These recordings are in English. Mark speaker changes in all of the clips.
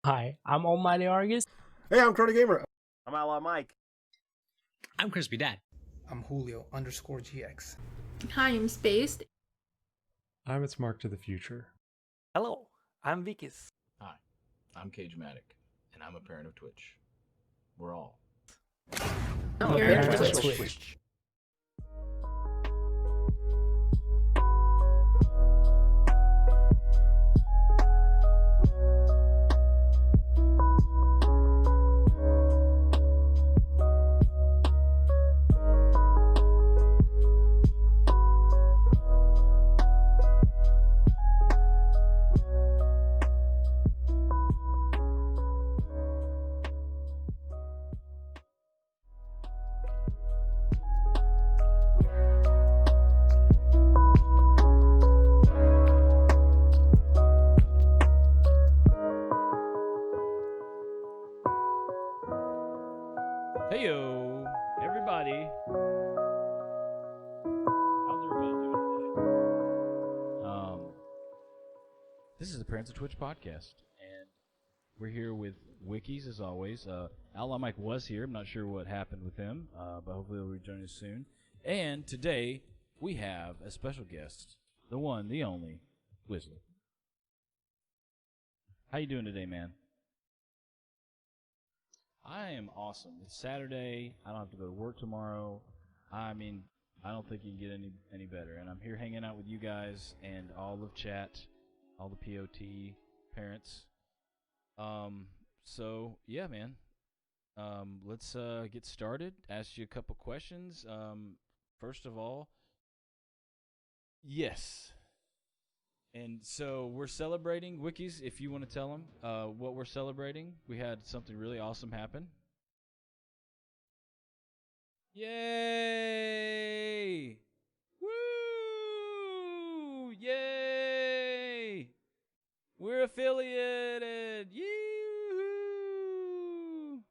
Speaker 1: Hi, I'm Almighty Argus.
Speaker 2: Hey, I'm Crony Gamer.
Speaker 3: I'm OutlawMyke.
Speaker 4: I'm Crispy Dad.
Speaker 5: I'm Julio_GX.
Speaker 6: Hi, I'm Spaced.
Speaker 7: I'm It's Mark to the Future.
Speaker 8: Hello, I'm Wekizz.
Speaker 9: Hi, I'm Cagematic, and I'm a parent of Twitch. We're all.
Speaker 6: Parents of Twitch.
Speaker 10: Heyo, everybody. How's everybody doing today? This is the Parents of Twitch podcast, and we're here with Wekizz as always. OutlawMyke was here. I'm not sure what happened with him, but hopefully he'll rejoin us soon. And today we have a special guest, the one, the only, Wizz1er. How you doing today, man? I am awesome. It's Saturday. I don't have to go to work tomorrow. I mean, I don't think you can get any better. And I'm here hanging out with you guys and all of chat, all the POT parents. So yeah, man. Let's get started. Ask you a couple questions. First of all, yes. And so we're celebrating. Wekizz, if you want to tell them what we're celebrating, we had something really awesome happen. Yay! Woo! Yay! We're affiliated! Yoo-hoo!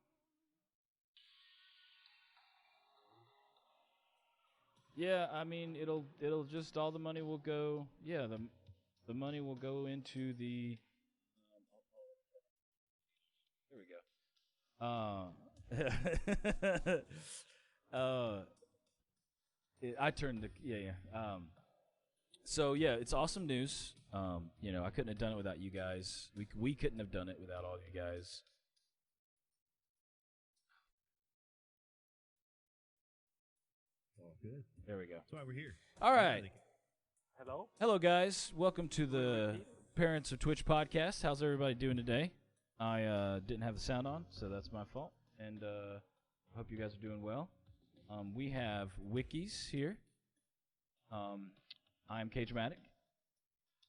Speaker 10: Yeah, I mean, it'll just, all the money will go, yeah, the money will go into the. There we go. I turned the yeah. So yeah, it's awesome news. You know, I couldn't have done it without you guys. We couldn't have done it without all you guys.
Speaker 7: Oh, good.
Speaker 10: There we go.
Speaker 7: That's why we're here.
Speaker 10: All right.
Speaker 8: Hello.
Speaker 10: Hello, guys. Welcome to the Parents of Twitch podcast. How's everybody doing today? I didn't have the sound on, so that's my fault. And I hope you guys are doing well. We have Wekizz here. I'm Cagematic.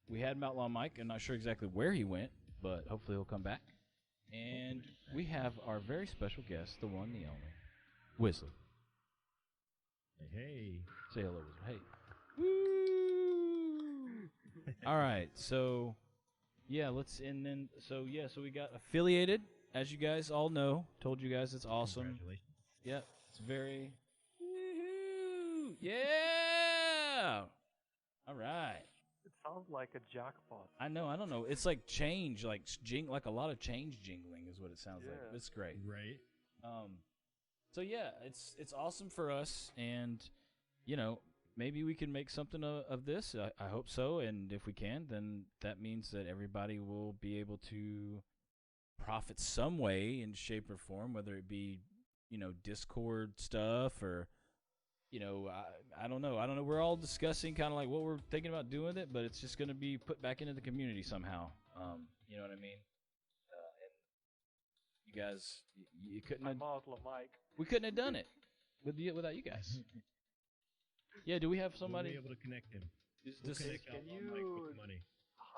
Speaker 10: We had OutlawMyke. I'm not sure exactly where he went, but hopefully he'll come back. And we have our very special guest, the one, the only, Wizz1er.
Speaker 7: Hey.
Speaker 10: Say hello, Wizz1er. Hey. All right, so yeah, so we got affiliated, as you guys all know. Told you guys it's awesome.
Speaker 7: Congratulations.
Speaker 10: Yep, it's very woohoo! Yeah. All right.
Speaker 8: It sounds like a jackpot.
Speaker 10: I know. I don't know. It's like change, like like a lot of change jingling is what it sounds like. It's great.
Speaker 7: Right.
Speaker 10: So yeah, it's awesome for us, and you know, maybe we can make something of this. I hope so, and if we can, then that means that everybody will be able to profit some way in shape or form, whether it be, you know, Discord stuff or, you know, I don't know. We're all discussing kind of like what we're thinking about doing with it, but it's just going to be put back into the community somehow. You know what I mean? And you guys, you couldn't have.
Speaker 8: I'm OutlawMyke.
Speaker 10: We couldn't have done it without you guys. Yeah, do we have somebody?
Speaker 7: We'll be able to connect him.
Speaker 8: Can you
Speaker 7: with the money.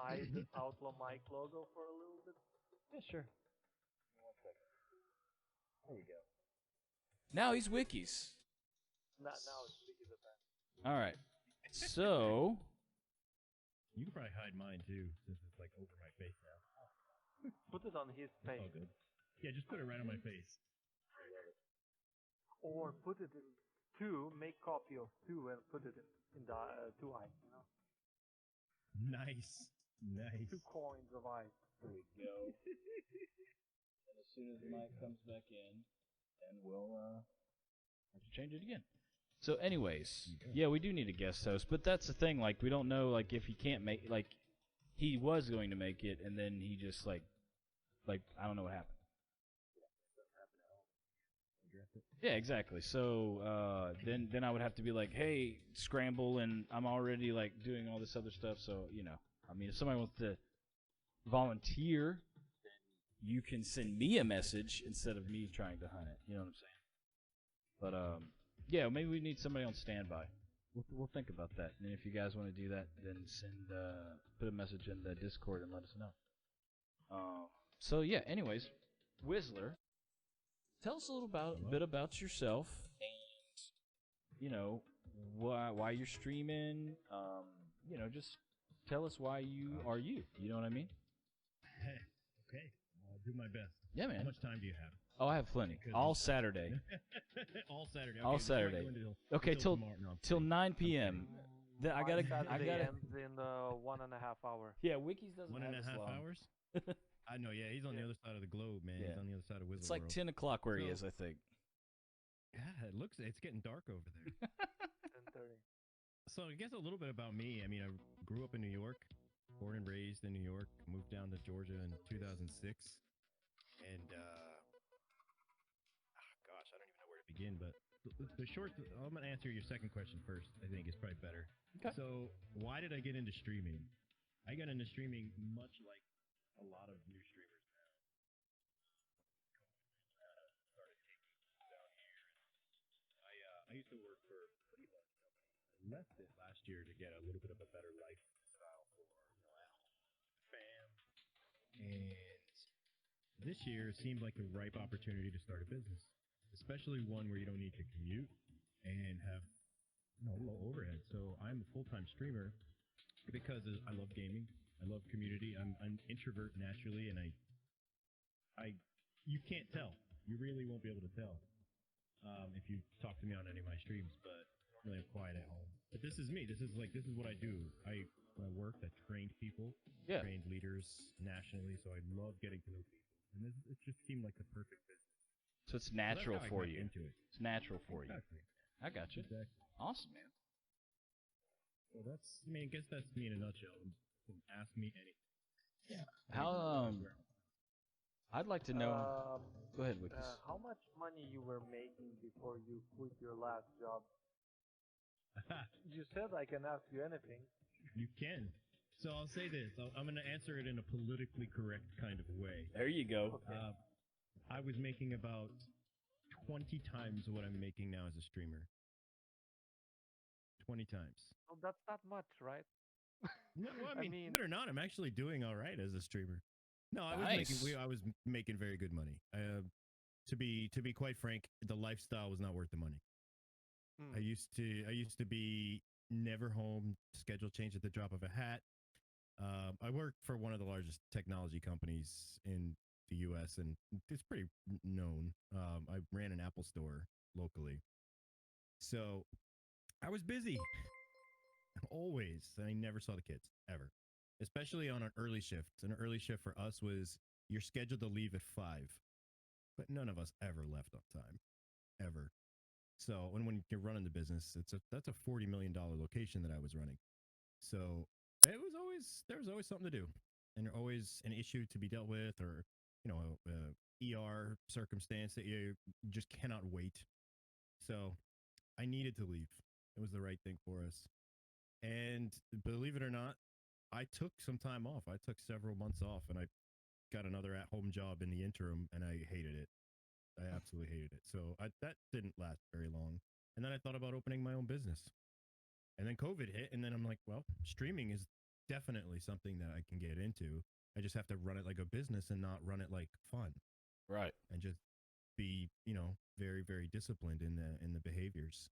Speaker 8: hide the OutlawMyke logo for a little bit?
Speaker 10: Yeah, sure. 1 second. There we go. Now he's Wekizz.
Speaker 8: Now it's Wekizz at that.
Speaker 10: All right. So.
Speaker 7: You can probably hide mine too, since it's like over my face now.
Speaker 8: Put it on his
Speaker 7: That's all
Speaker 8: face.
Speaker 7: good. Yeah, just put it right on my face.
Speaker 8: Or put it in 2, make copy of 2 and put it in the 2 eyes, you know?
Speaker 7: Nice.
Speaker 8: 2 coins of ice.
Speaker 10: There we go. soon as Mike comes back in, and we'll have to change it again. So, anyways, yeah, we do need a guest host, but that's the thing. Like, we don't know, like, if he can't make, like, he was going to make it, and then he just like, I don't know what happened. Yeah, exactly. So then I would have to be like, hey, scramble, and I'm already like doing all this other stuff. So I mean, if somebody wants to volunteer, then you can send me a message instead of me trying to hunt it. You know what I'm saying? But yeah, maybe we need somebody on standby. We'll think about that. And if you guys want to do that, then put a message in the Discord and let us know. So yeah. Anyways, Wizz1er. Tell us a little bit about yourself, and why you're streaming. Just tell us why you are you. You know what I mean?
Speaker 7: Okay, I'll do my best.
Speaker 10: Yeah, man.
Speaker 7: How much time do you have?
Speaker 10: Oh, I have plenty. All Saturday.
Speaker 7: All Saturday.
Speaker 10: All Saturday. Okay, till 9 p.m. Then I gotta.
Speaker 8: ends in 1.5 hours.
Speaker 10: Yeah, Wekizz doesn't
Speaker 7: One
Speaker 10: have
Speaker 7: and a
Speaker 10: as
Speaker 7: half
Speaker 10: long.
Speaker 7: hours. I know. Yeah, he's on the other side of the globe, man.
Speaker 10: Yeah.
Speaker 7: He's on the other side of Wizz1er.
Speaker 10: It's like 10 o'clock where he is, I think.
Speaker 7: Yeah, it's getting dark over there.
Speaker 8: 10:30.
Speaker 7: So I guess a little bit about me. I mean, I grew up in New York, born and raised in New York, moved down to Georgia in 2006, and gosh, I don't even know where to begin. But the short, I'm gonna answer your second question first. I think is probably better.
Speaker 10: Okay.
Speaker 7: So why did I get into streaming? I got into streaming much like a lot of new streamers now. Started taking down here. I used to work for a pretty large company. I left it last year to get a little bit of a better lifestyle for fam. And this year seemed like the ripe opportunity to start a business, especially one where you don't need to commute and have low overhead. So I'm a full-time streamer because I love gaming. I love community. I'm an introvert naturally, and you can't tell. You really won't be able to tell if you talk to me on any of my streams. But really, I'm quiet at home. But this is me. This is what I do. I worked. I trained people.
Speaker 10: Yeah.
Speaker 7: Trained leaders nationally. So I love getting to know people, and it just seemed like the perfect business.
Speaker 10: So it's natural
Speaker 7: So that's how I
Speaker 10: for
Speaker 7: got
Speaker 10: you.
Speaker 7: into it.
Speaker 10: It's natural for you.
Speaker 7: Exactly.
Speaker 10: I got you.
Speaker 7: Exactly.
Speaker 10: Awesome, man.
Speaker 7: So I guess that's me in a nutshell. Ask me anything.
Speaker 10: How I'd like to know. Go ahead, Wekizz.
Speaker 8: How much money you were making before you quit your last job? You said I can ask you anything.
Speaker 7: You can. So I'll say this. I'm going to answer it in a politically correct kind of way.
Speaker 10: There you go.
Speaker 8: Okay.
Speaker 7: I was making about 20 times what I'm making now as a streamer. 20 times.
Speaker 8: Well, that's not much, right?
Speaker 7: No, well, I mean,
Speaker 8: mean-
Speaker 7: believe it or not, I'm actually doing all right as a streamer. No, I was
Speaker 10: Nice.
Speaker 7: making very good money. To be quite frank, the lifestyle was not worth the money.
Speaker 8: Hmm.
Speaker 7: I used to be never home, schedule change at the drop of a hat. I worked for one of the largest technology companies in the U.S. and it's pretty known. I ran an Apple store locally, so I was busy always. And I never saw the kids ever, especially on an early shift. An early shift for us was you're scheduled to leave at 5, but none of us ever left on time, ever. So when you're running the business, that's a $40 million location that I was running. So there was always something to do, and always an issue to be dealt with, or ER circumstance that you just cannot wait. So I needed to leave. It was the right thing for us. And believe it or not, I took some time off. I took several months off, and I got another at-home job in the interim, and I hated it. I absolutely hated it. So that didn't last very long. And then I thought about opening my own business. And then COVID hit, and then I'm like, well, streaming is definitely something that I can get into. I just have to run it like a business and not run it like fun.
Speaker 10: Right.
Speaker 7: And just be, very, very disciplined in the behaviors.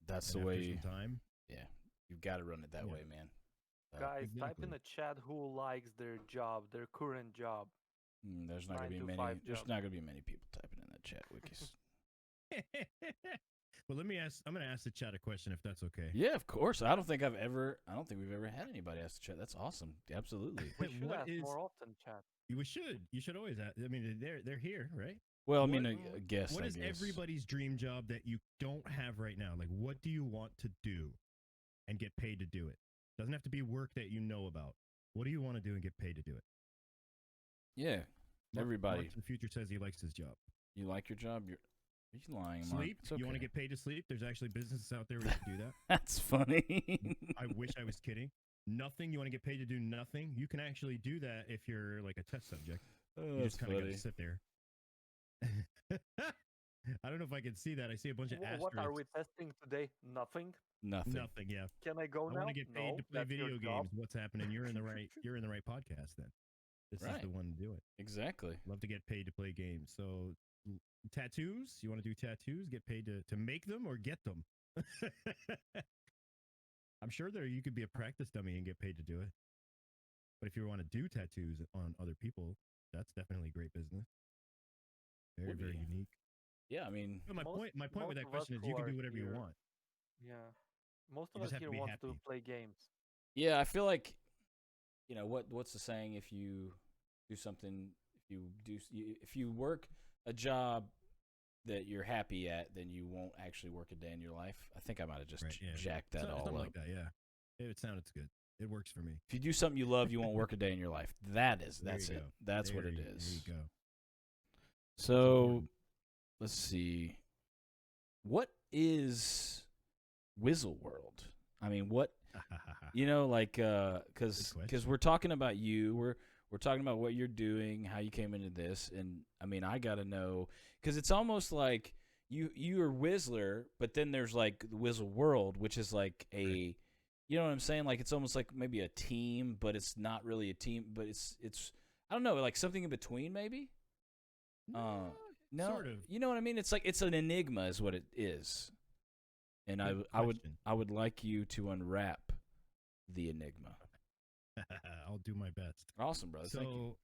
Speaker 10: That's
Speaker 7: And
Speaker 10: the
Speaker 7: after
Speaker 10: way.
Speaker 7: some time,
Speaker 10: Yeah. You've got to run it that
Speaker 7: Yeah.
Speaker 10: way, man.
Speaker 8: Guys, type in
Speaker 7: exactly.
Speaker 8: the chat who likes their job, their current job.
Speaker 10: There's not
Speaker 8: 9
Speaker 10: gonna be
Speaker 8: to
Speaker 10: many.
Speaker 8: 5
Speaker 10: There's
Speaker 8: job.
Speaker 10: not gonna be many people typing in that chat, Wekizz.
Speaker 7: Well, let me ask. I'm going to ask the chat a question if that's okay.
Speaker 10: Yeah, of course. I don't think we've ever had anybody ask the chat. That's awesome. Absolutely.
Speaker 8: We should
Speaker 7: What
Speaker 8: ask
Speaker 7: is-
Speaker 8: more often, chat.
Speaker 7: We should. You should always ask. I mean, they're here, right?
Speaker 10: Well, I
Speaker 7: What-
Speaker 10: mean, I guess.
Speaker 7: What
Speaker 10: I
Speaker 7: is
Speaker 10: guess.
Speaker 7: everybody's dream job that you don't have right now? Like, what do you want to do and get paid to do it? Doesn't have to be work that you know about. What do you want to do and get paid to do it?
Speaker 10: Yeah. Everybody.
Speaker 7: Mark in the future says he likes his job.
Speaker 10: You like your job? Are you lying, Mark?
Speaker 7: Sleep?
Speaker 10: It's okay.
Speaker 7: You want to get paid to sleep? There's actually businesses out there where you can do that.
Speaker 10: That's funny.
Speaker 7: I wish I was kidding. Nothing. You want to get paid to do nothing? You can actually do that if you're like a test subject. You
Speaker 10: That's
Speaker 7: just kind of got
Speaker 10: funny.
Speaker 7: to sit there. I don't know if I can see that. I see a bunch of asterisks.
Speaker 8: What are we testing today? Nothing.
Speaker 10: Nothing.
Speaker 7: Nothing. Yeah.
Speaker 8: Can I go
Speaker 7: I
Speaker 8: now?
Speaker 7: want to get paid
Speaker 8: No,
Speaker 7: to play
Speaker 8: that's your
Speaker 7: video
Speaker 8: job.
Speaker 7: games. What's happening? You're in the right. You're in the right podcast. Then this is
Speaker 10: Right.
Speaker 7: the one to do it.
Speaker 10: Exactly.
Speaker 7: Love to get paid to play games. So tattoos. You want to do tattoos? Get paid to make them or get them. I'm sure there you could be a practice dummy and get paid to do it. But if you want to do tattoos on other people, that's definitely great business. Very,
Speaker 10: Would
Speaker 7: very
Speaker 10: be.
Speaker 7: unique.
Speaker 10: Yeah, I mean,
Speaker 7: But my point with
Speaker 8: most
Speaker 7: that
Speaker 8: of us
Speaker 7: question is
Speaker 8: who
Speaker 7: you can
Speaker 8: are
Speaker 7: do whatever you
Speaker 8: here-
Speaker 7: want.
Speaker 8: Yeah. Most
Speaker 7: You
Speaker 8: of
Speaker 7: just
Speaker 8: us
Speaker 7: have to
Speaker 8: here
Speaker 7: be
Speaker 8: want to
Speaker 7: happy.
Speaker 8: play games.
Speaker 10: yeah, I feel like, what's the saying? If you do something, if you work a job that you're happy at, then you won't actually work a day in your life. I think I might have just
Speaker 7: Right, yeah.
Speaker 10: jacked that all
Speaker 7: Something
Speaker 10: up.
Speaker 7: like that, yeah. It sounded good. It works for me.
Speaker 10: If you do something you love, you won't work a day in your life. That's
Speaker 7: There
Speaker 10: it.
Speaker 7: you go.
Speaker 10: That's what
Speaker 7: There
Speaker 10: it
Speaker 7: you-
Speaker 10: is.
Speaker 7: There you go.
Speaker 10: So
Speaker 7: important.
Speaker 10: let's see. What is Wizz1er World? I mean, what because
Speaker 7: question.
Speaker 10: we're talking about you. We're talking about what you're doing, how you came into this, and I mean, I got to know because it's almost like you are Whistler, but then there's like the Wizz1er World, which is like a, you know what I'm saying? Like it's almost like maybe a team, but it's not really a team, but it's I don't know, like something in between maybe. No,
Speaker 7: sort of.
Speaker 10: You know what I mean? It's like it's an enigma, is what it is. And
Speaker 7: Good
Speaker 10: I
Speaker 7: question.
Speaker 10: would like you to unwrap the enigma.
Speaker 7: I'll do my best.
Speaker 10: Awesome, brother. Thank you.
Speaker 7: So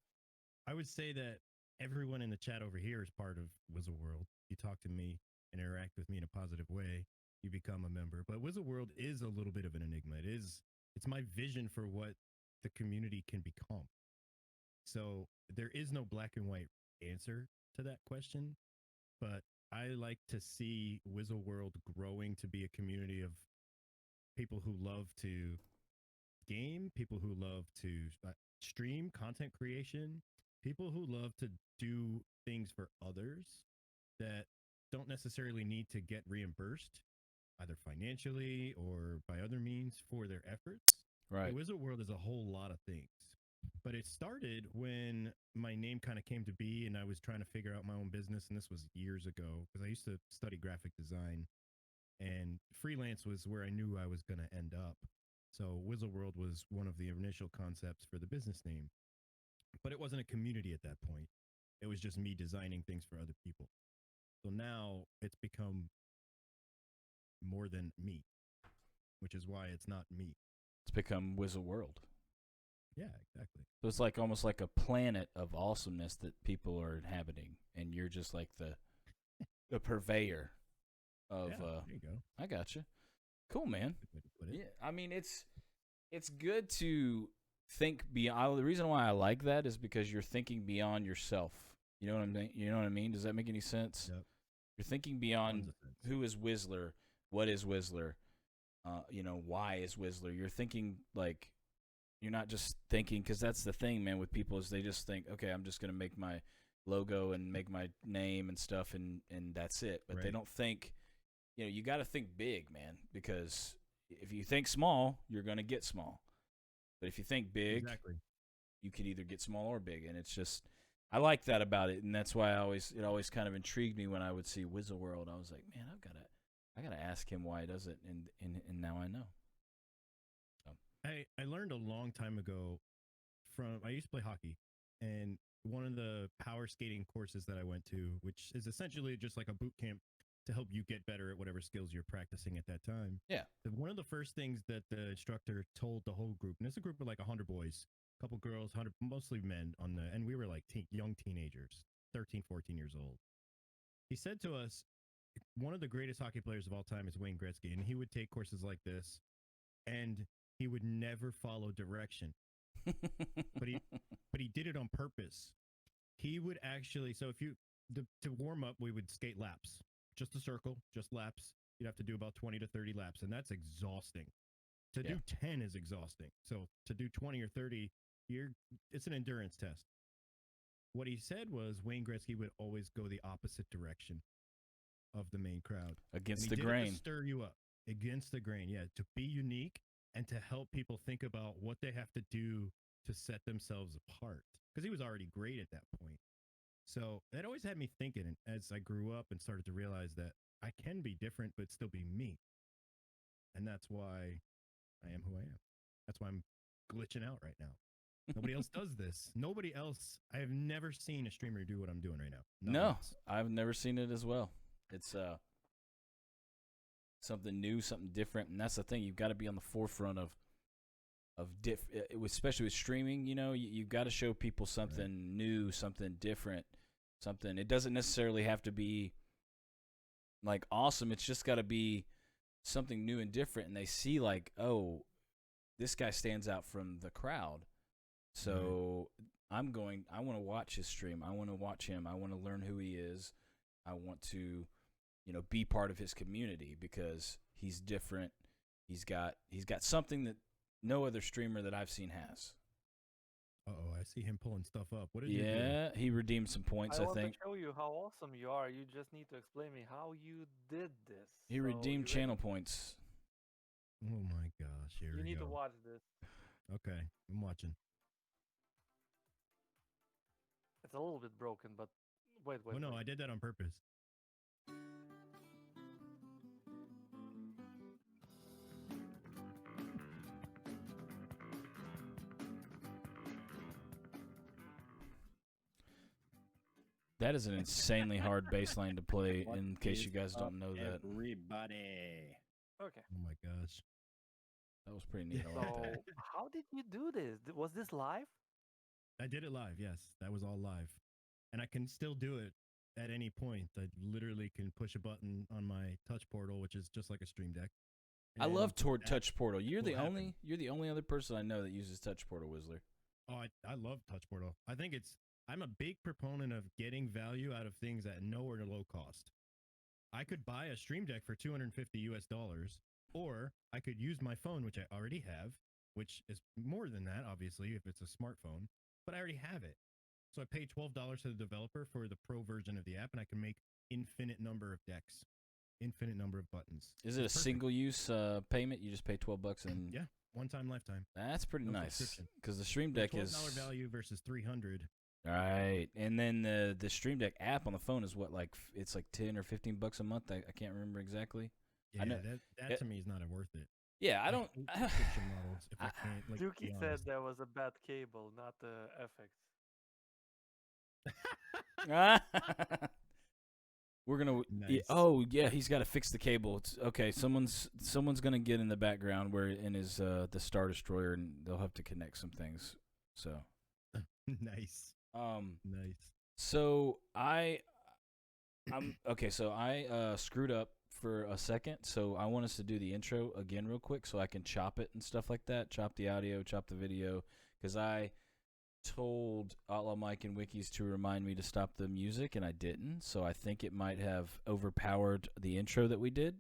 Speaker 7: I would say that everyone in the chat over here is part of Wizz1er World. You talk to me and interact with me in a positive way, you become a member. But Wizz1er World is a little bit of an enigma. It's my vision for what the community can become. So there is no black and white answer to that question, but I like to see Wizz1er World growing to be a community of people who love to game, people who love to stream content creation, people who love to do things for others that don't necessarily need to get reimbursed either financially or by other means for their efforts.
Speaker 10: Right.
Speaker 7: The Wizard World is a whole lot of things. But it started when my name kind of came to be and I was trying to figure out my own business. And this was years ago because I used to study graphic design and freelance was where I knew I was going to end up. So Wizard World was one of the initial concepts for the business name. But it wasn't a community at that point. It was just me designing things for other people. So now it's become more than me, which is why it's not me.
Speaker 10: It's become Wizard World.
Speaker 7: Yeah, exactly.
Speaker 10: So it's like almost like a planet of awesomeness that people are inhabiting, and you're just like the purveyor of.
Speaker 7: Yeah, there you go.
Speaker 10: I got you. Cool, man.
Speaker 7: Good way to put it.
Speaker 10: Yeah, I mean it's good to think beyond. The reason why I like that is because you're thinking beyond yourself. You know what I mean? You know what I mean? Does that make any sense?
Speaker 7: Yep.
Speaker 10: You're thinking beyond
Speaker 7: Tons of sense.
Speaker 10: who is Whistler, what is Whistler, why is Whistler. You're thinking like you're not just thinking, because that's the thing, man, with people is they just think, okay, I'm just gonna make my logo and make my name and stuff, and that's it. But they
Speaker 7: Right.
Speaker 10: don't think. You got to think big, man, because if you think small, you're gonna get small. But if you think big,
Speaker 7: Exactly.
Speaker 10: you could either get small or big, and it's just I like that about it, and that's why it always kind of intrigued me when I would see Wizard World. I was like, man, I gotta ask him why he does it, and now I know. So.
Speaker 7: I learned a long time ago I used to play hockey, and one of the power skating courses that I went to, which is essentially just like a boot camp to help you get better at whatever skills you're practicing at that time.
Speaker 10: Yeah.
Speaker 7: One of the first things that the instructor told the whole group, and it's a group of like 100 boys, a couple girls, 100, mostly men and we were like young teenagers, 13, 14 years old. He said to us, one of the greatest hockey players of all time is Wayne Gretzky, and he would take courses like this, and he would never follow direction. but he did it on purpose. He would actually, so if you to warm up, we would skate laps, just a circle, just laps. You'd have to do about 20 to 30 laps, and that's exhausting. To do 10 is exhausting. So to do 20 or 30, it's an endurance test. What he said was Wayne Gretzky would always go the opposite direction of the main crowd.
Speaker 10: Against
Speaker 7: And
Speaker 10: the
Speaker 7: he did it
Speaker 10: grain.
Speaker 7: to stir you up. Against the grain, yeah. To be unique and to help people think about what they have to do to set themselves apart. Because he was already great at that point. So that always had me thinking as I grew up and started to realize that I can be different but still be me. And that's why I am who I am. That's why I'm glitching out right now. Nobody else does this. Nobody else. I have never seen a streamer do what I'm doing right now.
Speaker 10: No, I've never seen it as well. It's something new, something different, and that's the thing. You've got to be on the forefront of especially with streaming. You know, you've got to show people something new, something different, something. It doesn't necessarily have to be like awesome. It's just got to be something new and different, and they see like, oh, this guy stands out from the crowd. So I want to watch his stream. I want to watch him. I want to learn who he is. I want to, be part of his community because he's different. He's got something that no other streamer that I've seen has.
Speaker 7: Uh-oh, I see him pulling stuff up. What did you do?
Speaker 10: Yeah, he redeemed some points, I
Speaker 8: want
Speaker 10: think.
Speaker 8: to show you how awesome you are. You just need to explain me how you did this.
Speaker 10: He redeemed channel points.
Speaker 7: Oh my gosh, here we go.
Speaker 8: You need to watch this.
Speaker 7: Okay, I'm watching.
Speaker 8: It's a little bit broken, but wait.
Speaker 7: Oh no, I did that on purpose.
Speaker 10: That is an insanely hard bass line to play, in case you guys don't know that.
Speaker 7: Everybody.
Speaker 8: Okay.
Speaker 7: Oh my gosh.
Speaker 10: That was pretty neat. I
Speaker 8: So,
Speaker 10: like that.
Speaker 8: how did you do this? Was this live?
Speaker 7: I did it live, yes. That was all live. And I can still do it at any point. I literally can push a button on my touch portal, which is just like a stream deck.
Speaker 10: I
Speaker 7: and
Speaker 10: love
Speaker 7: that
Speaker 10: Touch Portal. You're
Speaker 7: will
Speaker 10: the
Speaker 7: happen.
Speaker 10: only other person I know that uses Touch Portal, Wizz1er.
Speaker 7: Oh, I love touch portal. I think I'm a big proponent of getting value out of things at no or low cost. I could buy a stream deck for $250 US, or I could use my phone, which I already have, which is more than that, obviously, if it's a smartphone, but I already have it. So I pay $12 to the developer for the pro version of the app, and I can make infinite number of decks, infinite number of buttons.
Speaker 10: Is it a
Speaker 7: It's perfect.
Speaker 10: single-use payment? You just pay $12 and
Speaker 7: Yeah, one-time, lifetime.
Speaker 10: that's pretty
Speaker 7: No
Speaker 10: nice.
Speaker 7: subscription.
Speaker 10: Because the Stream Deck is
Speaker 7: $12 value versus $300.
Speaker 10: right, and then the Stream Deck app on the phone is what, like it's like $10 or $15 a month. I can't remember exactly.
Speaker 7: Yeah,
Speaker 10: I know-
Speaker 7: that to me is not worth it.
Speaker 10: Yeah, I don't.
Speaker 7: hate subscription models if I can't. Like,
Speaker 8: Dookie
Speaker 7: be
Speaker 8: said
Speaker 7: honest.
Speaker 8: there was a bad cable, not the FX.
Speaker 10: We're gonna.
Speaker 7: Nice.
Speaker 10: Oh yeah, he's got to fix the cable. It's, okay, someone's gonna get in the background where in his the Star Destroyer, and they'll have to connect some things. So
Speaker 7: Nice. Nice.
Speaker 10: So I'm okay. So I screwed up for a second. So I want us to do the intro again real quick, so I can chop it and stuff like that. Chop the audio, chop the video, because I told OutlawMyke and Wekizz to remind me to stop the music, and I didn't. So I think it might have overpowered the intro that we did.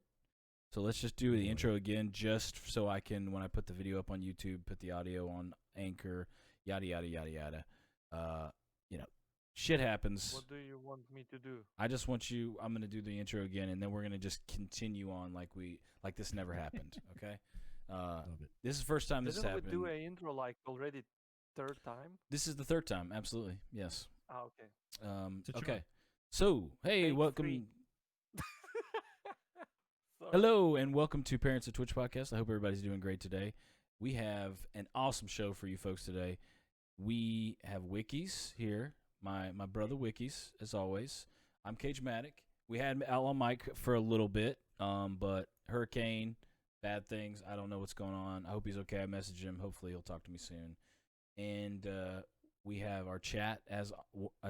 Speaker 10: So let's just do the intro again, just so I can, when I put the video up on YouTube, put the audio on Anchor, yada yada yada yada. Shit happens.
Speaker 8: What do you want me to do?
Speaker 10: I just want you. I'm gonna do the intro again, and then we're gonna just continue on like this never happened. Okay.
Speaker 7: Love it.
Speaker 10: This is the first time this
Speaker 8: Didn't we
Speaker 10: happened.
Speaker 8: do an intro like already third time?
Speaker 10: This is the third time. Absolutely. Yes.
Speaker 8: Ah, okay.
Speaker 7: It's a
Speaker 10: Okay.
Speaker 7: try.
Speaker 10: So hey,
Speaker 8: Take
Speaker 10: welcome.
Speaker 8: 3. Sorry.
Speaker 10: Hello and welcome to Parents of Twitch podcast. I hope everybody's doing great today. We have an awesome show for you folks today. We have Wekizz here, my brother Wekizz, as always. I'm Cagematic. We had OutlawMyke for a little bit, but hurricane, bad things. I don't know what's going on. I hope he's okay. I messaged him. Hopefully he'll talk to me soon. And we have our chat as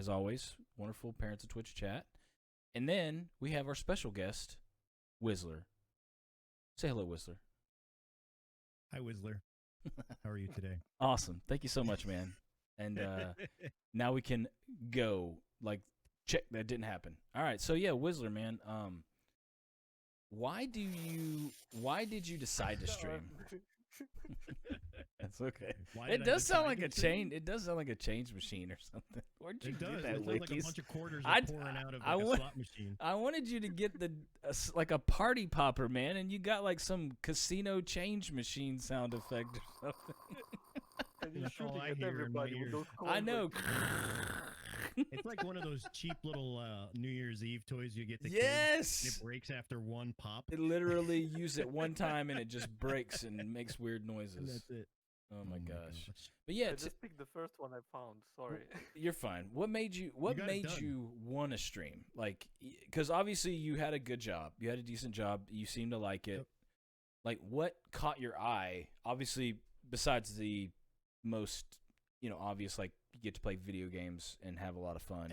Speaker 10: always, wonderful Parents of Twitch chat. And then we have our special guest, Wizz1er. Say hello, Wizz1er.
Speaker 7: Hi, Whistler. How are you today?
Speaker 10: Awesome. Thank you so much, man. And now we can go. Like, check, that didn't happen. All right. So yeah, Wizz1er, man. Why did you decide to stream? That's okay. It does sound like a chain. It does sound like a change machine or something. Where'd you get that,
Speaker 7: It sounds like a
Speaker 10: Wekizz?
Speaker 7: bunch of quarters are pouring out of like a slot machine.
Speaker 10: I wanted you to get like a party popper, man, and you got like some casino change machine sound effect or something.
Speaker 8: And you're
Speaker 7: That's all
Speaker 8: shooting
Speaker 7: I
Speaker 8: at
Speaker 7: hear in my
Speaker 8: everybody with
Speaker 7: ears.
Speaker 8: those coins.
Speaker 10: I know.
Speaker 7: It's like one of those cheap little New Year's Eve toys you get the kids.
Speaker 10: Yes.
Speaker 7: It breaks after one pop.
Speaker 10: It literally use it one time and it just breaks and makes weird noises.
Speaker 7: And that's it.
Speaker 10: Oh my gosh. But yeah,
Speaker 8: I just picked the first one I found. Sorry.
Speaker 10: you're fine. What made you
Speaker 7: got it done.
Speaker 10: want to stream? Like, because obviously you had a good job. You had a decent job. You seem to like it.
Speaker 7: Yep.
Speaker 10: Like, what caught your eye? Obviously, besides the most, obvious, like, you get to play video games and have a lot of fun.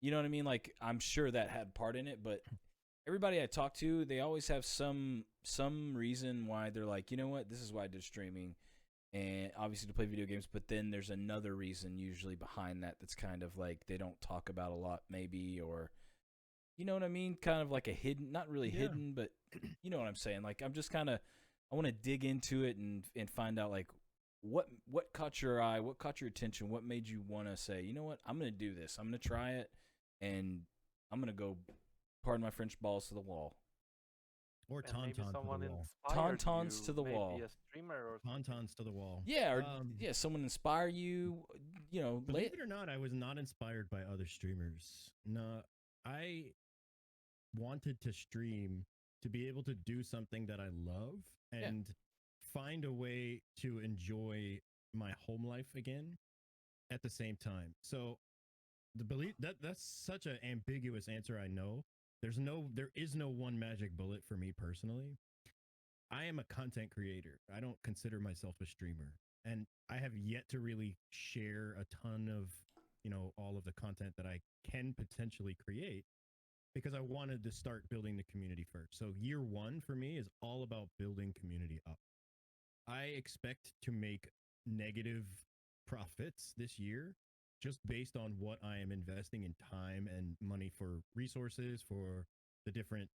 Speaker 10: You know what I mean? Like, I'm sure that had part in it, but everybody I talk to, they always have some reason why they're like, you know what, this is why I did streaming, and obviously to play video games, but then there's another reason usually behind that that's kind of like they don't talk about a lot maybe, or you know what I mean? Kind of like a hidden, not really hidden, but you know what I'm saying? Like, I'm just kind of, I want to dig into it and find out like what caught your eye, what caught your attention, what made you want to say, you know what, I'm going to do this. I'm going to try it, and I'm going to go, pardon my French, balls to the wall.
Speaker 7: Or
Speaker 8: And maybe
Speaker 7: tauntauns to
Speaker 8: someone
Speaker 7: the wall.
Speaker 8: inspired
Speaker 10: Tauntauns
Speaker 8: you,
Speaker 10: to the
Speaker 8: maybe
Speaker 10: wall.
Speaker 8: a streamer or something.
Speaker 7: Tauntauns to the wall.
Speaker 10: Yeah, or someone inspire you,
Speaker 7: Believe it or not, I was not inspired by other streamers. No, I wanted to stream to be able to do something that I love and find a way to enjoy my home life again at the same time. So the belief that's such an ambiguous answer. I know there is no one magic bullet for me personally. I am a content creator. I don't consider myself a streamer, and I have yet to really share a ton of, all of the content that I can potentially create, because I wanted to start building the community first. So year one for me is all about building community up. I expect to make negative profits this year just based on what I am investing in time and money for resources, for the different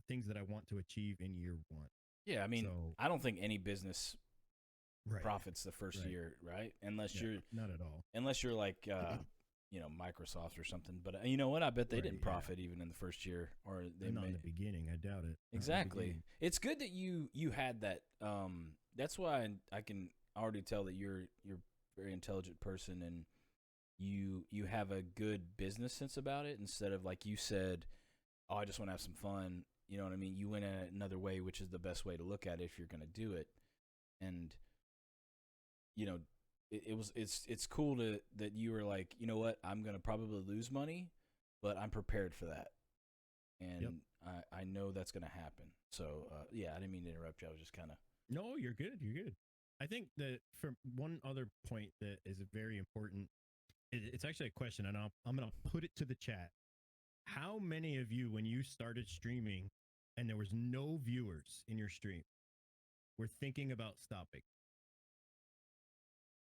Speaker 7: things that I want to achieve in year one.
Speaker 10: Yeah, I mean,
Speaker 7: So-
Speaker 10: I don't think any business
Speaker 7: Right.
Speaker 10: profits the first
Speaker 7: Right.
Speaker 10: year, right? Unless
Speaker 7: Yeah,
Speaker 10: you're
Speaker 7: not at all.
Speaker 10: like Microsoft or something. But you know what? I bet they
Speaker 7: Right,
Speaker 10: didn't
Speaker 7: yeah.
Speaker 10: profit even in the first year, or they
Speaker 7: Not in
Speaker 10: may.
Speaker 7: the beginning. I doubt it. Not in the
Speaker 10: Exactly.
Speaker 7: beginning.
Speaker 10: It's good that you had that. That's why I can already tell that you're a very intelligent person, and you have a good business sense about it, instead of like you said, oh, I just want to have some fun. You know what I mean? You went another way, which is the best way to look at it if you're going to do it. And it's cool that you were like, you know what, I'm going to probably lose money, but I'm prepared for that. And I know that's going to happen. So, I didn't mean to interrupt you. I was just kind of.
Speaker 7: No, you're good. You're good. I think that for one other point that is very important, it's actually a question, and I'm going to put it to the chat. How many of you, when you started streaming and there was no viewers in your stream, were thinking about stopping?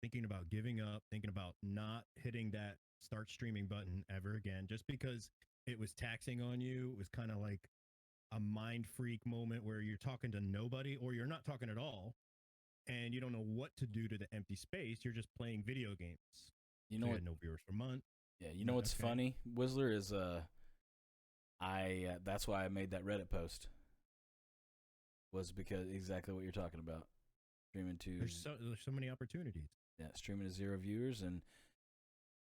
Speaker 7: Thinking about giving up, thinking about not hitting that start streaming button ever again, just because it was taxing on you? It was kind of like a mind freak moment where you're talking to nobody, or you're not talking at all, and you don't know what to do to the empty space. You're just playing video games.
Speaker 10: You know
Speaker 7: So you
Speaker 10: what?
Speaker 7: had no viewers for a month.
Speaker 10: Yeah, you know what's
Speaker 7: Okay.
Speaker 10: funny, Wizz1er, is that's why I made that Reddit post. Was because exactly what you're talking about. Streaming to
Speaker 7: There's so many opportunities.
Speaker 10: streaming to 0 viewers, and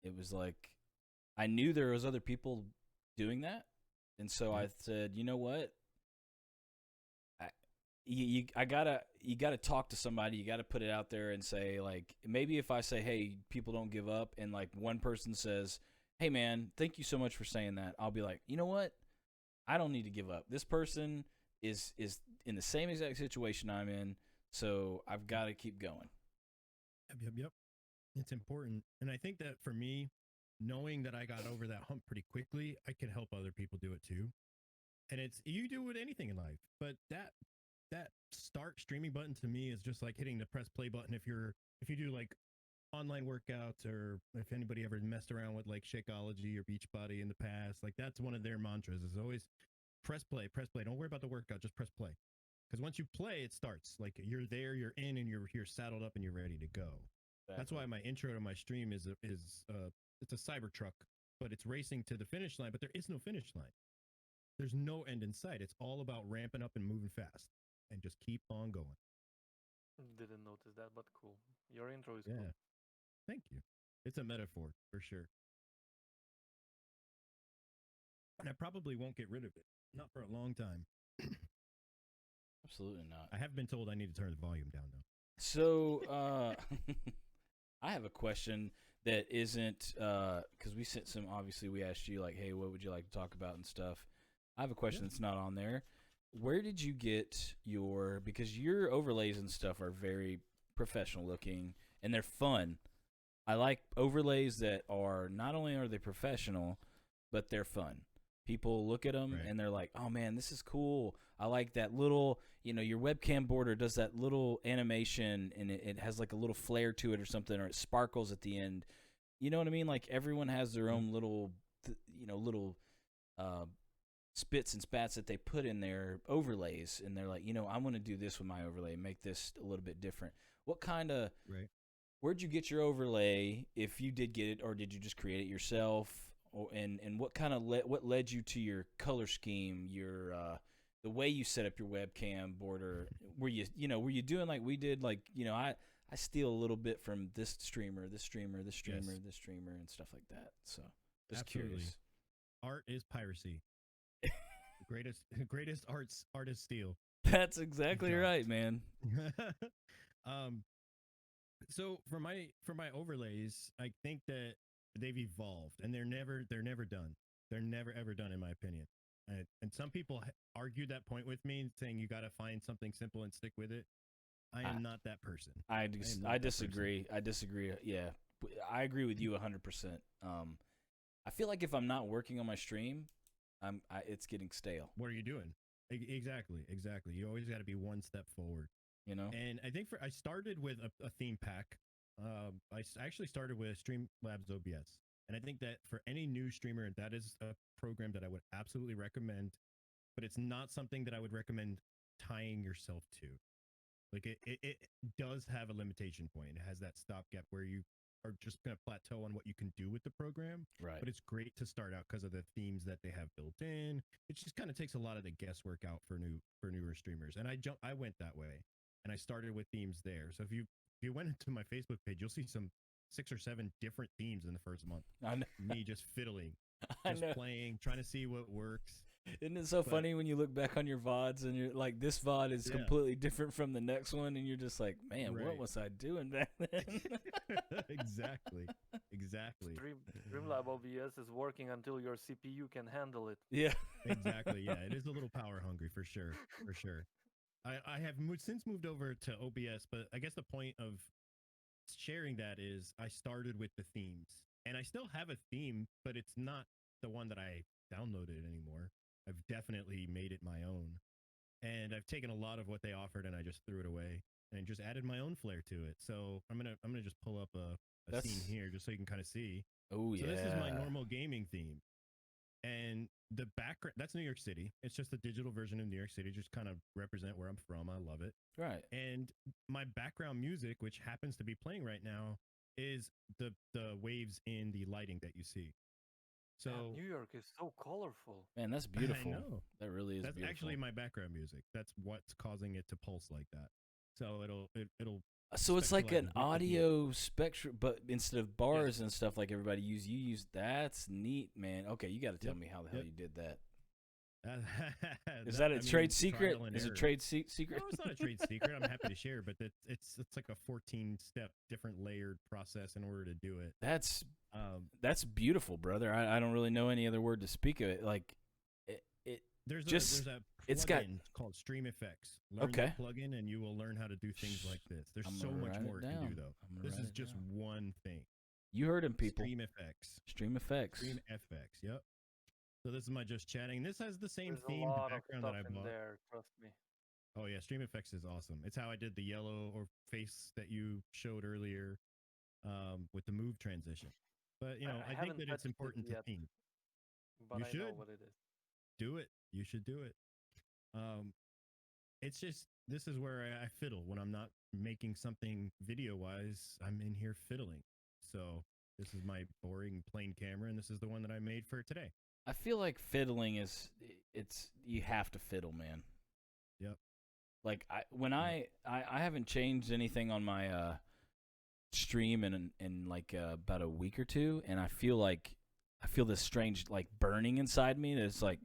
Speaker 10: it was like I knew there was other people doing that, and so I said, you know what? You gotta talk to somebody. You gotta put it out there and say, like, maybe if I say, hey, people don't give up, and like one person says, hey man, thank you so much for saying that, I'll be like, you know what? I don't need to give up. This person is in the same exact situation I'm in, so I've got to keep going.
Speaker 7: Yep. It's important. And I think that for me, knowing that I got over that hump pretty quickly, I can help other people do it too. And it's you do with anything in life, but that start streaming button to me is just like hitting the press play button if you do like online workouts, or if anybody ever messed around with like Shakeology or Beachbody in the past, like that's one of their mantras is always press play. Don't worry about the workout, just press play. Because once you play, it starts. Like you're there, you're in, and you're saddled up and you're ready to go. Exactly. That's why my intro to my stream is it's a Cybertruck, but it's racing to the finish line, but there is no finish line. There's no end in sight. It's all about ramping up and moving fast and just keep on going.
Speaker 8: Didn't notice that, but cool. Your intro is
Speaker 7: yeah.
Speaker 8: cool.
Speaker 7: Thank you. It's a metaphor for sure. And I probably won't get rid of it. Not for a long time.
Speaker 10: Absolutely not.
Speaker 7: I have been told I need to turn the volume down though.
Speaker 10: So I have a question that isn't because we sent some. Obviously, we asked you like, "Hey, what would you like to talk about?" and stuff. I have a question that's not on there. Where did you get your? Because your overlays and stuff are very professional looking and they're fun. I like overlays that are not only are they professional, but they're fun. People look at them and they're like, "Oh man, this is cool. I like that little, your webcam border does that little animation and it has like a little flare to it or something, or it sparkles at the end." You know what I mean? Like everyone has their own little, little spits and spats that they put in their overlays, and they're like, I want to do this with my overlay, make this a little bit different. What kind of where'd you get your overlay, if you did get it, or did you just create it yourself? Or and what kind of what led you to your color scheme, your the way you set up your webcam border? Were you doing like we did, like I steal a little bit from this streamer, and stuff like that. So just curious.
Speaker 7: Art is piracy. greatest artist steal.
Speaker 10: That's exactly right, man.
Speaker 7: So for my overlays, I think that they've evolved, and they're never done. They're never ever done, in my opinion. And some people argue that point with me, saying you got to find something simple and stick with it. I am not that person.
Speaker 10: I disagree. I disagree. Yeah, I agree with you 100%. I feel like if I'm not working on my stream, it's getting stale.
Speaker 7: What are you doing? Exactly. You always got to be one step forward. And I think I started with a theme pack. I actually started with Streamlabs OBS, and I think that for any new streamer, that is a program that I would absolutely recommend, but it's not something that I would recommend tying yourself to. Like it does have a limitation point. It has that stopgap where you are just going to plateau on what you can do with the program.
Speaker 10: Right.
Speaker 7: But it's great to start out because of the themes that they have built in. It just kind of takes a lot of the guesswork out for newer streamers. And I went that way, and I started with themes there. So if you went into my Facebook page, you'll see some 6 or 7 different themes in the first month.
Speaker 10: I know.
Speaker 7: Me just fiddling, playing, trying to see what works.
Speaker 10: Isn't it so funny when you look back on your VODs and you're like, this VOD is completely different from the next one, and you're just like, man, what was I doing back then?
Speaker 7: Exactly.
Speaker 8: Streamlab OBS is working until your CPU can handle it.
Speaker 10: Yeah.
Speaker 7: Exactly. Yeah, it is a little power hungry for sure. I have since moved over to OBS, but I guess the point of sharing that is I started with the themes, and I still have a theme, but it's not the one that I downloaded anymore. I've definitely made it my own, and I've taken a lot of what they offered and I just threw it away and just added my own flair to it. So I'm gonna just pull up a scene here just so you can kind of see.
Speaker 10: Oh yeah.
Speaker 7: So this is my normal gaming theme. And the background, that's New York City. It's just a digital version of New York City, just kind of represent where I'm from. I love it.
Speaker 10: Right.
Speaker 7: And my background music, which happens to be playing right now, is the waves in the lighting that you see. So
Speaker 8: New York is so colorful.
Speaker 10: Man, that's beautiful.
Speaker 7: I know.
Speaker 10: That really is
Speaker 7: That's
Speaker 10: beautiful.
Speaker 7: actually my background music. That's what's causing it to pulse like that. So it'll
Speaker 10: So it's like an audio spectrum, but instead of bars and stuff like everybody you use. That's neat, man. Okay, you got to tell me how the hell you did that. Is that a trade secret? Is it a trade secret?
Speaker 7: No, it's not a trade secret. I'm happy to share, but it's like a 14-step different layered process in order to do it.
Speaker 10: That's beautiful, brother. I don't really know any other word to speak of it. Like
Speaker 7: there's a plugin called Stream Effects. Learn that plugin, and you will learn how to do things like this. There's so much more it can do, though. This is just one thing.
Speaker 10: You heard him, people.
Speaker 7: Stream effects.
Speaker 10: Stream effects.
Speaker 7: Stream FX. Yep. So this is my just chatting. This has the same
Speaker 8: There's a
Speaker 7: theme
Speaker 8: lot of
Speaker 7: background
Speaker 8: stuff
Speaker 7: that I
Speaker 8: in
Speaker 7: bought.
Speaker 8: there, trust me.
Speaker 7: Oh yeah, Stream Effects is awesome. It's how I did the yellow or face that you showed earlier with the move transition. But you know, I think
Speaker 8: haven't
Speaker 7: that it's
Speaker 8: touched it
Speaker 7: important to
Speaker 8: yet,
Speaker 7: think.
Speaker 8: but
Speaker 7: You
Speaker 8: I know
Speaker 7: should.
Speaker 8: what it is.
Speaker 7: Do it. You should do it. It's just this is where I fiddle when I'm not making something video wise. I'm in here fiddling. So this is my boring plain camera, and this is the one that I made for today.
Speaker 10: I feel like fiddling is you have to fiddle, man.
Speaker 7: Yep.
Speaker 10: Like I haven't changed anything on my stream in like about a week or two, and I feel this strange like burning inside me. That's like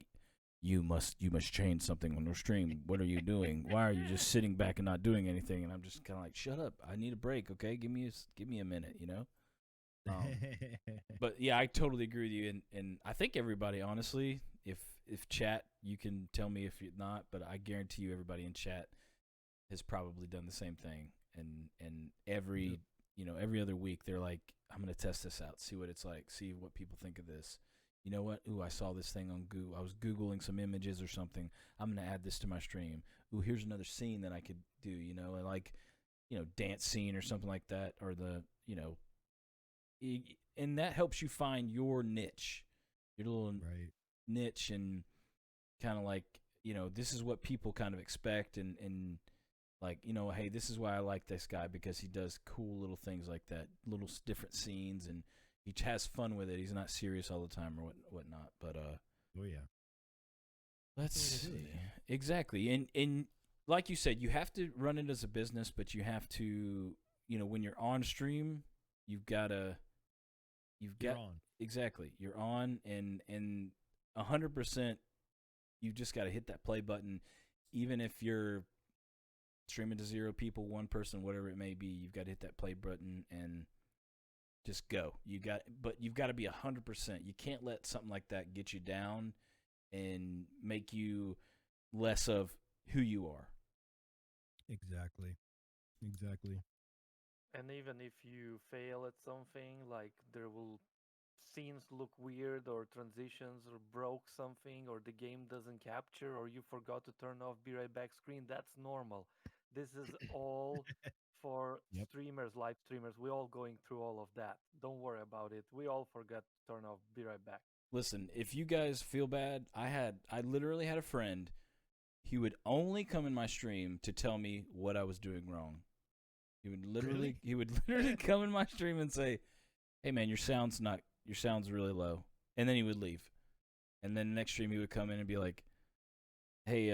Speaker 10: you must change something on your stream. What are you doing? Why are you just sitting back and not doing anything? And I'm just kind of like, shut up. I need a break. Okay, give me a minute. You know. But yeah, I totally agree with you, and I think everybody, honestly, if chat, you can tell me if you're not, but I guarantee you, everybody in chat has probably done the same thing, and every other week they're like, I'm gonna test this out, see what it's like, see what people think of this. You know what? Ooh, I saw this thing on Google. I was Googling some images or something. I'm gonna add this to my stream. Ooh, here's another scene that I could do. You know, like dance scene or something like that, or the and that helps you find your niche, your little niche, and kind of like, this is what people kind of expect, and like, hey, this is why I like this guy, because he does cool little things like that, little different scenes, and he has fun with it. He's not serious all the time or whatnot. But
Speaker 7: oh yeah,
Speaker 10: let's see. Exactly, and like you said, you have to run it as a business, but you have to, when you're on stream, you're on. Exactly. You're on, and 100%, you just got to hit that play button. Even if you're streaming to 0 people, 1 person, whatever it may be, you've got to hit that play button and just go. But you've got to be 100%. You can't let something like that get you down and make you less of who you are.
Speaker 7: Exactly.
Speaker 8: And even if you fail at something, like scenes look weird, or transitions, or broke something, or the game doesn't capture, or you forgot to turn off be right back screen, that's normal. This is all for streamers, live streamers. We're all going through all of that. Don't worry about it. We all forgot to turn off be right back.
Speaker 10: Listen, if you guys feel bad, I literally had a friend. He would only come in my stream to tell me what I was doing wrong. He would literally come in my stream and say, "Hey man, your sound's really low," and then he would leave. And then next stream he would come in and be like, "Hey,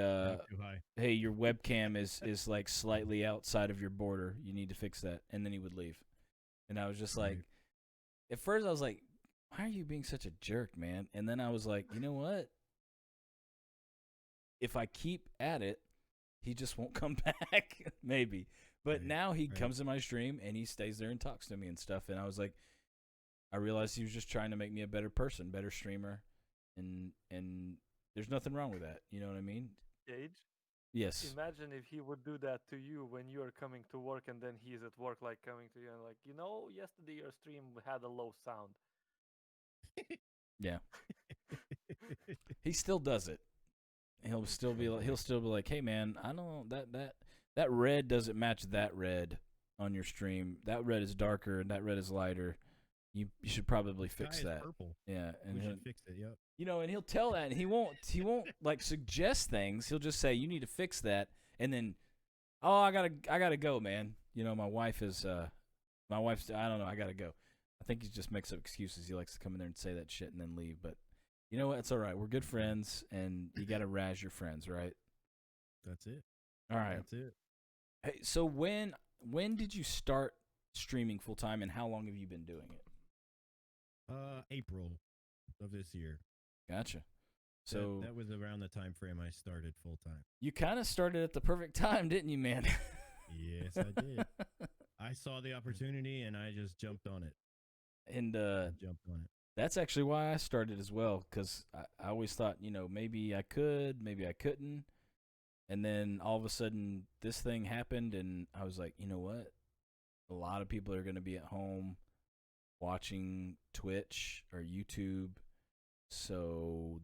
Speaker 10: hey, your webcam is like slightly outside of your border. You need to fix that." And then he would leave. And I was just like, at first I was like, "Why are you being such a jerk, man?" And then I was like, you know what? If I keep at it, he just won't come back, maybe. But now he comes in my stream and he stays there and talks to me and stuff. And I was like, I realized he was just trying to make me a better person, better streamer, and there's nothing wrong with that. You know what I mean?
Speaker 8: Gage?
Speaker 10: Yes.
Speaker 8: Imagine if he would do that to you when you are coming to work, and then he's at work, like coming to you and like, yesterday your stream had a low sound.
Speaker 10: Yeah. He still does it. He'll still be like, "Hey man, I don't that red doesn't match that red on your stream. That red is darker and that red is lighter. You should probably fix that."
Speaker 7: Purple.
Speaker 10: Yeah, and
Speaker 7: we should fix it. Yep.
Speaker 10: And he'll tell that, and he won't like suggest things. He'll just say, "You need to fix that," and then, "Oh, I gotta go, man. My wife's I don't know, I gotta go." I think he just makes up excuses. He likes to come in there and say that shit and then leave, but you know what? It's all right. We're good friends, and you got to razz your friends, right?
Speaker 7: That's it.
Speaker 10: All right.
Speaker 7: That's it.
Speaker 10: Hey, so when did you start streaming full time, and how long have you been doing it?
Speaker 7: April of this year.
Speaker 10: Gotcha. So
Speaker 7: that was around the time frame I started full time.
Speaker 10: You kind of started at the perfect time, didn't you, man?
Speaker 7: Yes, I did. I saw the opportunity and I just jumped on it.
Speaker 10: And that's actually why I started as well, because I always thought, maybe I could, maybe I couldn't. And then all of a sudden this thing happened, and I was like, you know what? A lot of people are going to be at home. watching Twitch or YouTube. So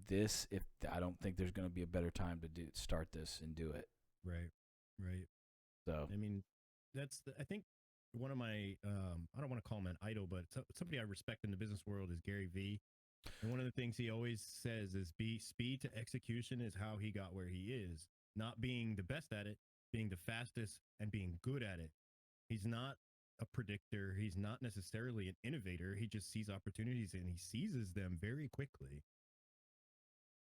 Speaker 10: I don't think there's going to be a better time to start this and do it.
Speaker 7: Right.
Speaker 10: So
Speaker 7: I mean, I think one of my, I don't want to call him an idol, but somebody I respect in the business world is Gary Vee. And one of the things he always says is speed to execution is how he got where he is. Not being the best at it, being the fastest, and being good at it. He's not a predictor. He's not necessarily an innovator. He just sees opportunities and he seizes them very quickly.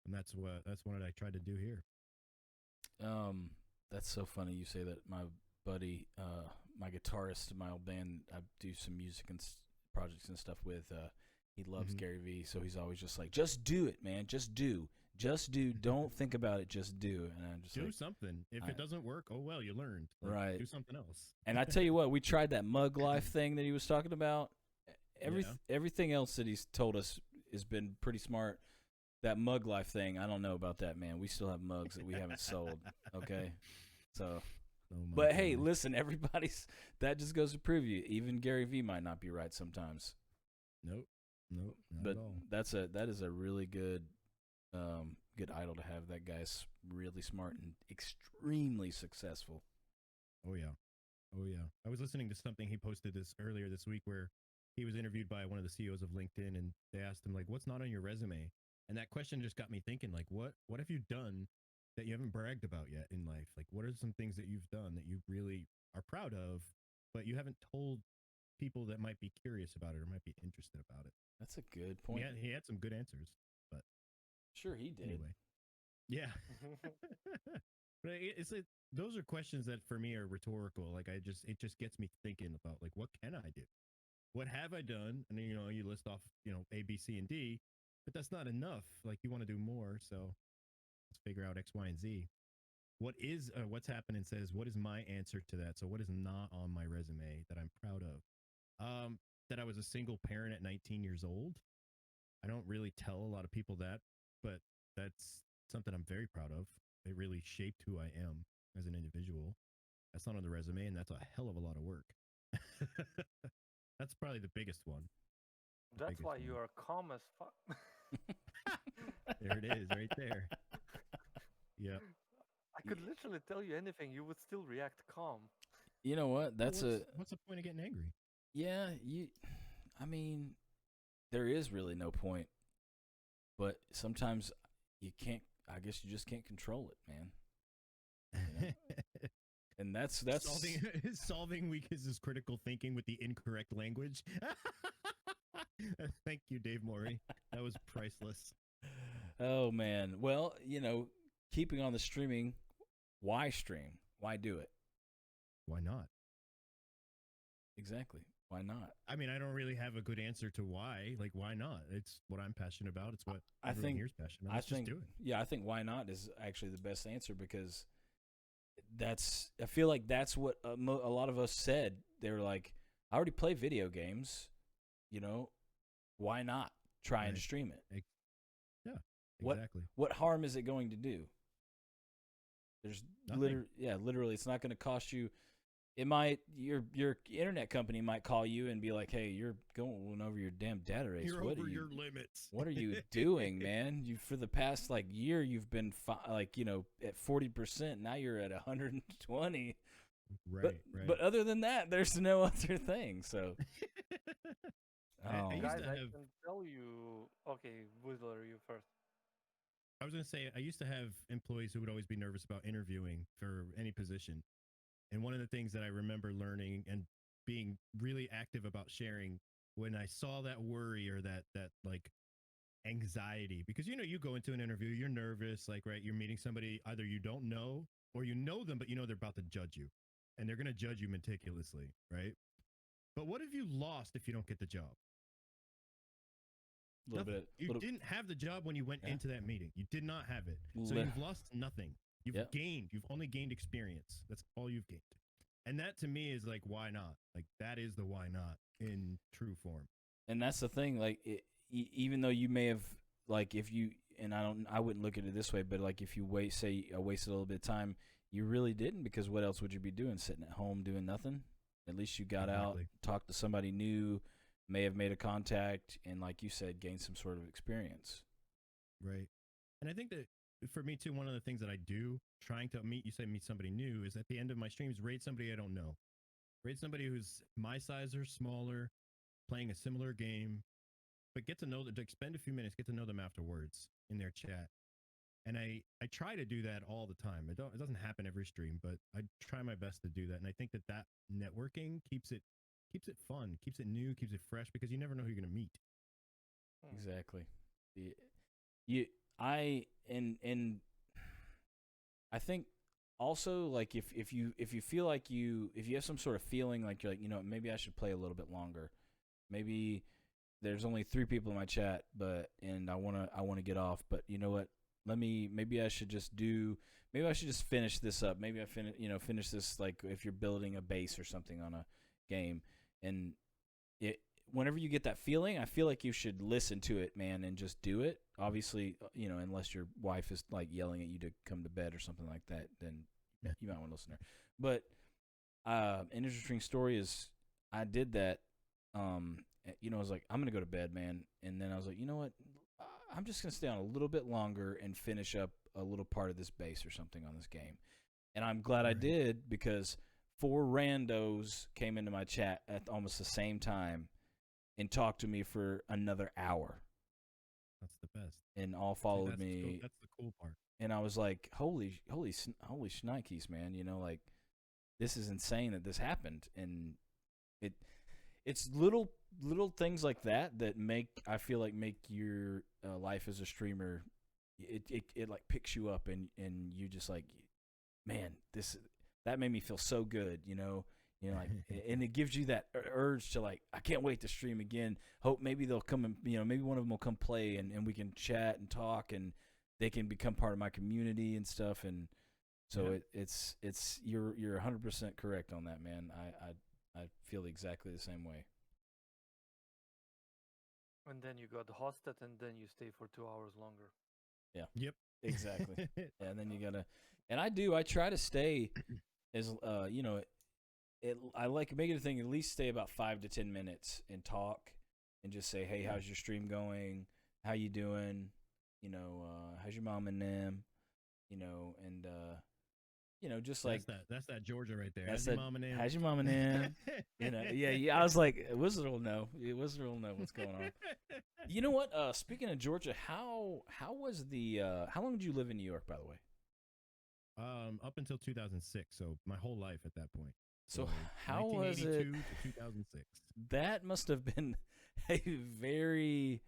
Speaker 7: And that's what I tried to do here.
Speaker 10: That's so funny you say that. My buddy, my guitarist in my old band, I do some music and projects and stuff with. He loves Gary Vee, so he's always just like, just do it, man. Just do. Don't think about it. Just do. And I'm just
Speaker 7: do
Speaker 10: like,
Speaker 7: something. If it doesn't work, oh well, you learned.
Speaker 10: Right.
Speaker 7: Do something else.
Speaker 10: And I tell you what, we tried that mug life thing that he was talking about. Everything else that he's told us has been pretty smart. That mug life thing, I don't know about that, man. We still have mugs that we haven't sold. Okay, so. But hey, listen, that just goes to prove you. Even Gary Vee might not be right sometimes.
Speaker 7: Nope, not
Speaker 10: but
Speaker 7: at all.
Speaker 10: that is a really good idol to have. That guy's really smart and extremely successful.
Speaker 7: Oh yeah. I was listening to something he posted earlier this week where he was interviewed by one of the CEOs of LinkedIn, and they asked him like, "What's not on your resume?" And that question just got me thinking, like, what have you done that you haven't bragged about yet in life? Like, what are some things that you've done that you really are proud of, but you haven't told people that might be curious about it or might be interested about it?
Speaker 10: That's a good point.
Speaker 7: He had some good answers, but
Speaker 10: sure he did.
Speaker 7: Anyway, yeah. But it's like, those are questions that for me are rhetorical. Like it just gets me thinking about like, what can I do? What have I done? And then, you list off, A, B, C, and D, but that's not enough. Like you want to do more. So let's figure out X, Y, and Z. What's happening says, what is my answer to that? So what is not on my resume that I'm proud of? That I was a single parent at 19 years old. I don't really tell a lot of people that, but that's something I'm very proud of. It really shaped who I am as an individual. That's not on the resume, and that's a hell of a lot of work. That's probably the biggest one.
Speaker 8: That's why you are calm as fuck.
Speaker 7: There it is, right there. Yeah.
Speaker 8: I could literally tell you anything, you would still react calm.
Speaker 10: You know what?
Speaker 7: What's the point of getting angry?
Speaker 10: Yeah, I mean, there is really no point. But sometimes you can't, I guess you just can't control it, man. You know? And that's
Speaker 7: solving Wekizz's critical thinking with the incorrect language. Thank you, Dave Morey. That was priceless.
Speaker 10: Oh man. Well, keeping on the streaming, why stream? Why do it?
Speaker 7: Why not?
Speaker 10: Exactly. Why not?
Speaker 7: I mean, I don't really have a good answer to why. Like, why not? It's what I'm passionate about. It's what everyone here's passionate about. Just do it.
Speaker 10: Yeah, I think why not is actually the best answer, because I feel like that's what a lot of us said. They were like, I already play video games, why not try and stream it?
Speaker 7: Yeah, exactly.
Speaker 10: What harm is it going to do? There's literally, it's not going to cost you. It might, your internet company might call you and be like, "Hey, you're going over your damn data rates.
Speaker 7: You're over your limits.
Speaker 10: What are you doing, man? You for the past year, you've been at 40%. Now you're at 120.
Speaker 7: Right.
Speaker 10: But other than that, there's no other thing. So,
Speaker 8: guys, I can tell you. Okay, Wizz1er, you first.
Speaker 7: I was going to say, I used to have employees who would always be nervous about interviewing for any position. And one of the things that I remember learning and being really active about sharing when I saw that worry or that anxiety, because, you go into an interview, you're nervous, right? You're meeting somebody either you don't know or you know them, but they're about to judge you, and they're going to judge you meticulously, right? But what have you lost if you don't get the job? You didn't have the job when you went into that meeting. You did not have it. So you've lost nothing. You've only gained experience. That's all you've gained. And that to me is why not? That is the why not in true form.
Speaker 10: And that's the thing, even though you may have, if you, and I wouldn't look at it this way, but if you wasted a little bit of time, you really didn't, because what else would you be doing? Sitting at home doing nothing? At least you got out, talked to somebody new, may have made a contact and, like you said, gained some sort of experience.
Speaker 7: Right. And I think that for me too, one of the things that I do trying to meet somebody new is at the end of my streams, raid somebody I don't know. Raid somebody who's my size or smaller, playing a similar game, but get to know them, to spend a few minutes, get to know them afterwards in their chat. And I try to do that all the time. It doesn't happen every stream, but I try my best to do that. And I think that networking keeps it fun, keeps it new, keeps it fresh, because you never know who you're going to meet.
Speaker 10: Exactly. I think also, like, if you feel like if you have some sort of feeling like you're like, maybe I should play a little bit longer. Maybe there's only 3 people in my chat, and I want to get off, but you know what? Maybe I should just finish this up. Maybe I finish this, like if you're building a base or something on a game, and whenever you get that feeling, I feel like you should listen to it, man, and just do it. Obviously, unless your wife is like yelling at you to come to bed or something like that, then you might want to listen to her. But an interesting story is I did that. I was like, I'm gonna go to bed, man, and then I was like, you know what? I'm just gonna stay on a little bit longer and finish up a little part of this base or something on this game. And I'm glad I did, because 4 randos came into my chat at almost the same time and talked to me for another hour.
Speaker 7: That's the best.
Speaker 10: And all followed me.
Speaker 7: That's the cool part.
Speaker 10: And I was like, holy shnikes, man! Like, this is insane that this happened. And it's little things like that I feel like make your life as a streamer. It like picks you up, and you just like, man, that made me feel so good, like, and it gives you that urge to, like, I can't wait to stream again. Hope maybe they'll come and, maybe one of them will come play, and we can chat and talk, and they can become part of my community and stuff. And so it's you're 100% correct on that, man. I feel exactly the same way.
Speaker 8: And then you got hosted, and then you stay for 2 hours longer.
Speaker 10: Yeah.
Speaker 7: Yep.
Speaker 10: Exactly. And then you gotta, and I try to stay as I like make it a thing, at least stay about 5 to 10 minutes and talk and just say, hey, how's your stream going? How you doing? How's your mom and them? And just like
Speaker 7: that's that Georgia right there.
Speaker 10: How's
Speaker 7: your mom and them?
Speaker 10: How's your mom and them? Yeah. I was like, Wizz1er will know. Wizz1er will know what's going on. You know what? Speaking of Georgia, how was how long did you live in New York, by the way?
Speaker 7: Up until 2006, so my whole life at that point.
Speaker 10: So how was it?
Speaker 7: 1982 to 2006.
Speaker 10: That must have been a very,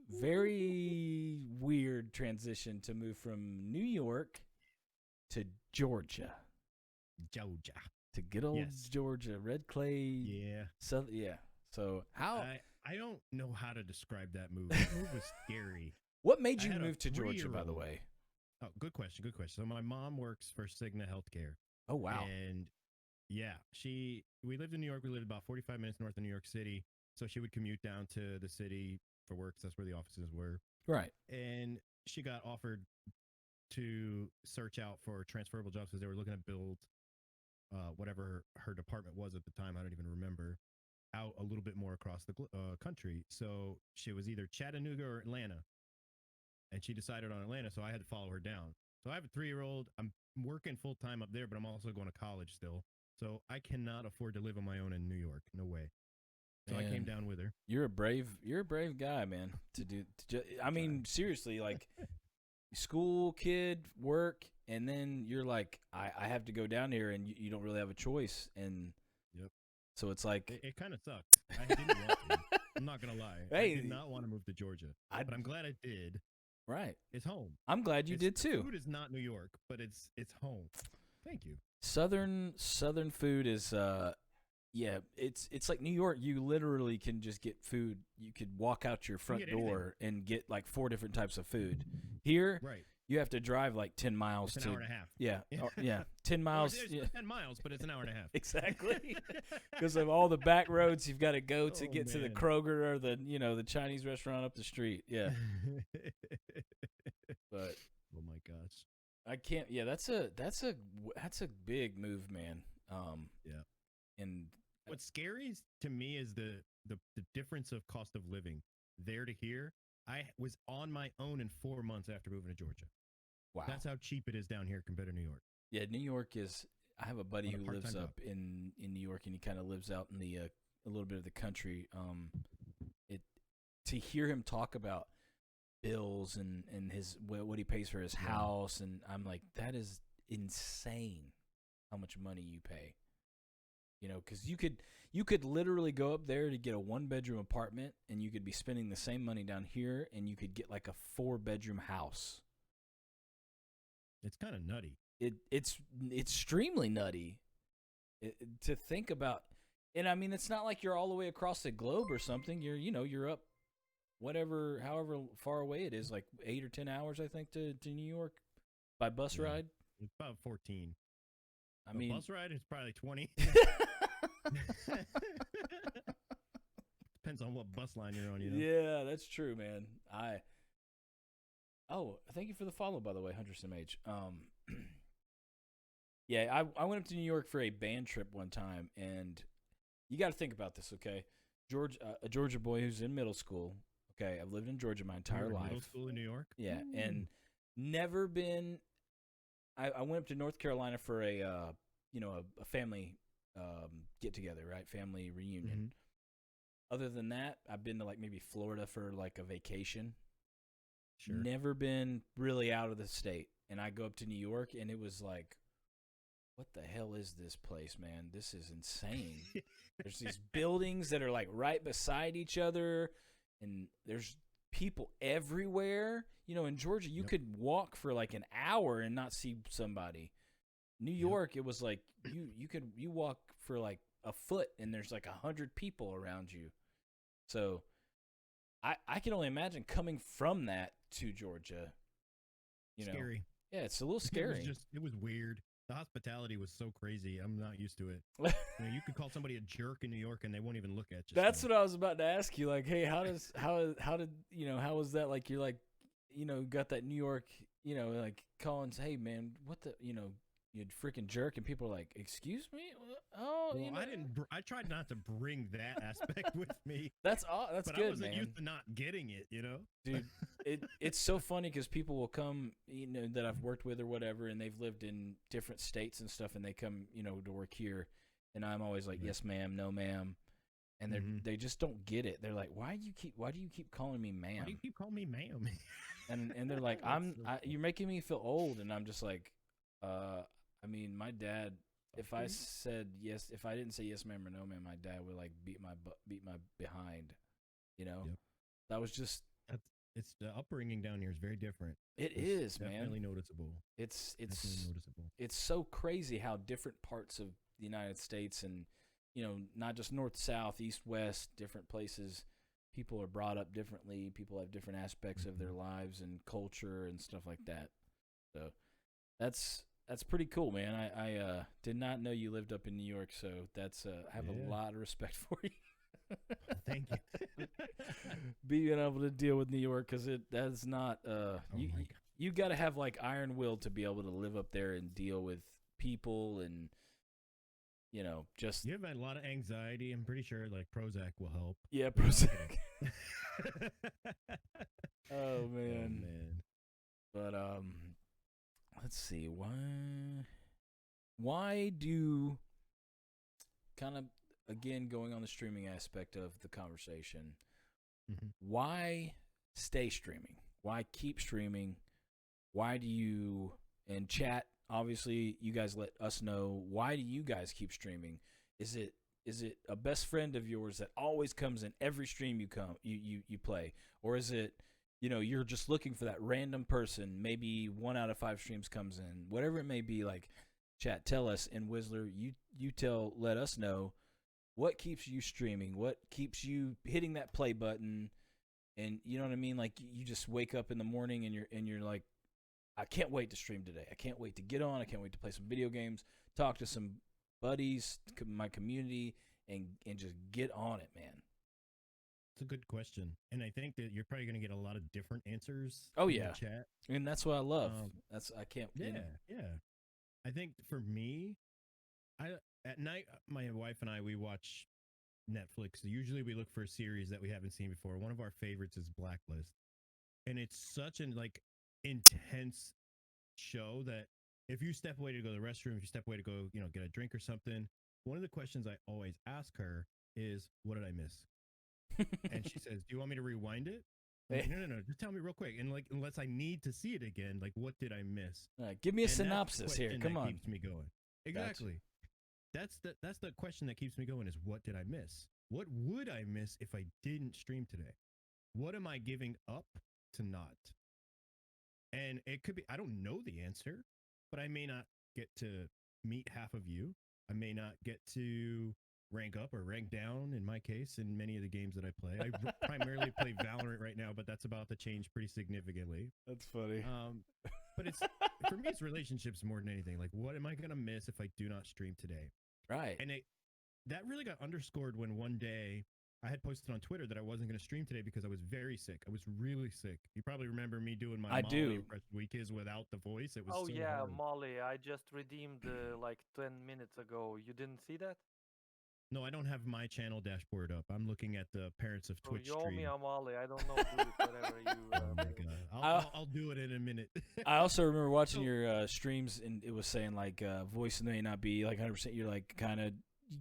Speaker 10: very weird transition to move from New York to Georgia. To good old Georgia, red clay.
Speaker 7: Yeah.
Speaker 10: So how?
Speaker 7: I don't know how to describe that move. That move was scary.
Speaker 10: What made you move to Georgia, by the way?
Speaker 7: Oh, good question. So my mom works for Cigna Healthcare.
Speaker 10: Oh, wow.
Speaker 7: And we lived in New York. We lived about 45 minutes north of New York City. So she would commute down to the city for work. That's where the offices were.
Speaker 10: Right.
Speaker 7: And she got offered to search out for transferable jobs because they were looking to build whatever her department was at the time. I don't even remember. Out a little bit more across the country. So she was either Chattanooga or Atlanta. And she decided on Atlanta, so I had to follow her down. So I have a 3-year-old. I'm working full-time up there, but I'm also going to college still. So I cannot afford to live on my own in New York. No way. So I came down with her.
Speaker 10: You're a brave guy, man. I mean, seriously, like, school, kid, work, and then you're like, I have to go down here, and you don't really have a choice. And so it's like,
Speaker 7: it kind of sucked. I didn't want to. I'm not gonna lie.
Speaker 10: Hey,
Speaker 7: I did not want to move to Georgia, but I'm glad I did.
Speaker 10: Right.
Speaker 7: It's home.
Speaker 10: I'm glad you did too.
Speaker 7: Food is not New York, but it's home. Thank you.
Speaker 10: Southern food is it's like New York. You literally can just get food. You could walk out your front door and get like 4 different types of food. Here, you have to drive like 10 miles.
Speaker 7: It's an hour and a half.
Speaker 10: Yeah, 10 miles.
Speaker 7: It's 10 miles, but it's an hour and a half.
Speaker 10: Exactly, because of all the back roads you've got to go to get to the Kroger or the the Chinese restaurant up the street. Yeah, but
Speaker 7: oh my gosh,
Speaker 10: I can't. Yeah, that's a big move, man. And
Speaker 7: What's scary to me is the difference of cost of living there to here. I was on my own in 4 months after moving to Georgia.
Speaker 10: Wow.
Speaker 7: That's how cheap it is down here compared to New York.
Speaker 10: Yeah, New York is. I have a buddy
Speaker 7: On a
Speaker 10: who lives
Speaker 7: part-time
Speaker 10: up in New York, and he kind of lives out in the a little bit of the country. To hear him talk about bills and his what he pays for his house, and I'm like, that is insane how much money you pay. You know, because you could literally go up there to get a 1-bedroom apartment, and you could be spending the same money down here, and you could get like a 4-bedroom house.
Speaker 7: It's kind of nutty.
Speaker 10: It's extremely nutty to think about. And I mean, it's not like you're all the way across the globe or something. You're up however far away it is, like 8 or 10 hours, I think, to New York by bus ride.
Speaker 7: It's about 14.
Speaker 10: I mean,
Speaker 7: bus ride is probably 20. Depends on what bus line you're on,
Speaker 10: Yeah, that's true, man. Thank you for the follow, by the way, Hunterson Mage. Yeah, I went up to New York for a band trip one time, and you got to think about this, okay? A Georgia boy who's in middle school. Okay, I've lived in Georgia my entire life.
Speaker 7: Middle school in New York?
Speaker 10: Yeah, and never been. I went up to North Carolina for a family get together, right? Family reunion.
Speaker 7: Mm-hmm.
Speaker 10: Other than that, I've been to like maybe Florida for like a vacation.
Speaker 7: Sure.
Speaker 10: Never been really out of the state. And I go up to New York, and it was like, what the hell is this place, man? This is insane. There's these buildings that are like right beside each other, and there's people everywhere. You know, in Georgia, you could walk for like an hour and not see somebody. New York, it was like you walk for like a foot, and there's like 100 people around you. So I can only imagine coming from that to Georgia.
Speaker 7: Scary.
Speaker 10: Yeah, it's a little scary.
Speaker 7: It was weird. The hospitality was so crazy. I'm not used to it. You could call somebody a jerk in New York, and they won't even look at you.
Speaker 10: That's what I was about to ask you. Like, hey, how was that? Like, you're like, got that New York, like calling, hey man, what the, you freaking jerk, and people are like, excuse me? Oh,
Speaker 7: well, I tried not to bring that aspect with me.
Speaker 10: That's
Speaker 7: but
Speaker 10: good,
Speaker 7: I wasn't
Speaker 10: man.
Speaker 7: used to not getting it,
Speaker 10: Dude, it's so funny because people will come, that I've worked with or whatever, and they've lived in different states and stuff, and they come, to work here, and I'm always like, yes, ma'am, no, ma'am, and they just don't get it. They're like, why do you keep calling me ma'am?
Speaker 7: Why do you keep calling me ma'am?
Speaker 10: and they're like, you're making me feel old, and I'm just like, I mean, my dad. If I didn't say yes, ma'am, or no, ma'am, my dad would like beat my behind. Yep. That was just.
Speaker 7: It's the upbringing down here is very different.
Speaker 10: It's
Speaker 7: definitely noticeable.
Speaker 10: It's
Speaker 7: definitely noticeable.
Speaker 10: It's so crazy how different parts of the United States, and not just north, south, east, west, different places, people are brought up differently. People have different aspects of their lives and culture and stuff like that. So that's pretty cool, man. I did not know you lived up in New York, so that's I have a lot of respect for you.
Speaker 7: Thank you.
Speaker 10: Being able to deal with New York, because that's not you got to have like iron will to be able to live up there and deal with people, and just
Speaker 7: you have had a lot of anxiety. I'm pretty sure like Prozac will help.
Speaker 10: Yeah, Prozac. Oh man. But let's see, why do, kind of again going on the streaming aspect of the conversation, why stay streaming? Why keep streaming? Why do you, and chat, obviously you guys let us know, why do you guys keep streaming? Is it a best friend of yours that always comes in every stream you play, or is it you're just looking for that random person, maybe 1 out of 5 streams comes in, whatever it may be? Like, chat, tell us, and Whizzler, let us know what keeps you streaming, what keeps you hitting that play button, and you know what I mean? Like, you just wake up in the morning and you're like, I can't wait to stream today. I can't wait to get on. I can't wait to play some video games, talk to some buddies, my community, and just get on it, man.
Speaker 7: It's a good question, and I think that you're probably going to get a lot of different answers.
Speaker 10: Oh
Speaker 7: in
Speaker 10: yeah,
Speaker 7: the chat,
Speaker 10: and that's what I love. I can't.
Speaker 7: Yeah. I think for me, at night, my wife and I, we watch Netflix. Usually we look for a series that we haven't seen before. One of our favorites is Blacklist. And it's such an like intense show that if you step away to go to the restroom, if you step away to go, get a drink or something, one of the questions I always ask her is, what did I miss? And she says, do you want me to rewind it? Like, no, just tell me real quick. And like, unless I need to see it again, like, what did I miss?
Speaker 10: Give me a synopsis here. Come on.
Speaker 7: Keeps me going. Exactly. Gotcha. That's the question that keeps me going is, what did I miss? What would I miss if I didn't stream today? What am I giving up to not? And it could be, I don't know the answer, but I may not get to meet half of you. I may not get to rank up or rank down in my case in many of the games that I play. I primarily play Valorant right now, but that's about to change pretty significantly.
Speaker 10: That's funny.
Speaker 7: But it's for me, it's relationships more than anything. Like, what am I gonna miss if I do not stream today?
Speaker 10: Right.
Speaker 7: And that really got underscored when one day I had posted on Twitter that I wasn't going to stream today because I was very sick. I was really sick. You probably remember me doing my Molly impression Wekizz without the voice. It was
Speaker 8: Oh
Speaker 7: so
Speaker 8: yeah,
Speaker 7: hard.
Speaker 8: Molly. I just redeemed like 10 minutes ago. You didn't see that?
Speaker 7: No, I don't have my channel dashboard up. I'm looking at the Parents of Twitch
Speaker 8: you owe
Speaker 7: stream.
Speaker 8: me a Molly. I don't know, dude. Whatever you.
Speaker 7: Oh my god, I'll do it in a minute.
Speaker 10: I also remember watching your streams, and it was saying like voice may not be like 100%. You're like kind of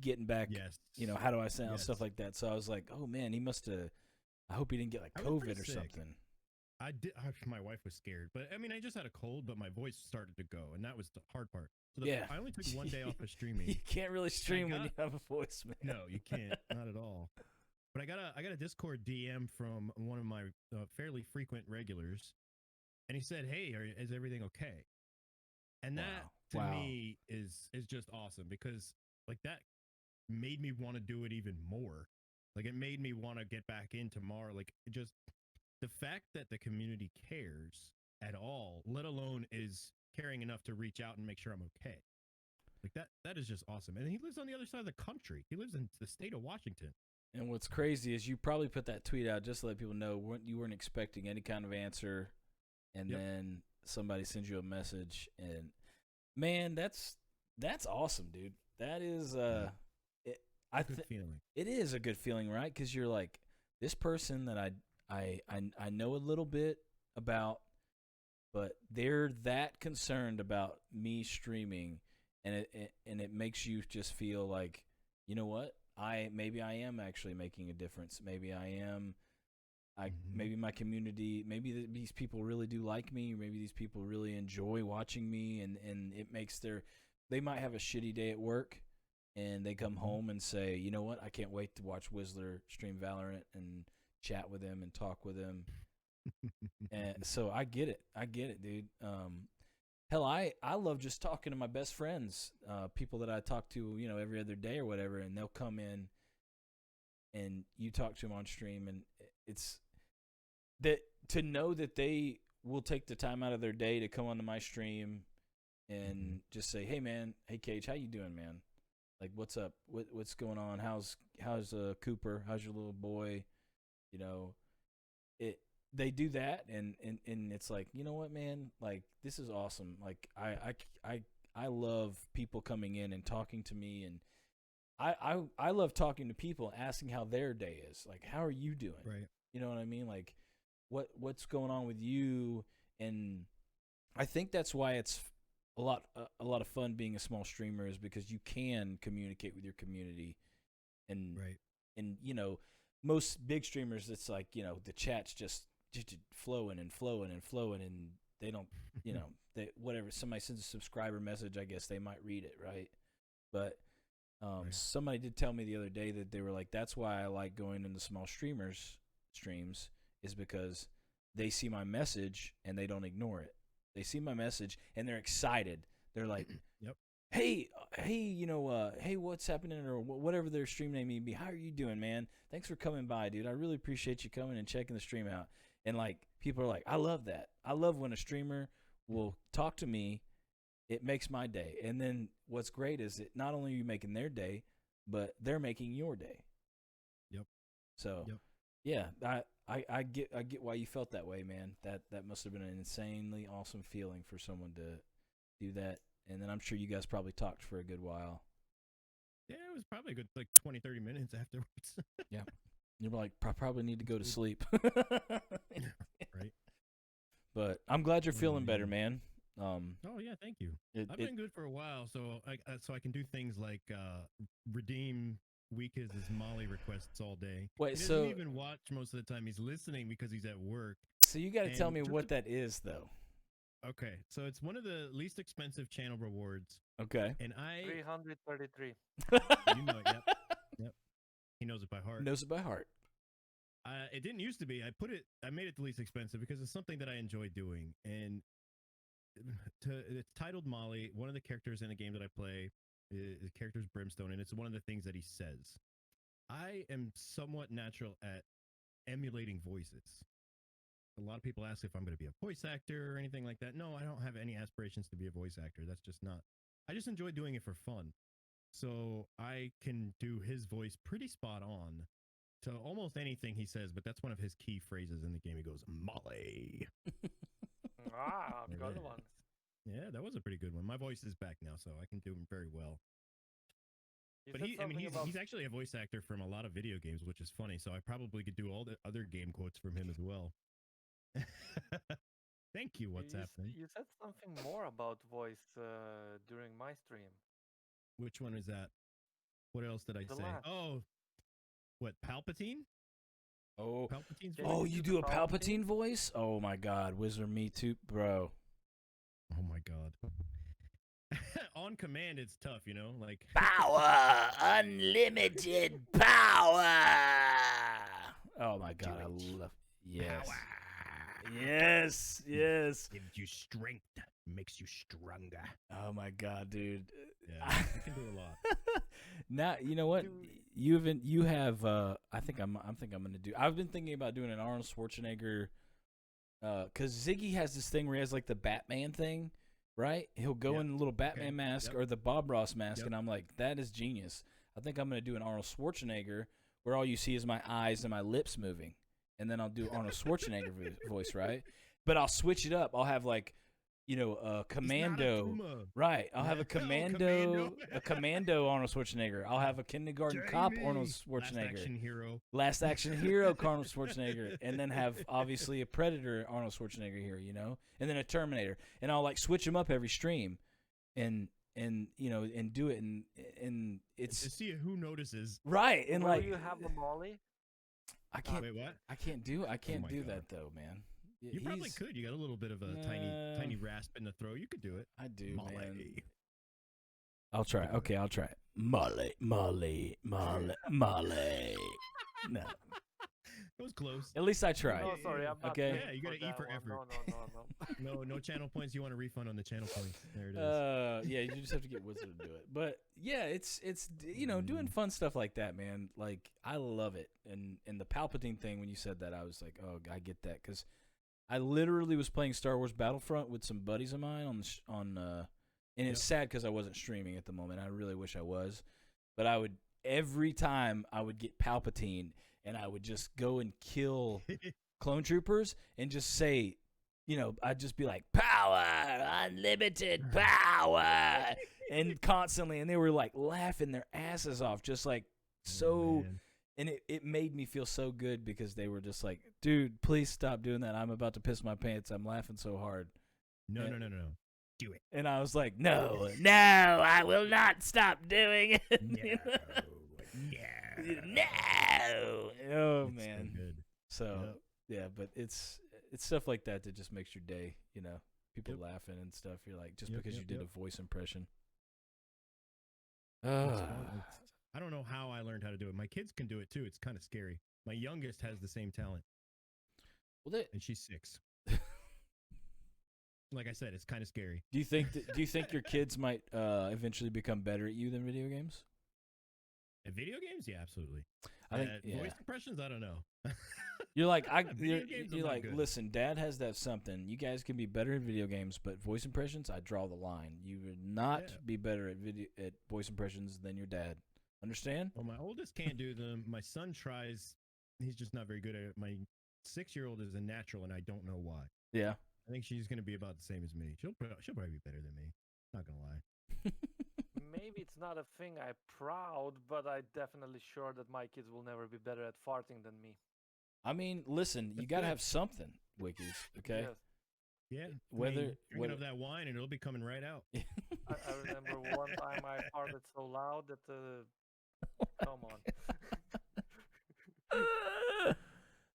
Speaker 10: getting back.
Speaker 7: Yes.
Speaker 10: How do I sound?
Speaker 7: Yes.
Speaker 10: Stuff like that. So I was like, oh man, he must have. I hope he didn't get like COVID or something.
Speaker 7: I did. My wife was scared, but I mean, I just had a cold, but my voice started to go, and that was the hard part. So I only took one day off of streaming.
Speaker 10: You can't really stream when you have a voice, man.
Speaker 7: No, you can't. Not at all. But I got a Discord DM from one of my fairly frequent regulars, and he said, "Hey, is everything okay?" And that to me is just awesome because like that made me want to do it even more. Like it made me want to get back in tomorrow. Like just the fact that the community cares at all, let alone is caring enough to reach out and make sure I'm okay. Like that is just awesome. And he lives on the other side of the country. He lives in the state of Washington.
Speaker 10: And what's crazy is you probably put that tweet out just to let people know you weren't expecting any kind of answer, and then somebody sends you a message, and man, that's awesome, dude. That is
Speaker 7: good feeling.
Speaker 10: It is a good feeling, right? Because you're like, this person that I know a little bit about, but they're that concerned about me streaming, and it makes you just feel like, you know what? Maybe I am actually making a difference. Maybe I am. Maybe my community. Maybe these people really do like me. Maybe these people really enjoy watching me, and it makes they might have a shitty day at work, and they come home and say, you know what? I can't wait to watch Wizz1er stream Valorant and chat with him and talk with him. And so I get it, dude. Hell, I love just talking to my best friends, people that I talk to, every other day or whatever, and they'll come in and you talk to them on stream, and it's that to know that they will take the time out of their day to come onto my stream and just say, hey man, hey Cage, how you doing, man? Like, what's up? What's going on? How's Cooper? How's your little boy? They do that, and it's like, you know what, man? Like, this is awesome. Like, I love people coming in and talking to me, and I love talking to people, asking how their day is. Like, how are you doing?
Speaker 7: Right.
Speaker 10: You know what I mean? Like, what's going on with you? And I think that's why it's a lot of fun being a small streamer, is because you can communicate with your community, and most big streamers, it's like, the chat's just flowing and flowing and flowing, and they don't, whatever, somebody sends a subscriber message, I guess they might read it, right? But somebody did tell me the other day that they were like, that's why I like going into small streamers streams, is because they see my message and they don't ignore it. They see my message and they're excited. They're like,
Speaker 7: yep.
Speaker 10: Hey, hey, what's happening, or whatever their stream name may be. How are you doing, man? Thanks for coming by, dude. I really appreciate you coming and checking the stream out. And like, people are like, I love that. I love when a streamer will talk to me. It makes my day. And then what's great is that not only are you making their day, but they're making your day.
Speaker 7: Yep.
Speaker 10: So, yeah, I get why you felt that way, man. That must have been an insanely awesome feeling for someone to do that. And then I'm sure you guys probably talked for a good while.
Speaker 7: Yeah, it was probably a good like 20, 30 minutes afterwards.
Speaker 10: Yeah. You're like, I probably need to go to sleep.
Speaker 7: Right.
Speaker 10: But I'm glad you're feeling better,
Speaker 7: man.
Speaker 10: man.
Speaker 7: Oh yeah, thank you. I've been good for a while, so I can do things like redeem Wekizz's Molly requests all day.
Speaker 10: Wait,
Speaker 7: he
Speaker 10: so
Speaker 7: doesn't even watch most of the time. He's listening because he's at work.
Speaker 10: So you got to tell me what that is, though.
Speaker 7: Okay, so it's one of the least expensive channel rewards.
Speaker 10: Okay.
Speaker 7: And
Speaker 8: 333.
Speaker 7: You know it, yep. He knows it by heart.
Speaker 10: Knows it by heart.
Speaker 7: It didn't used to be. I made it the least expensive because it's something that I enjoy doing. And it's titled Molly. One of the characters in the game that I play, the character's Brimstone, and it's one of the things that he says. I am somewhat natural at emulating voices. A lot of people ask if I'm going to be a voice actor or anything like that. No, I don't have any aspirations to be a voice actor. That's just not. I just enjoy doing it for fun. So I can do his voice pretty spot on to almost anything he says, but that's one of his key phrases in the game. He goes, Molly.
Speaker 8: Good one.
Speaker 7: Yeah, that was a pretty good one. My voice is back now, so I can do him very well. But he's actually a voice actor from a lot of video games, which is funny. So I probably could do all the other game quotes from him as well. Thank you. What's happening?
Speaker 8: You said something more about voice during my stream.
Speaker 7: Which one is that? What else did I say?
Speaker 8: Last.
Speaker 7: Oh, what, Palpatine?
Speaker 10: Oh,
Speaker 7: Palpatine's voice?
Speaker 10: oh, you do a Palpatine voice? Oh my God, Wizz1er, me too, bro.
Speaker 7: Oh my God. On command, it's tough, you know, like
Speaker 10: power, unlimited power. Oh my God, I love. Yes.
Speaker 7: Power.
Speaker 10: Yes, yes.
Speaker 7: Gives you strength, makes you stronger.
Speaker 10: Oh my God, dude.
Speaker 7: Yeah, I can do a lot.
Speaker 10: Now you know what you have. I think I'm gonna do. I've been thinking about doing an Arnold Schwarzenegger. Cause Ziggy has this thing where he has like the Batman thing, right? He'll go in a little Batman mask or the Bob Ross mask, and I'm like, that is genius. I think I'm gonna do an Arnold Schwarzenegger where all you see is my eyes and my lips moving. And then I'll do Arnold Schwarzenegger voice, right? But I'll switch it up. I'll have like, you know, a commando, right? I'll have a commando Arnold Schwarzenegger. I'll have a kindergarten cop Arnold Schwarzenegger. Last action hero Arnold Schwarzenegger, and then have obviously a Predator Arnold Schwarzenegger here, you know, and then a Terminator, and I'll like switch them up every stream, and you know, and do it, and it's
Speaker 7: to see who notices,
Speaker 10: right? And
Speaker 8: Will
Speaker 10: like,
Speaker 8: you have a Molly?
Speaker 10: I can't.
Speaker 7: Wait, what?
Speaker 10: I can't do
Speaker 7: God.
Speaker 10: that though, man.
Speaker 7: You probably could. You got a little bit of a tiny rasp in the throat. You could do it.
Speaker 10: I do,
Speaker 7: Molly.
Speaker 10: man. I'll try. Okay, I'll try. Molly. No.
Speaker 7: It was close.
Speaker 10: At least I tried.
Speaker 8: No, sorry, I'm not
Speaker 10: Okay.
Speaker 7: Yeah, you got to E for effort.
Speaker 8: No.
Speaker 7: No channel points. You want a refund on the channel points. There it is.
Speaker 10: Yeah, you just have to get Wizz1er to do it. But yeah, it's you know, doing fun stuff like that, man. Like I love it. And the Palpatine thing, when you said that, I was like, oh, I get that, because I literally was playing Star Wars Battlefront with some buddies of mine and it's sad because I wasn't streaming at the moment. I really wish I was, but every time I would get Palpatine, and I would just go and kill clone troopers and just say, you know, I'd just be like, power, unlimited power, and constantly, and they were like laughing their asses off, just like so. And it made me feel so good because they were just like, dude, please stop doing that. I'm about to piss my pants. I'm laughing so hard.
Speaker 7: No. Do it.
Speaker 10: And I was like, no, I will not stop doing it. No. Oh, man.
Speaker 7: So good.
Speaker 10: So, yeah, but it's stuff like that that just makes your day, you know, people laughing and stuff. You're like, just because you did a voice impression.
Speaker 7: I don't know how I learned how to do it. My kids can do it too. It's kind of scary. My youngest has the same talent.
Speaker 10: Well,
Speaker 7: and she's 6. Like I said, it's kind of scary.
Speaker 10: Do you think your kids might eventually become better at you than video games?
Speaker 7: At video games, yeah, absolutely.
Speaker 10: I think
Speaker 7: voice impressions, I don't know.
Speaker 10: You're like,
Speaker 7: you're
Speaker 10: like, listen, Dad has that something. You guys can be better at video games, but voice impressions, I draw the line. You would not be better at voice impressions than your dad. Understand?
Speaker 7: Well, my oldest can't do them. My son tries. He's just not very good at it. My 6-year-old is a natural, and I don't know why.
Speaker 10: Yeah.
Speaker 7: I think she's going to be about the same as me. She'll probably be better than me. Not going to lie.
Speaker 8: maybe it's not a thing I'm proud, but I'm definitely sure that my kids will never be better at farting than me.
Speaker 10: I mean, listen, you got to have something, Wekizz, okay?
Speaker 8: Yes.
Speaker 7: Yeah.
Speaker 10: Whether-
Speaker 7: drinking of that wine and it'll be coming right out.
Speaker 8: I remember one time I farted so loud that come on.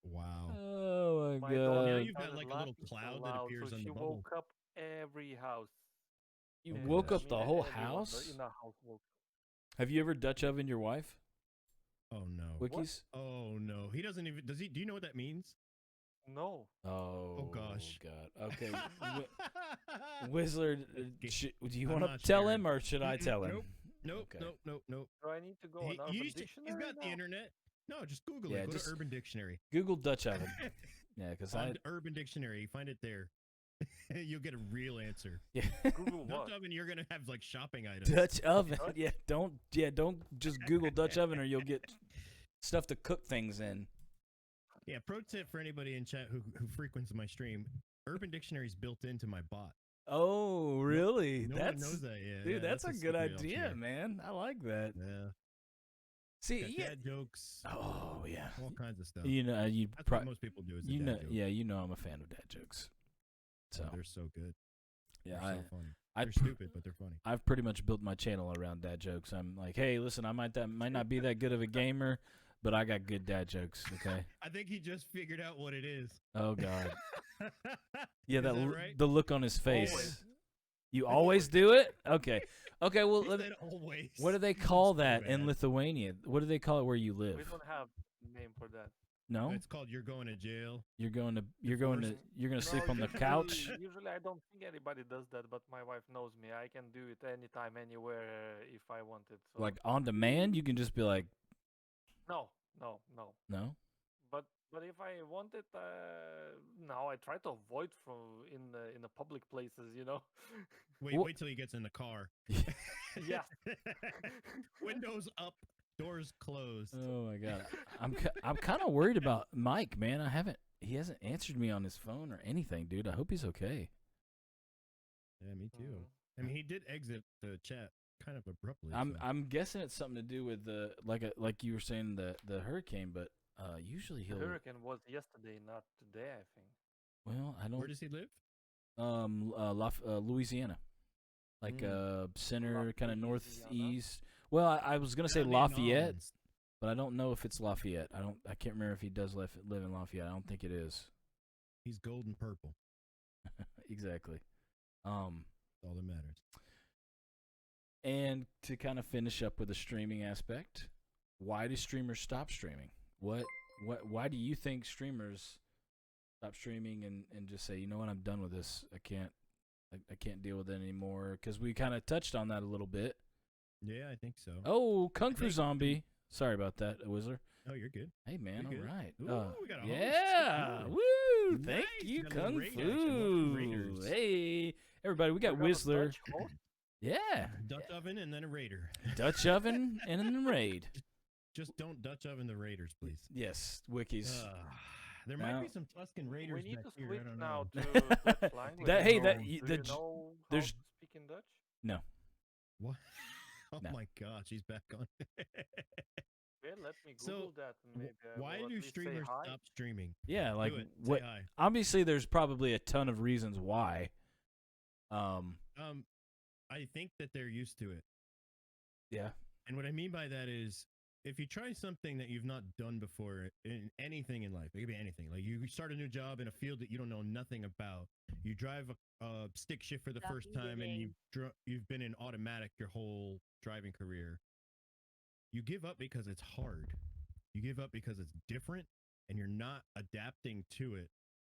Speaker 7: Wow.
Speaker 10: Oh, my
Speaker 8: My
Speaker 10: God.
Speaker 8: daughter
Speaker 7: Yeah, you've got
Speaker 8: started
Speaker 7: like a little
Speaker 8: laughing so
Speaker 7: cloud that
Speaker 8: loud,
Speaker 7: appears
Speaker 8: so
Speaker 7: on
Speaker 8: she
Speaker 7: the bubble.
Speaker 8: woke up every house.
Speaker 10: You
Speaker 8: And,
Speaker 10: woke
Speaker 8: I
Speaker 10: up the
Speaker 8: mean,
Speaker 10: whole
Speaker 8: everyone
Speaker 10: house?
Speaker 8: in the house woke.
Speaker 10: Have you ever Dutch ovened your wife,
Speaker 7: Oh no.
Speaker 10: Wekizz?
Speaker 7: Oh no. He doesn't even. Does he? Do you know what that means?
Speaker 8: No.
Speaker 10: Oh,
Speaker 7: gosh.
Speaker 10: God. Okay. Whistler, do you
Speaker 7: I'm
Speaker 10: want to
Speaker 7: not
Speaker 10: tell
Speaker 7: sure.
Speaker 10: him or should I tell him?
Speaker 7: Nope. Nope.
Speaker 10: Okay.
Speaker 7: Nope.
Speaker 8: Do I need to go on Urban
Speaker 7: He's
Speaker 8: Dictionary
Speaker 7: got the
Speaker 8: now?
Speaker 7: internet. No, just Google
Speaker 10: Yeah,
Speaker 7: it. Go
Speaker 10: just-
Speaker 7: to Urban Dictionary.
Speaker 10: Google Dutch oven. Yeah, because
Speaker 7: On Urban Dictionary, find it there. You'll get a real answer.
Speaker 10: yeah.
Speaker 8: Google
Speaker 7: Dutch
Speaker 8: what?
Speaker 7: oven, you're gonna have like shopping items.
Speaker 10: Dutch oven.
Speaker 8: Dutch?
Speaker 10: Don't just Google Dutch oven or you'll get stuff to cook things in.
Speaker 7: Yeah, pro tip for anybody in chat who frequents my stream: Urban Dictionary is built into my bot.
Speaker 10: Oh, really?
Speaker 7: No
Speaker 10: that's
Speaker 7: one knows that. Yeah,
Speaker 10: dude.
Speaker 7: yeah,
Speaker 10: That's a good
Speaker 7: secret I'll
Speaker 10: idea,
Speaker 7: share.
Speaker 10: man. I like that.
Speaker 7: Yeah,
Speaker 10: See,
Speaker 7: got
Speaker 10: yeah.
Speaker 7: dad jokes,
Speaker 10: Oh, yeah.
Speaker 7: all kinds of stuff.
Speaker 10: You know, you
Speaker 7: That's what most people do. Is a
Speaker 10: you
Speaker 7: dad
Speaker 10: know,
Speaker 7: joke.
Speaker 10: yeah, you know, I'm a fan of dad jokes. So
Speaker 7: They're so good.
Speaker 10: yeah,
Speaker 7: They're so funny.
Speaker 10: I
Speaker 7: They're
Speaker 10: pr-
Speaker 7: stupid, but they're funny.
Speaker 10: I've pretty much built my channel around dad jokes. I'm like, hey, listen, I might not be that good of a gamer, but I got good dad jokes. Okay.
Speaker 7: I think he just figured out what it is.
Speaker 10: Oh God. Yeah,
Speaker 7: Is
Speaker 10: that
Speaker 7: that right?
Speaker 10: the look on his face.
Speaker 8: Always.
Speaker 10: You always do it? Okay. Okay. Well,
Speaker 7: He
Speaker 10: let-
Speaker 7: said always.
Speaker 10: what do they
Speaker 7: He's
Speaker 10: call
Speaker 7: so
Speaker 10: that in
Speaker 7: bad.
Speaker 10: Lithuania? What do they call it where you live?
Speaker 8: We don't have a name for that.
Speaker 10: No,
Speaker 7: It's called "You're Going to Jail."
Speaker 10: you're going to
Speaker 8: No,
Speaker 10: sleep on the
Speaker 8: usually-
Speaker 10: couch.
Speaker 8: Usually, I don't think anybody does that, but my wife knows me. I can do it anytime, anywhere, if I want it. So.
Speaker 10: Like on demand, you can just be like,
Speaker 8: no.
Speaker 10: no.
Speaker 8: But if I want it, now I try to avoid from in the public places.
Speaker 7: Wait,
Speaker 10: Wha-
Speaker 7: wait till he gets in the car.
Speaker 8: Yeah.
Speaker 7: Windows up, doors closed.
Speaker 10: Oh my God, I'm kind of worried about Mike, man. He hasn't answered me on his phone or anything, dude. I hope he's okay.
Speaker 7: Yeah, me too.
Speaker 8: Mhm.
Speaker 7: I mean, he did exit the chat kind of abruptly. so-
Speaker 10: I'm guessing it's something to do with the like you were saying the hurricane, but usually
Speaker 8: The
Speaker 10: he'll
Speaker 8: hurricane was yesterday, not today. I think.
Speaker 10: well I
Speaker 7: Where
Speaker 10: don't
Speaker 7: does he live?
Speaker 10: Louisiana, like center kind of
Speaker 8: Louisiana?
Speaker 10: northeast. Well, I was gonna say
Speaker 7: Down in
Speaker 10: Lafayette,
Speaker 7: Orleans.
Speaker 10: but I don't know if it's Lafayette. I can't remember if he does live in Lafayette. I don't think it is.
Speaker 7: He's gold and purple.
Speaker 10: Exactly.
Speaker 7: That's all that matters.
Speaker 10: And to kind of finish up with the streaming aspect, why do streamers stop streaming? Why do you think streamers stop streaming and just say, you know what, I'm done with this. I can't deal with it anymore. Because we kind of touched on that a little bit.
Speaker 7: Yeah, I think so.
Speaker 10: Oh, Kung Fu
Speaker 7: think-
Speaker 10: Zombie. Sorry about that, Whizzler.
Speaker 7: Oh, you're good.
Speaker 10: Hey man,
Speaker 7: You're
Speaker 10: all
Speaker 7: good.
Speaker 10: right.
Speaker 7: Ooh, we got a host.
Speaker 10: yeah,
Speaker 7: Good.
Speaker 10: woo! Thank
Speaker 7: Nice,
Speaker 10: you,
Speaker 7: got a little
Speaker 10: Kung
Speaker 7: raid action. Welcome,
Speaker 10: Fu.
Speaker 7: Raiders.
Speaker 10: Hey, everybody, we got
Speaker 8: We got a
Speaker 10: Whistler.
Speaker 8: Dutch host?
Speaker 10: Yeah,
Speaker 7: Dutch oven and then a raider.
Speaker 10: Dutch oven and then raid.
Speaker 7: Just don't Dutch oven the raiders, please.
Speaker 10: Yes, Wekizz.
Speaker 7: There
Speaker 10: Now-
Speaker 7: might be some Tuscan raiders
Speaker 8: We need
Speaker 7: back
Speaker 8: to
Speaker 7: here.
Speaker 8: switch
Speaker 7: I don't
Speaker 8: now
Speaker 7: know.
Speaker 8: to Dutch language.
Speaker 10: That- hey,
Speaker 8: So,
Speaker 10: that-
Speaker 8: do
Speaker 10: you-
Speaker 8: you
Speaker 10: the-
Speaker 8: know how
Speaker 10: there's-
Speaker 8: to speak in Dutch?
Speaker 7: What? Oh
Speaker 10: No.
Speaker 7: my gosh, he's back on.
Speaker 8: Well, let me
Speaker 7: So,
Speaker 8: Google that. And maybe I
Speaker 7: Why
Speaker 8: will at
Speaker 7: do
Speaker 8: least say
Speaker 7: streamers
Speaker 8: hi.
Speaker 7: stop streaming?
Speaker 10: Yeah, like
Speaker 7: Do it.
Speaker 10: what?
Speaker 7: Say hi.
Speaker 10: Obviously, there's probably a ton of reasons why.
Speaker 7: I think that they're used to it.
Speaker 10: Yeah.
Speaker 7: And what I mean by that is if you try something that you've not done before in anything in life, it could be anything. Like you start a new job in a field that you don't know nothing about. You drive a stick shift for the first time and you've been in automatic your whole driving career. You give up because it's hard. You give up because it's different and you're not adapting to it.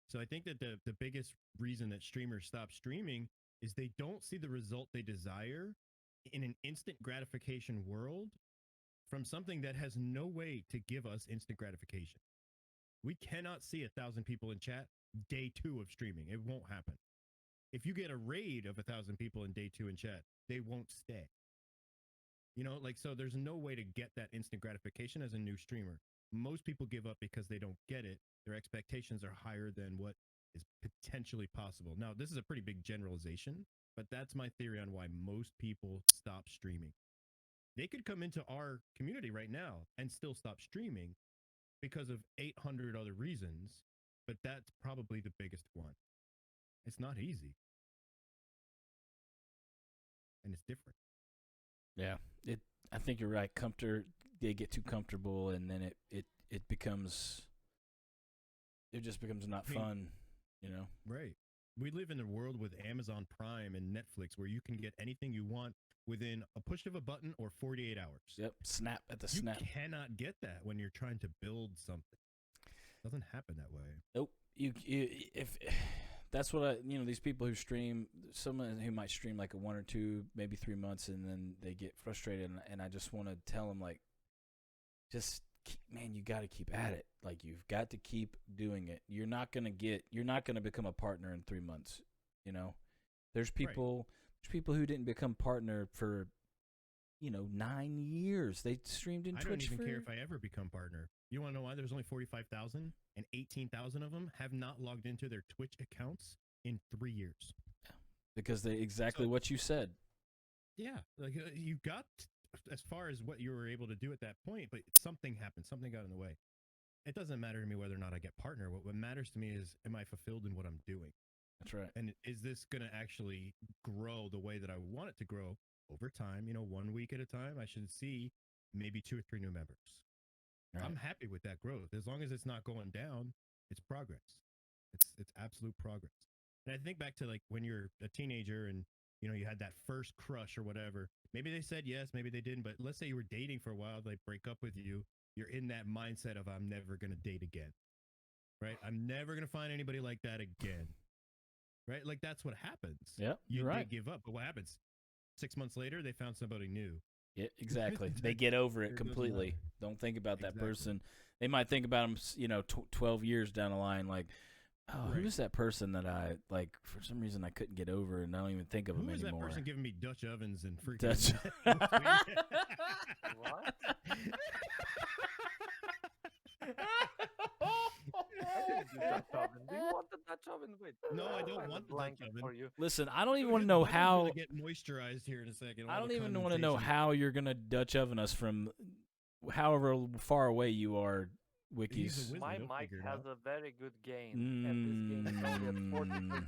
Speaker 7: So I think that the biggest reason that streamers stop streaming is they don't see the result they desire in an instant gratification world from something that has no way to give us instant gratification. We cannot see 1,000 people in chat day 2 of streaming. It won't happen. If you get a raid of 1,000 people in day 2 in chat, they won't stay. You know, like, so there's no way to get that instant gratification as a new streamer. Most people give up because they don't get it. Their expectations are higher than what is potentially possible. Now, this is a pretty big generalization, but that's my theory on why most people stop streaming. They could come into our community right now and still stop streaming because of 800 other reasons, but that's probably the biggest one. It's not easy. And it's different.
Speaker 10: Yeah, I think you're right. They get too comfortable, and then it becomes. It just becomes not fun, you know.
Speaker 7: Right. We live in a world with Amazon Prime and Netflix where you can get anything you want within a push of a button or 48 hours.
Speaker 10: Yep, snap at the snap.
Speaker 7: You cannot get that when you're trying to build something. It doesn't happen that way.
Speaker 10: Nope. If that's what these people who stream, someone who might stream like a 1 or 2, maybe 3 months, and then they get frustrated, and I just want to tell them, like, just man, you got to keep at it. Like, you've got to keep doing it. You're not gonna become a partner in 3 months. You know, there's people who didn't become partner for 9 years. They streamed in Twitch.
Speaker 7: I don't even care if I ever become partner. You want to know why? There's only 45,000, and 18,000 of them have not logged into their Twitch accounts in 3 years.
Speaker 10: Because what you said.
Speaker 7: Yeah, like you got as far as what you were able to do at that point, but something happened. Something got in the way. It doesn't matter to me whether or not I get partner. What matters to me is, am I fulfilled in what I'm doing?
Speaker 10: That's right.
Speaker 7: And is this going to actually grow the way that I want it to grow over time? 1 week at a time, I should see maybe 2 or 3 new members. Right. I'm happy with that growth. As long as it's not going down, it's progress. It's absolute progress. And I think back to, like, when you're a teenager and, you had that first crush or whatever. Maybe they said yes, maybe they didn't. But let's say you were dating for a while, they break up with you. You're in that mindset of, I'm never going to date again. Right? I'm never going to find anybody like that again. Right? Like, that's what happens.
Speaker 10: Yeah, you're right.
Speaker 7: They give up. But what happens? 6 months later, they found somebody new.
Speaker 10: Yeah, exactly. They get over it completely. Don't think about that person. They might think about them, 12 years down the line, like, oh, who was that person that I, like, for some reason I couldn't get over, and I don't even think of him anymore.
Speaker 7: Who was that person giving me Dutch ovens and freaking...
Speaker 10: Dutch...
Speaker 8: What? Do you want the Dutch oven? Wait.
Speaker 7: No, I don't want the Dutch oven.
Speaker 8: For you.
Speaker 10: Listen, I don't even want to know how...
Speaker 7: I'm get moisturized here in a second.
Speaker 10: I don't even want to know how you're going to Dutch oven us from however far away you are, Wekizz.
Speaker 8: My mic has a very good gain, and this game is only at 40%.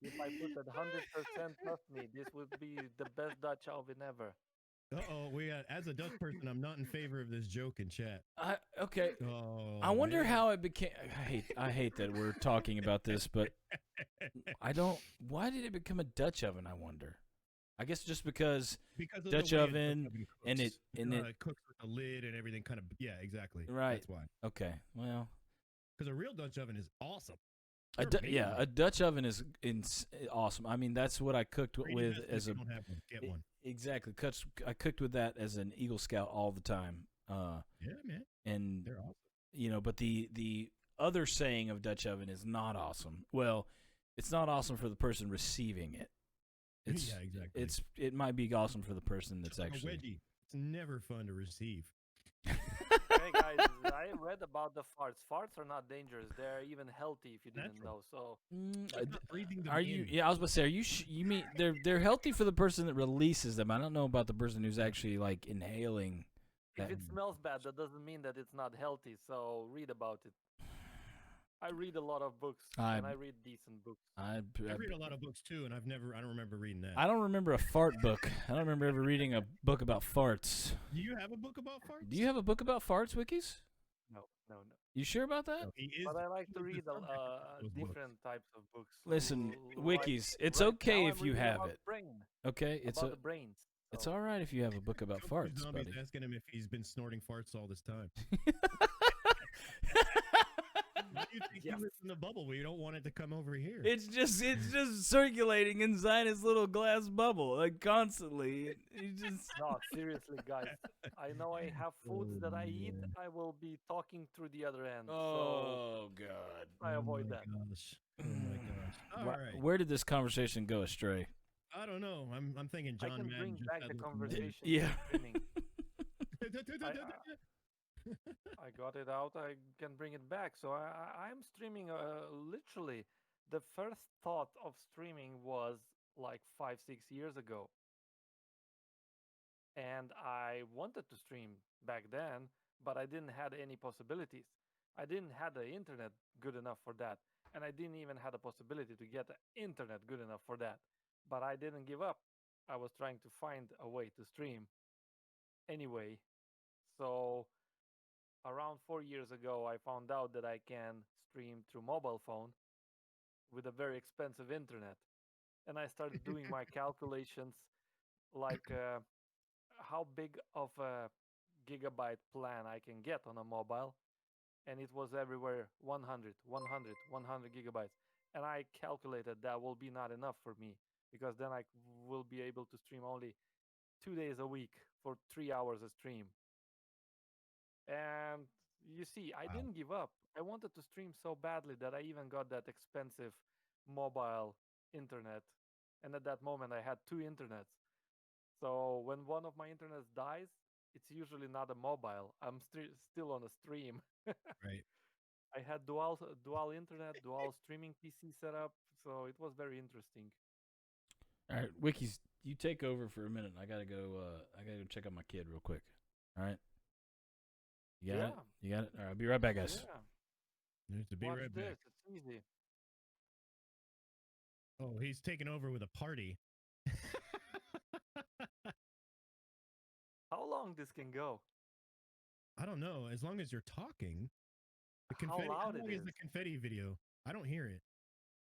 Speaker 8: If I put at 100%, trust me, this would be the best Dutch oven ever.
Speaker 7: We got, as a Dutch person, I'm not in favor of this joke in chat.
Speaker 10: Okay.
Speaker 7: Oh,
Speaker 10: I wonder how it became. I hate that we're talking about this, but why did it become a Dutch oven? I wonder. I guess just because Dutch oven and it
Speaker 7: cooks with the lid and everything kind of, yeah, exactly.
Speaker 10: Right.
Speaker 7: That's why.
Speaker 10: Okay. Well,
Speaker 7: because a real Dutch oven is awesome.
Speaker 10: A Dutch oven is awesome. I mean, that's what I cooked with as a.
Speaker 7: If you don't have one, get one.
Speaker 10: Exactly. I cooked with that as an Eagle Scout all the time.
Speaker 7: Yeah, man.
Speaker 10: And
Speaker 7: they're awesome.
Speaker 10: But the other saying of Dutch oven is not awesome. Well, it's not awesome for the person receiving it.
Speaker 7: Yeah, exactly.
Speaker 10: It might be awesome for the person that's
Speaker 7: like
Speaker 10: actually.
Speaker 7: A wedgie. It's never fun to receive.
Speaker 8: Hey guys, I read about the farts. Farts are not dangerous. They're even healthy if you didn't know. So,
Speaker 10: are you? Yeah, I was about to say, are you? You mean they're healthy for the person that releases them? I don't know about the person who's actually like inhaling.
Speaker 8: If it smells bad, that doesn't mean that it's not healthy. So read about it. I read a lot of books, and I read decent books.
Speaker 7: I read a lot of books too, and I don't remember reading that.
Speaker 10: I don't remember a fart book. I don't remember ever reading a book about farts.
Speaker 7: Do you have a book about farts?
Speaker 10: Do you have a book about farts, Wekizz?
Speaker 8: No.
Speaker 10: You sure about that?
Speaker 7: No,
Speaker 8: but I like to read different types of books.
Speaker 10: Listen,
Speaker 8: like,
Speaker 10: Wekizz, it's
Speaker 8: right
Speaker 10: okay
Speaker 8: now
Speaker 10: if you have it. Okay,
Speaker 8: it's about the brains.
Speaker 10: It's all right if you have a book about farts, buddy.
Speaker 7: Asking him if he's been snorting farts all this time. Why do you think he lives in the bubble where you don't want it to come over here?
Speaker 10: It's just circulating inside his little glass bubble, like constantly.
Speaker 8: No, seriously, guys. I know I have foods that I eat. I will be talking through the other end.
Speaker 10: Oh God!
Speaker 8: I avoid that.
Speaker 7: Gosh. Oh my gosh! All right.
Speaker 10: Where did this conversation go astray?
Speaker 7: I don't know. I'm thinking John Madden.
Speaker 8: I can bring back the conversation.
Speaker 10: Yeah.
Speaker 8: I got it out. I can bring it back. So I'm streaming literally The first thought of streaming was like 5, 6 years ago. And I wanted to stream back then, but I didn't have any possibilities. I didn't have the internet good enough for that, and I didn't even have the possibility to get the internet good enough for that. But I didn't give up. I was trying to find a way to stream anyway. So around 4 years ago, I found out that I can stream through mobile phone with a very expensive internet, and I started doing my calculations like. How big of a gigabyte plan I can get on a mobile, and it was everywhere 100, 100, 100 gigabytes. And I calculated that will be not enough for me because then I will be able to stream only 2 days a week for 3 hours a stream. And you see, I
Speaker 7: Wow.
Speaker 8: didn't give up. I wanted to stream so badly that I even got that expensive mobile internet. And at that moment, I had two internets. So when one of my internets dies, it's usually not a mobile. I'm still on a stream.
Speaker 7: Right.
Speaker 8: I had dual internet, dual streaming PC setup, so it was very interesting.
Speaker 10: All right, Wekizz, you take over for a minute. I gotta go. I gotta go check out my kid real quick. All right. You got it. You got it. All right. I'll be right back, guys.
Speaker 8: Yeah.
Speaker 7: There's to be
Speaker 8: Watch
Speaker 7: right
Speaker 8: this.
Speaker 7: back.
Speaker 8: It's easy.
Speaker 7: Oh, he's taking over with a party.
Speaker 8: How long this can go?
Speaker 7: I don't know. As long as you're talking, the
Speaker 8: How
Speaker 7: confetti. How
Speaker 8: loud
Speaker 7: long
Speaker 8: it
Speaker 7: is
Speaker 8: is?
Speaker 7: the confetti video? I don't hear it.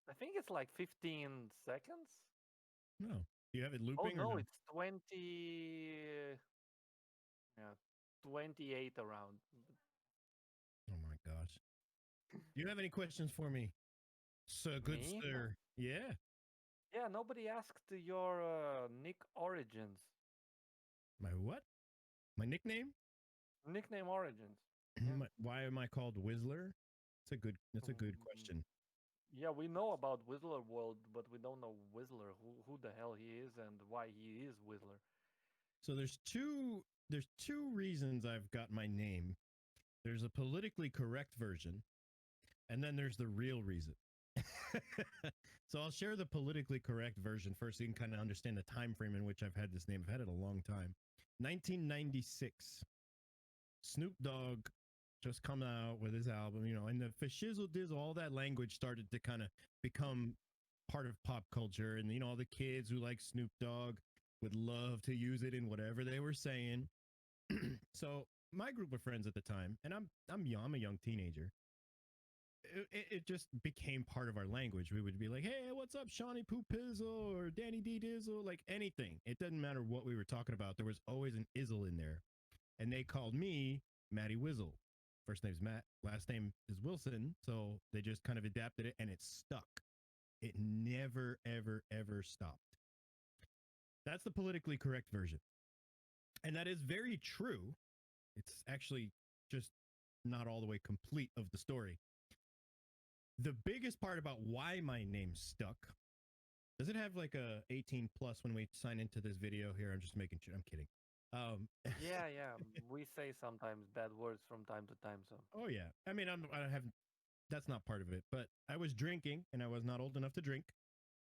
Speaker 8: I think it's like 15 seconds.
Speaker 7: No. Do you have it
Speaker 8: Oh
Speaker 7: looping or
Speaker 8: no,
Speaker 7: no?
Speaker 8: it's 20. Yeah, 28 around.
Speaker 7: Oh my gosh. Do you have any questions for me? So good,
Speaker 8: Me?
Speaker 7: sir. Yeah.
Speaker 8: Yeah, nobody asked your nick origins.
Speaker 7: My what? My nickname?
Speaker 8: Nickname origins. Yeah.
Speaker 7: Why am I called Wizz1er? That's a good
Speaker 8: Mm,
Speaker 7: question.
Speaker 8: Yeah, we know about Whistler World, but we don't know Whistler, who the hell he is and why he is Whistler.
Speaker 7: So there's two reasons I've got my name. There's a politically correct version, and then there's the real reason. So I'll share the politically correct version first so you can kind of understand the time frame in which I've had this name. I've had it a long time. 1996. Snoop Dogg just come out with his album, and the fashizzle dizzle, all that language started to kind of become part of pop culture. And, all the kids who like Snoop Dogg would love to use it in whatever they were saying. So my group of friends at the time, and I'm young, I'm a young teenager. It just became part of our language. We would be like, hey, what's up, Shawnee Poo Pizzle or Danny D Dizzle, like anything. It doesn't matter what we were talking about. There was always an izzle in there. And they called me Matty Wizzle. First name's Matt, last name is Wilson. So they just kind of adapted it and it stuck. It never, ever, ever stopped. That's the politically correct version. And that is very true. It's actually just not all the way complete of the story. The biggest part about why my name stuck, does it have like a 18 plus when we sign into this video here? I'm just making sure. I'm kidding.
Speaker 8: Yeah. We say sometimes bad words from time to time. So.
Speaker 7: Oh yeah. I mean, I haven't. That's not part of it. But I was drinking, and I was not old enough to drink.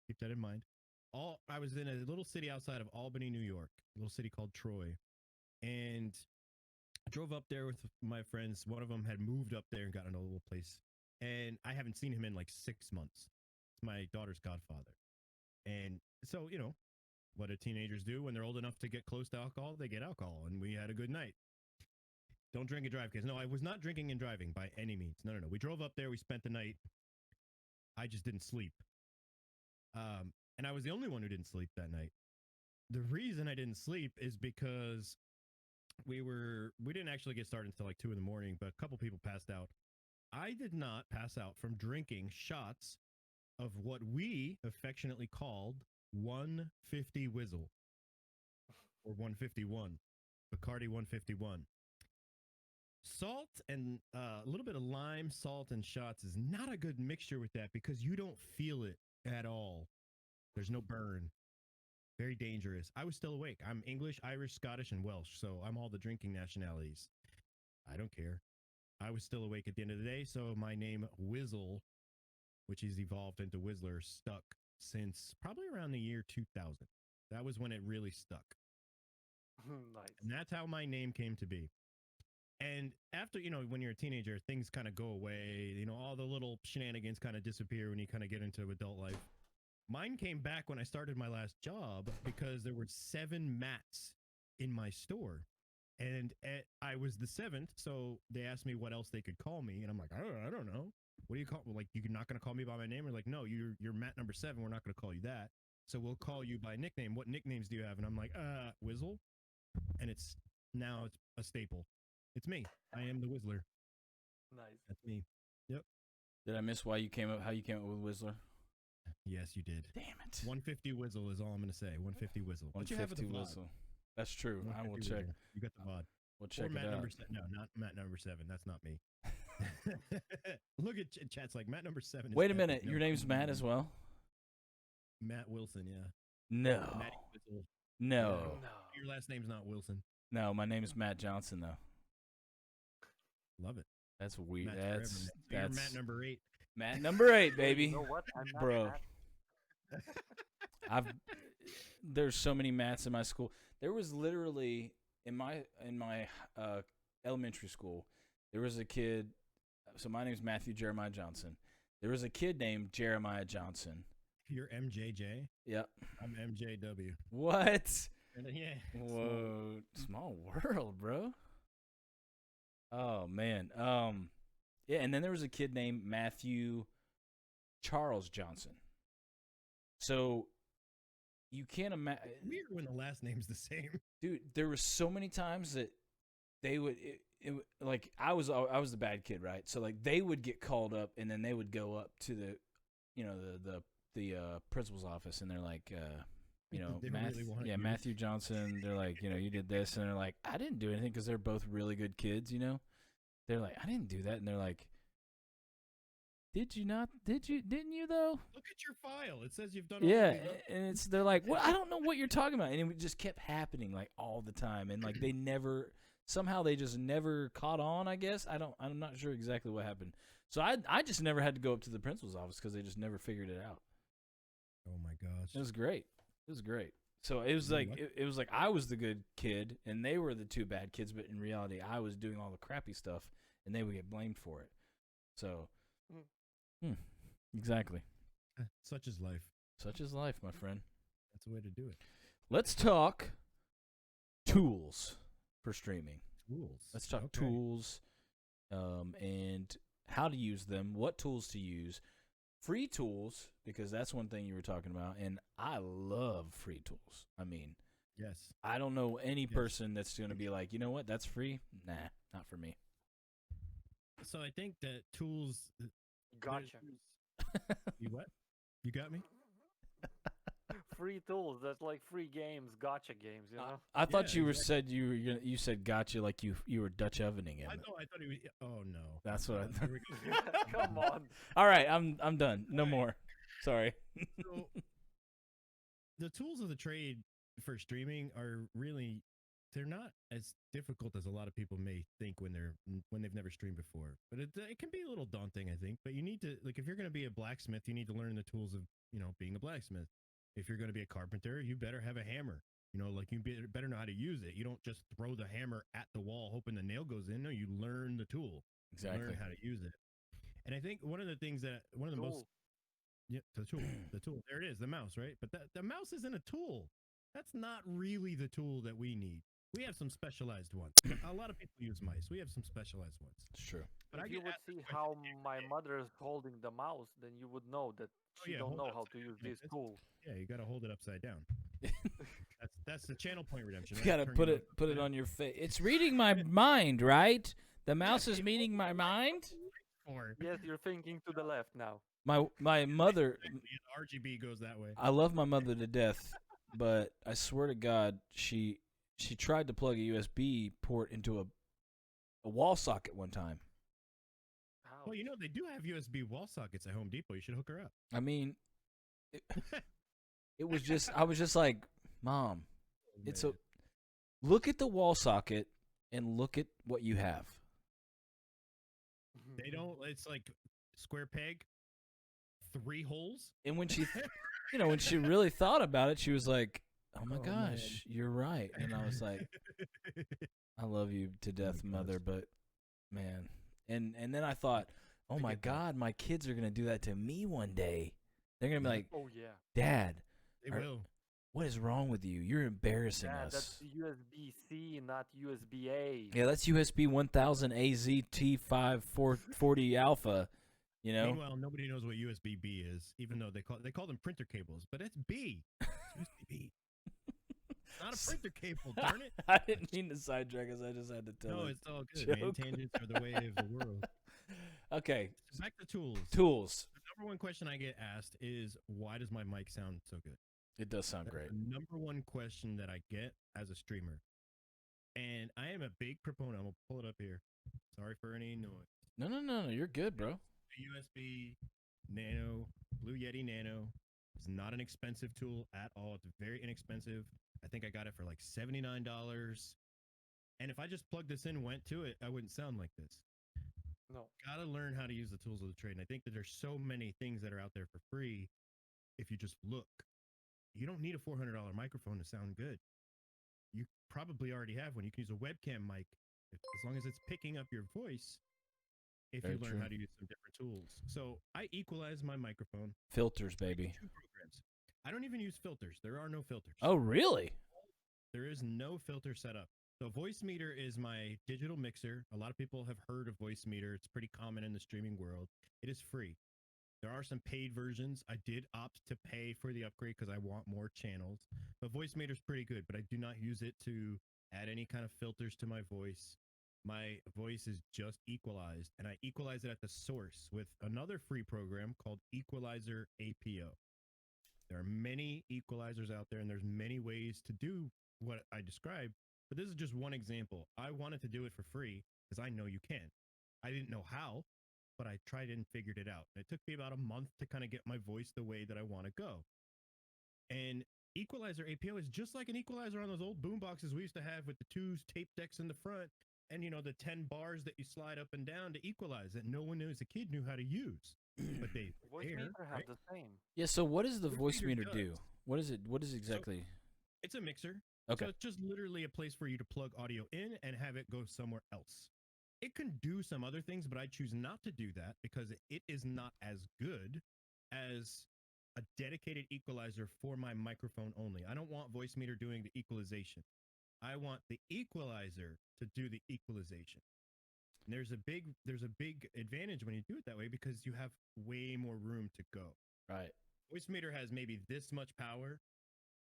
Speaker 7: Keep that in mind. I was in a little city outside of Albany, New York, a little city called Troy, and I drove up there with my friends. One of them had moved up there and gotten a little place, and I haven't seen him in like 6 months. It's my daughter's godfather, and so what do teenagers do when they're old enough to get close to alcohol? They get alcohol, and we had a good night. Don't drink and drive, kids. No, I was not drinking and driving by any means. No. We drove up there. We spent the night. I just didn't sleep. And I was the only one who didn't sleep that night. The reason I didn't sleep is because we didn't actually get started until like 2 a.m, but a couple people passed out. I did not pass out from drinking shots of what we affectionately called 150 Whizzle or 151, Bacardi 151. Salt and a little bit of lime, salt, and shots is not a good mixture with that because you don't feel it at all. There's no burn. Very dangerous. I was still awake. I'm English, Irish, Scottish, and Welsh, so I'm all the drinking nationalities. I don't care. I was still awake at the end of the day, so my name, Whizzle, which has evolved into Wizz1er, stuck since probably around the year 2000. That was when it really stuck.
Speaker 8: Nice.
Speaker 7: And that's how my name came to be. And after, when you're a teenager, things kind of go away. All the little shenanigans kind of disappear when you kind of get into adult life. Mine came back when I started my last job because there were 7 Matts in my store. And I was the 7th, so they asked me what else they could call me. And I'm like, I don't know. What do you call? Like, you're not going to call me by my name? Or like, no, you're Matt number 7. We're not going to call you that. So we'll call you by nickname. What nicknames do you have? And I'm like, Wizzle. And it's a staple. It's me. I am the Wizz1er.
Speaker 8: Nice.
Speaker 7: That's me. Yep.
Speaker 10: Did I miss how you came up with Wizz1er?
Speaker 7: Yes, you did.
Speaker 10: Damn it.
Speaker 7: 150 Wizzel is all I'm going to say. 150 Wizzel. What you have at the
Speaker 10: 150
Speaker 7: VOD?
Speaker 10: Whistle. That's true. I will
Speaker 7: 150
Speaker 10: check.
Speaker 7: Wizzel. You got the VOD.
Speaker 10: We'll check
Speaker 7: or Matt
Speaker 10: it out.
Speaker 7: number no, not Matt number 7. That's not me. Look at chat's like Matt number 7. Is
Speaker 10: Wait a
Speaker 7: epic.
Speaker 10: minute.
Speaker 7: No,
Speaker 10: Your name's Matt as well?
Speaker 7: Matt Wilson, yeah.
Speaker 10: No.
Speaker 7: Matty Wizzel.
Speaker 10: No.
Speaker 8: No.
Speaker 7: Your last name's not Wilson.
Speaker 10: No, my name is Matt Johnson, though.
Speaker 7: Love it.
Speaker 10: That's weird.
Speaker 7: Matt forever,
Speaker 10: That's
Speaker 7: Matt. You're
Speaker 10: that's
Speaker 7: Matt number 8.
Speaker 10: Matt number 8, baby.
Speaker 8: You know what? I'm not
Speaker 10: Bro.
Speaker 8: Matt.
Speaker 10: There's so many Matts in my school. There was literally in my elementary school, there was a kid. So my name's Matthew Jeremiah Johnson. There was a kid named Jeremiah Johnson.
Speaker 7: You're MJJ.
Speaker 10: Yep.
Speaker 7: I'm MJW.
Speaker 10: What?
Speaker 7: Yeah.
Speaker 10: Whoa, small world, bro. Oh man. Yeah, and then there was a kid named Matthew Charles Johnson. So you can't imagine.
Speaker 7: Weird when the last name's the same.
Speaker 10: Dude, there were so many times that they would like I was the bad kid, right? So like they would get called up and then they would go up to the principal's office and they're like Matthew Johnson, they're like, you did this, and they're like, I didn't do anything, because they're both really good kids, They're like, I didn't do that, and they're like, didn't you though?
Speaker 7: Look at your file. It says you've done all
Speaker 10: Yeah,
Speaker 7: of these.
Speaker 10: and they're like, well, I don't know what you're talking about, and it just kept happening like all the time, and like they just never caught on, I guess. I'm not sure exactly what happened. So I just never had to go up to the principal's office because they just never figured it out.
Speaker 7: Oh my gosh.
Speaker 10: It was great. So it was like it was like I was the good kid and they were the 2 bad kids, but in reality I was doing all the crappy stuff and they would get blamed for it. So exactly.
Speaker 7: Such is life.
Speaker 10: Such is life, my friend.
Speaker 7: That's the way to do it.
Speaker 10: Let's talk tools for streaming.
Speaker 7: Tools.
Speaker 10: Let's talk
Speaker 7: Okay.
Speaker 10: tools and how to use them, what tools to use. Free tools, because that's one thing you were talking about, and I love free tools. I mean,
Speaker 7: Yes.
Speaker 10: I don't know any person that's going to be like, you know what, that's free? Nah, not for me.
Speaker 7: So I think that tools.
Speaker 8: Gotcha.
Speaker 7: You what? You got me?
Speaker 8: Free tools. That's like free games, gotcha games.
Speaker 10: I thought
Speaker 7: Yeah,
Speaker 10: you
Speaker 7: exactly.
Speaker 10: you said gotcha like you were Dutch ovening him.
Speaker 7: I thought he was. Oh no.
Speaker 10: That's what I thought.
Speaker 7: Here we go.
Speaker 8: Come on.
Speaker 10: All right, I'm done. No more. Sorry.
Speaker 7: So, the tools of the trade for streaming are really, they're not as difficult as a lot of people may think when they've never streamed before. But it can be a little daunting, I think. But you need to, like, if you're going to be a blacksmith, you need to learn the tools of, being a blacksmith. If you're going to be a carpenter, you better have a hammer. Like you better know how to use it. You don't just throw the hammer at the wall hoping the nail goes in. No, you learn the tool.
Speaker 10: Exactly.
Speaker 7: Learn how to use it. And I think one of the most. Yeah, the tool. There it is, the mouse, right? But the mouse isn't a tool. That's not really the tool that we need. We have some specialized ones. A lot of people use mice. We have some specialized ones.
Speaker 10: It's true.
Speaker 7: But
Speaker 8: If
Speaker 7: I
Speaker 8: you
Speaker 7: get
Speaker 8: would
Speaker 7: asked the
Speaker 8: see
Speaker 7: question
Speaker 8: how
Speaker 7: every
Speaker 8: my
Speaker 7: day.
Speaker 8: mother is holding the mouse, then you would know that she
Speaker 7: yeah,
Speaker 8: don't
Speaker 7: hold
Speaker 8: know
Speaker 7: it
Speaker 8: how to
Speaker 7: upside
Speaker 8: use
Speaker 7: down.
Speaker 8: this tool.
Speaker 7: Yeah, you got to hold it upside down. That's the channel point redemption.
Speaker 10: You
Speaker 7: right?
Speaker 10: gotta
Speaker 7: Turn
Speaker 10: put
Speaker 7: your
Speaker 10: it put it
Speaker 7: mouse
Speaker 10: on your face. It's reading my mind, right? The mouse is reading my mind.
Speaker 7: forward.
Speaker 8: Yes, you're thinking to the left now.
Speaker 10: My mother.
Speaker 7: The RGB goes that way.
Speaker 10: I love my mother to death, but I swear to God, she tried to plug a USB port into a wall socket one time.
Speaker 8: How?
Speaker 7: Well, they do have USB wall sockets at Home Depot. You should hook her up.
Speaker 10: I mean, it was just I was just like, Mom, it's a look at the wall socket and look at what you have.
Speaker 7: They don't. It's like square peg, 3 holes.
Speaker 10: And when she, when she really thought about it, she was like, "Oh my
Speaker 7: Oh,
Speaker 10: gosh,
Speaker 7: man.
Speaker 10: you're right." And I was like, "I love you to death,
Speaker 7: gosh.
Speaker 10: mother, but man." And then I thought, "Oh
Speaker 7: I
Speaker 10: my
Speaker 7: get that.
Speaker 10: God, my kids are gonna do that to me one day. They're gonna be like,
Speaker 8: Oh yeah.
Speaker 10: Dad,
Speaker 7: They
Speaker 10: Are-
Speaker 7: will.
Speaker 10: what is wrong with you? You're embarrassing
Speaker 8: Yeah,
Speaker 10: us."
Speaker 8: that's USB-C, not USB-A.
Speaker 10: Yeah, that's USB 1000 AZT5440 alpha.
Speaker 7: Meanwhile, nobody knows what USB-B is, even though they call them printer cables, but it's B. It's USB-B. Not a printer cable, darn it.
Speaker 10: I didn't mean to sidetrack us. I just had to tell
Speaker 7: No,
Speaker 10: a
Speaker 7: it's all good, man.
Speaker 10: joke.
Speaker 7: Tangents are the way of the world.
Speaker 10: Okay,
Speaker 7: So back to tools.
Speaker 10: tools.
Speaker 7: The number one question I get asked is, why does my mic sound so good?
Speaker 10: It does sound
Speaker 7: That's
Speaker 10: great.
Speaker 7: the number one question that I get as a streamer. And I am a big proponent. I'm going to pull it up here. Sorry for any noise.
Speaker 10: No, you're good, bro.
Speaker 7: The USB Nano, Blue Yeti Nano is not an expensive tool at all. It's very inexpensive. I think I got it for like $79. And if I just plugged this in and went to it, I wouldn't sound like this.
Speaker 8: No.
Speaker 7: Gotta learn how to use the tools of the trade. And I think that there's so many things that are out there for free. If you just look, you don't need a $400 microphone to sound good. You probably already have one. You can use a webcam mic as long as it's picking up your voice. If
Speaker 10: Very
Speaker 7: you learn
Speaker 10: true.
Speaker 7: how to use some different tools. So I equalize my microphone.
Speaker 10: Filters, baby.
Speaker 7: 2 programs. I don't even use filters. There are no filters.
Speaker 10: Oh, really?
Speaker 7: There is no filter set up. So Voice1er is my digital mixer. A lot of people have heard of Voice1er. It's pretty common in the streaming world. It is free. There are some paid versions. I did opt to pay for the upgrade because I want more channels. But Voice1er is pretty good, but I do not use it to add any kind of filters to my voice. My voice is just equalized, and I equalize it at the source with another free program called Equalizer APO. There are many equalizers out there, and there's many ways to do what I described, but this is just one example. I wanted to do it for free because I know you can. I didn't know how, but I tried and figured it out. It took me about a month to kind of get my voice the way that I want to go. And Equalizer APO is just like an equalizer on those old boom boxes we used to have with the 2 tape decks in the front and, the 10 bars that you slide up and down to equalize that no one as a kid knew how to use. But they
Speaker 8: Voice-meter have the same.
Speaker 10: Yeah, so what does the voice
Speaker 7: Voice-meter
Speaker 10: meter do?
Speaker 7: does.
Speaker 10: What is it? What is exactly?
Speaker 7: It's a mixer.
Speaker 10: Okay.
Speaker 7: So it's just literally a place for you to plug audio in and have it go somewhere else. It can do some other things, but I choose not to do that because it is not as good as a dedicated equalizer for my microphone only. I don't want Voice1er doing the equalization. I want the equalizer to do the equalization. And there's a big advantage when you do it that way because you have way more room to go.
Speaker 10: Right.
Speaker 7: Voice1er has maybe this much power.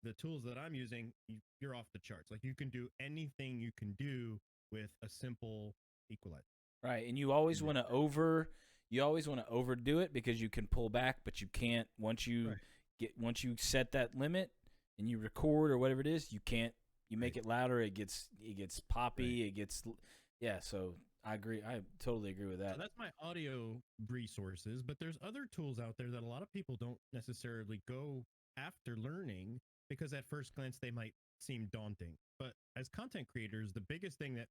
Speaker 7: The tools that I'm using, you're off the charts. Like you can do anything you can do with a simple equalizer.
Speaker 10: Right, and you always want to overdo it because you can pull back, but you can't once you set that limit and you record or whatever it is, you can't. You make it louder, it gets poppy, it gets so I agree. I totally agree with that.
Speaker 7: So that's my audio resources, but there's other tools out there that a lot of people don't necessarily go after learning because at first glance they might seem daunting. But as content creators, the biggest thing that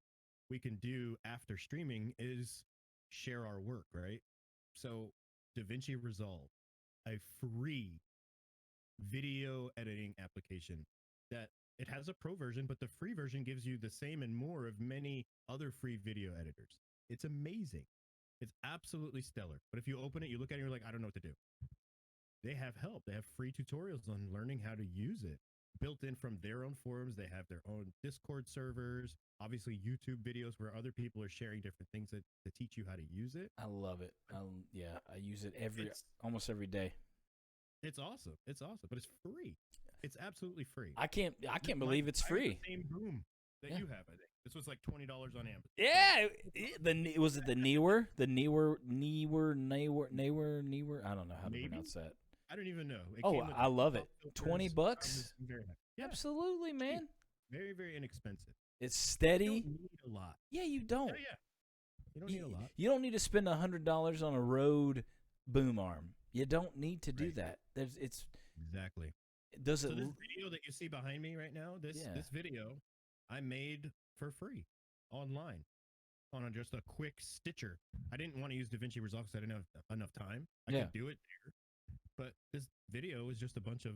Speaker 7: we can do after streaming is share our work, right? So DaVinci Resolve, a free video editing application that it has a pro version, but the free version gives you the same and more of many other free video editors. It's amazing. It's absolutely stellar. But if you open it, you look at it, and you're like, I don't know what to do. They have help. They have free tutorials on learning how to use it. Built in from their own forums. They have their own Discord servers, obviously YouTube videos where other people are sharing different things to teach you how to use it.
Speaker 10: I love it. I use it almost every day.
Speaker 7: It's awesome. It's awesome, but it's free. It's absolutely free.
Speaker 10: I can't believe it's
Speaker 7: I have
Speaker 10: free.
Speaker 7: the same boom that you have, I think. This was like $20 on Amazon.
Speaker 10: Yeah, was it the Newer? The Newer. I don't know how to pronounce that.
Speaker 7: I don't even know.
Speaker 10: I love it. $20.
Speaker 7: Very nice. Yeah,
Speaker 10: Absolutely, man.
Speaker 7: very, very inexpensive.
Speaker 10: It's
Speaker 7: You
Speaker 10: steady.
Speaker 7: don't need a lot.
Speaker 10: Yeah, you don't.
Speaker 7: Yeah. You don't need a lot.
Speaker 10: You don't need to spend $100 on a Rode boom arm. You don't need to do
Speaker 7: Right.
Speaker 10: that.
Speaker 7: Exactly.
Speaker 10: Does
Speaker 7: So
Speaker 10: it?
Speaker 7: this video that you see behind me right now, this video, I made for free online on just a quick stitcher. I didn't want to use DaVinci Resolve because I didn't have enough time. I could do it there. but this video is just a bunch of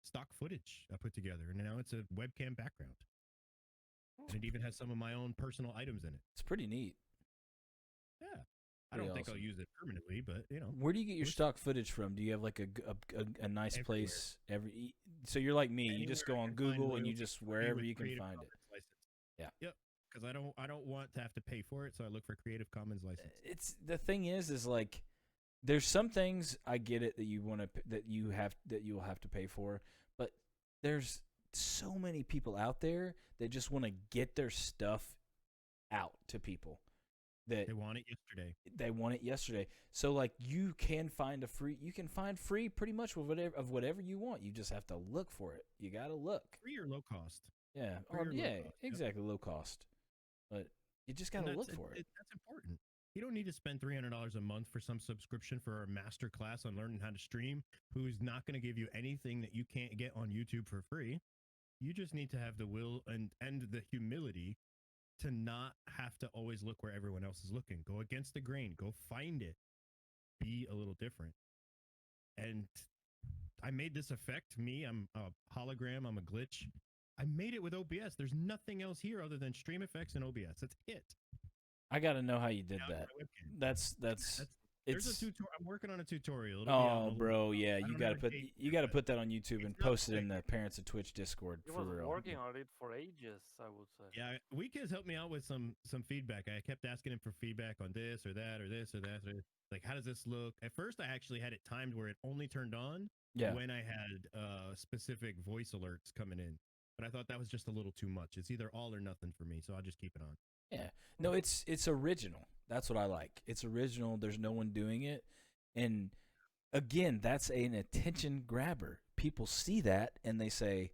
Speaker 7: stock footage I put together, and now it's a webcam background. And it even has some of my own personal items in it.
Speaker 10: It's pretty neat.
Speaker 7: Yeah. I
Speaker 10: Pretty
Speaker 7: don't think I'll
Speaker 10: awesome.
Speaker 7: use it permanently, but you know.
Speaker 10: Where do you get your stock footage from? Do you have like a nice
Speaker 7: Everywhere.
Speaker 10: place so you're like me, you just go
Speaker 7: Anywhere I
Speaker 10: on
Speaker 7: can find
Speaker 10: Google and you
Speaker 7: royalty
Speaker 10: just
Speaker 7: free
Speaker 10: wherever
Speaker 7: with
Speaker 10: you can
Speaker 7: Creative
Speaker 10: find it.
Speaker 7: Commons license.
Speaker 10: Yeah.
Speaker 7: Yep. Because I don't want to have to pay for it, so I look for Creative Commons license.
Speaker 10: It's the thing is like there's some things I get it that you want to that you will have to pay for, but there's so many people out there that just want to get their stuff out to people that
Speaker 7: They want it yesterday.
Speaker 10: they want it yesterday. So like you can find free pretty much whatever you want. You just have to look for it. You got to look.
Speaker 7: Free or low cost.
Speaker 10: Yeah.
Speaker 7: Free or low
Speaker 10: Yeah,
Speaker 7: cost, yep.
Speaker 10: exactly, low cost. But you just got to look for it.
Speaker 7: That's important. You don't need to spend $300 a month for some subscription for a master class on learning how to stream who's not going to give you anything that you can't get on YouTube for free. You just need to have the will and the humility to not have to always look where everyone else is looking. Go against the grain. Go find it. Be a little different. And I made this effect. I'm a hologram. I'm a glitch. I made it with OBS. There's nothing else here other than stream effects and OBS. That's it.
Speaker 10: I got to know how you did
Speaker 7: Now
Speaker 10: that.
Speaker 7: my webcam.
Speaker 10: That's
Speaker 7: There's a
Speaker 10: it's
Speaker 7: tutorial. I'm working on a tutorial. It'll be out in a
Speaker 10: oh,
Speaker 7: little
Speaker 10: bro,
Speaker 7: while.
Speaker 10: yeah,
Speaker 7: I
Speaker 10: you
Speaker 7: don't
Speaker 10: gotta
Speaker 7: have a
Speaker 10: put
Speaker 7: date
Speaker 10: you
Speaker 7: yet,
Speaker 10: gotta
Speaker 7: but
Speaker 10: put that on YouTube and
Speaker 7: it's not
Speaker 10: post it in
Speaker 7: quick.
Speaker 10: the Parents of Twitch Discord
Speaker 8: He
Speaker 10: for
Speaker 8: was
Speaker 10: real.
Speaker 8: working on it for ages, I would say.
Speaker 7: Yeah, Wekizz helped me out with some feedback. I kept asking him for feedback on this or that or this or that. Or like, how does this look? At first, I actually had it timed where it only turned on
Speaker 10: Yeah,
Speaker 7: when I had specific voice alerts coming in. But I thought that was just a little too much. It's either all or nothing for me, so I'll just keep it on.
Speaker 10: yeah. No, it's original. That's what I like. It's original. There's no one doing it, and again, that's an attention grabber. People see that and they say,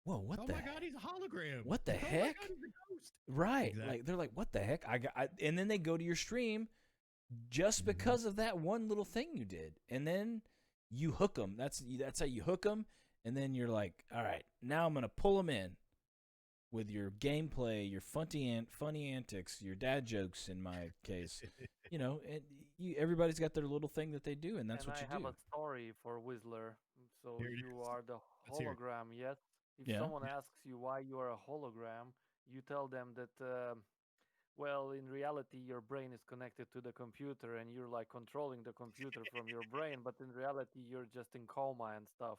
Speaker 10: "Whoa, what
Speaker 7: Oh
Speaker 10: the
Speaker 7: my God, he's a hologram!
Speaker 10: what the
Speaker 7: Oh my
Speaker 10: heck?"
Speaker 7: God, he's a ghost!
Speaker 10: Right?
Speaker 7: Exactly.
Speaker 10: Like they're like, "What the heck?" And then they go to your stream just because of that one little thing you did, and then you hook them. That's how you hook them, and then you're like, "All right, now I'm gonna pull them in with your gameplay, your funny antics, your dad jokes." In my case, you know, and everybody's got their little thing that they do, and that's
Speaker 8: And
Speaker 10: what you
Speaker 8: I have
Speaker 10: do.
Speaker 8: a story for Wizz1er. So
Speaker 7: Here it
Speaker 8: you
Speaker 7: is.
Speaker 8: are the
Speaker 7: Let's hear it.
Speaker 8: hologram, yes? If
Speaker 10: Yeah.
Speaker 8: someone asks you why you are a hologram, you tell them that, well, in reality, your brain is connected to the computer and you're like controlling the computer from your brain, but in reality, you're just in coma and stuff.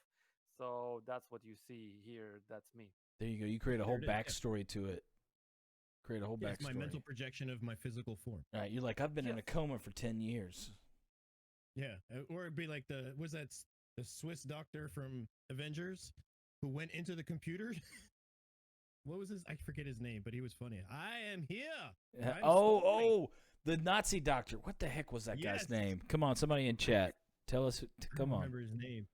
Speaker 8: So that's what you see here. That's me.
Speaker 10: There you go. You create a whole
Speaker 7: There it is, yeah.
Speaker 10: backstory to it. Create a whole
Speaker 7: Yeah, it's my
Speaker 10: backstory.
Speaker 7: mental projection of my physical form.
Speaker 10: All right, you're like, I've been in a
Speaker 8: Yes.
Speaker 10: coma for 10 years.
Speaker 7: Yeah, or it'd be like the Swiss doctor from Avengers who went into the computer. What was his? I forget his name, but he was funny. I am here. I'm stalling.
Speaker 10: The Nazi doctor. What the heck was that
Speaker 7: Yes.
Speaker 10: guy's name? Come on, somebody in chat. Tell us.
Speaker 7: I
Speaker 10: Come
Speaker 7: don't
Speaker 10: on.
Speaker 7: remember his name.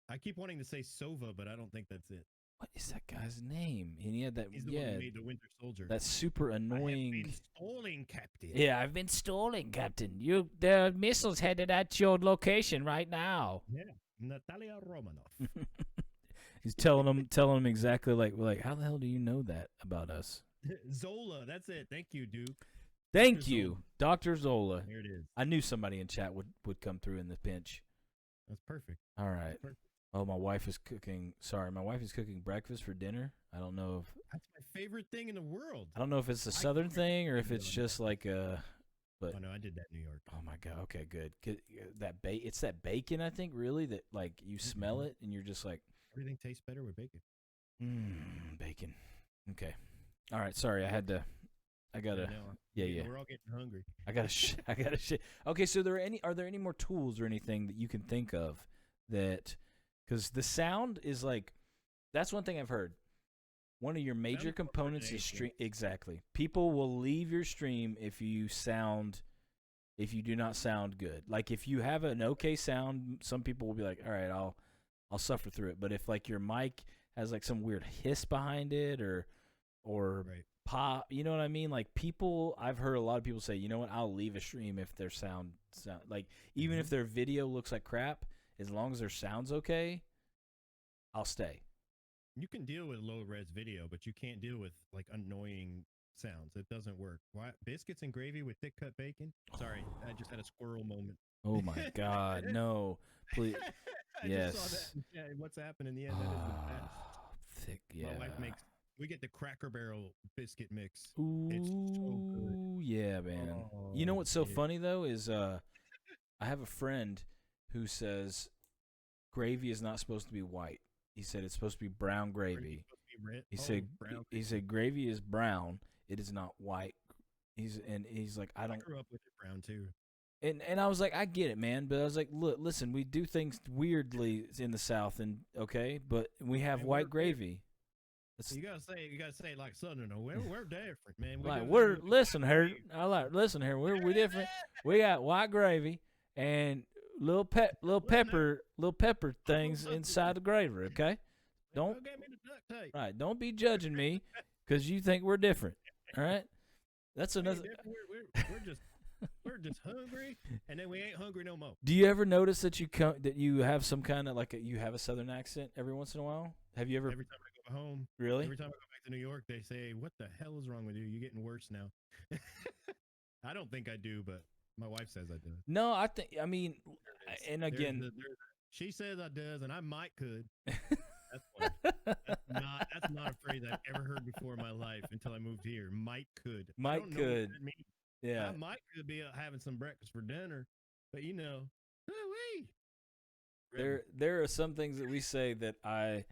Speaker 7: I keep wanting to say Sova, but I don't think that's it.
Speaker 10: What is that guy's name? And he had that,
Speaker 7: He's the one who made the Winter Soldier.
Speaker 10: that super
Speaker 7: I have
Speaker 10: annoying.
Speaker 7: been stalling, Captain.
Speaker 10: Yeah, I've been stalling, Captain. The missile's headed at your location right now.
Speaker 7: Yeah, Natalia Romanoff.
Speaker 10: He's telling him exactly like, how the hell do you know that about us?
Speaker 7: Zola, that's it. Thank you, Duke.
Speaker 10: Thank
Speaker 7: Dr.
Speaker 10: you,
Speaker 7: Zola.
Speaker 10: Dr. Zola.
Speaker 7: There it is.
Speaker 10: I knew somebody in chat would come through in the pinch.
Speaker 7: That's perfect.
Speaker 10: All right.
Speaker 7: Perfect.
Speaker 10: Oh, my wife is cooking. Sorry, my wife is cooking breakfast for dinner. I don't know
Speaker 7: That's my favorite thing in the world.
Speaker 10: if it's a southern thing or if it's just like a. But
Speaker 7: Oh no, I did that in New York.
Speaker 10: oh my god, okay, good. It's that bacon, I think, really that like you smell it and you're just like,
Speaker 7: Everything tastes better with bacon.
Speaker 10: bacon. Okay. All right. Sorry, I gotta. Yeah.
Speaker 7: We're all getting hungry.
Speaker 10: I gotta shit. Okay, so are there any more tools or anything that you can think of that, because the sound is like, that's one thing I've heard. One of your major
Speaker 7: Sound
Speaker 10: components is
Speaker 7: coordination.
Speaker 10: stream. Exactly. People will leave your stream if you do not sound good. Like if you have an okay sound, some people will be like, all right, I'll suffer through it. But if like your mic has like some weird hiss behind it or
Speaker 7: Right.
Speaker 10: pop, you know what I mean? Like I've heard a lot of people say, you know what, I'll leave a stream if their sound like, even if their video looks like crap, as long as their sound's okay, I'll stay.
Speaker 7: You can deal with low res video, but you can't deal with like annoying sounds. It doesn't work. Why? Biscuits and gravy with thick cut bacon? Sorry, I just had a squirrel moment.
Speaker 10: Oh my God, no! Please,
Speaker 7: I just saw that. Yeah, what's happening? Yeah, that is the best.
Speaker 10: Thick, yeah.
Speaker 7: My wife makes. We get the Cracker Barrel biscuit mix.
Speaker 10: Ooh,
Speaker 7: It's so good.
Speaker 10: yeah, man. You know
Speaker 7: Oh,
Speaker 10: what's so
Speaker 7: yeah.
Speaker 10: funny though is I have a friend who says gravy is not supposed to be white. He said it's supposed to be brown gravy. He said
Speaker 7: brown.
Speaker 10: he said gravy is brown. It is not white. He's like I
Speaker 7: I
Speaker 10: don't.
Speaker 7: grew up with it brown too.
Speaker 10: And I was like, I get it, man. But I was like, look, listen, we do things weirdly in the South, and okay, but we have
Speaker 7: And
Speaker 10: white gravy. That's,
Speaker 7: You gotta say it like Southern. We're different, man.
Speaker 10: like
Speaker 7: do
Speaker 10: we're
Speaker 7: things with
Speaker 10: listen
Speaker 7: white
Speaker 10: here.
Speaker 7: gravy.
Speaker 10: I like listen here. We're different. We got white gravy and little pepper things inside the gravy. Okay, don't
Speaker 7: Get me the duct tape.
Speaker 10: right. Don't be judging me because you think we're different. All right, that's
Speaker 7: We ain't
Speaker 10: another.
Speaker 7: different. We're just hungry, and then we ain't hungry no more.
Speaker 10: Do you ever notice that you have some kind of you have a Southern accent every once in a while? Have you ever
Speaker 7: Every time I go home,
Speaker 10: really?
Speaker 7: every time I go back to New York, they say, "What the hell is wrong with you? You're getting worse now." I don't think I do, but my wife says I do.
Speaker 10: No, I mean, and
Speaker 7: There's
Speaker 10: again,
Speaker 7: she says I does, and I might could. That's funny. That's not a phrase I've ever heard before in my life until I moved here. Might could. I
Speaker 10: Might
Speaker 7: don't know what
Speaker 10: could.
Speaker 7: that means.
Speaker 10: yeah.
Speaker 7: I might could be having some breakfast for dinner, but woo-wee.
Speaker 10: There are some things that we say that I've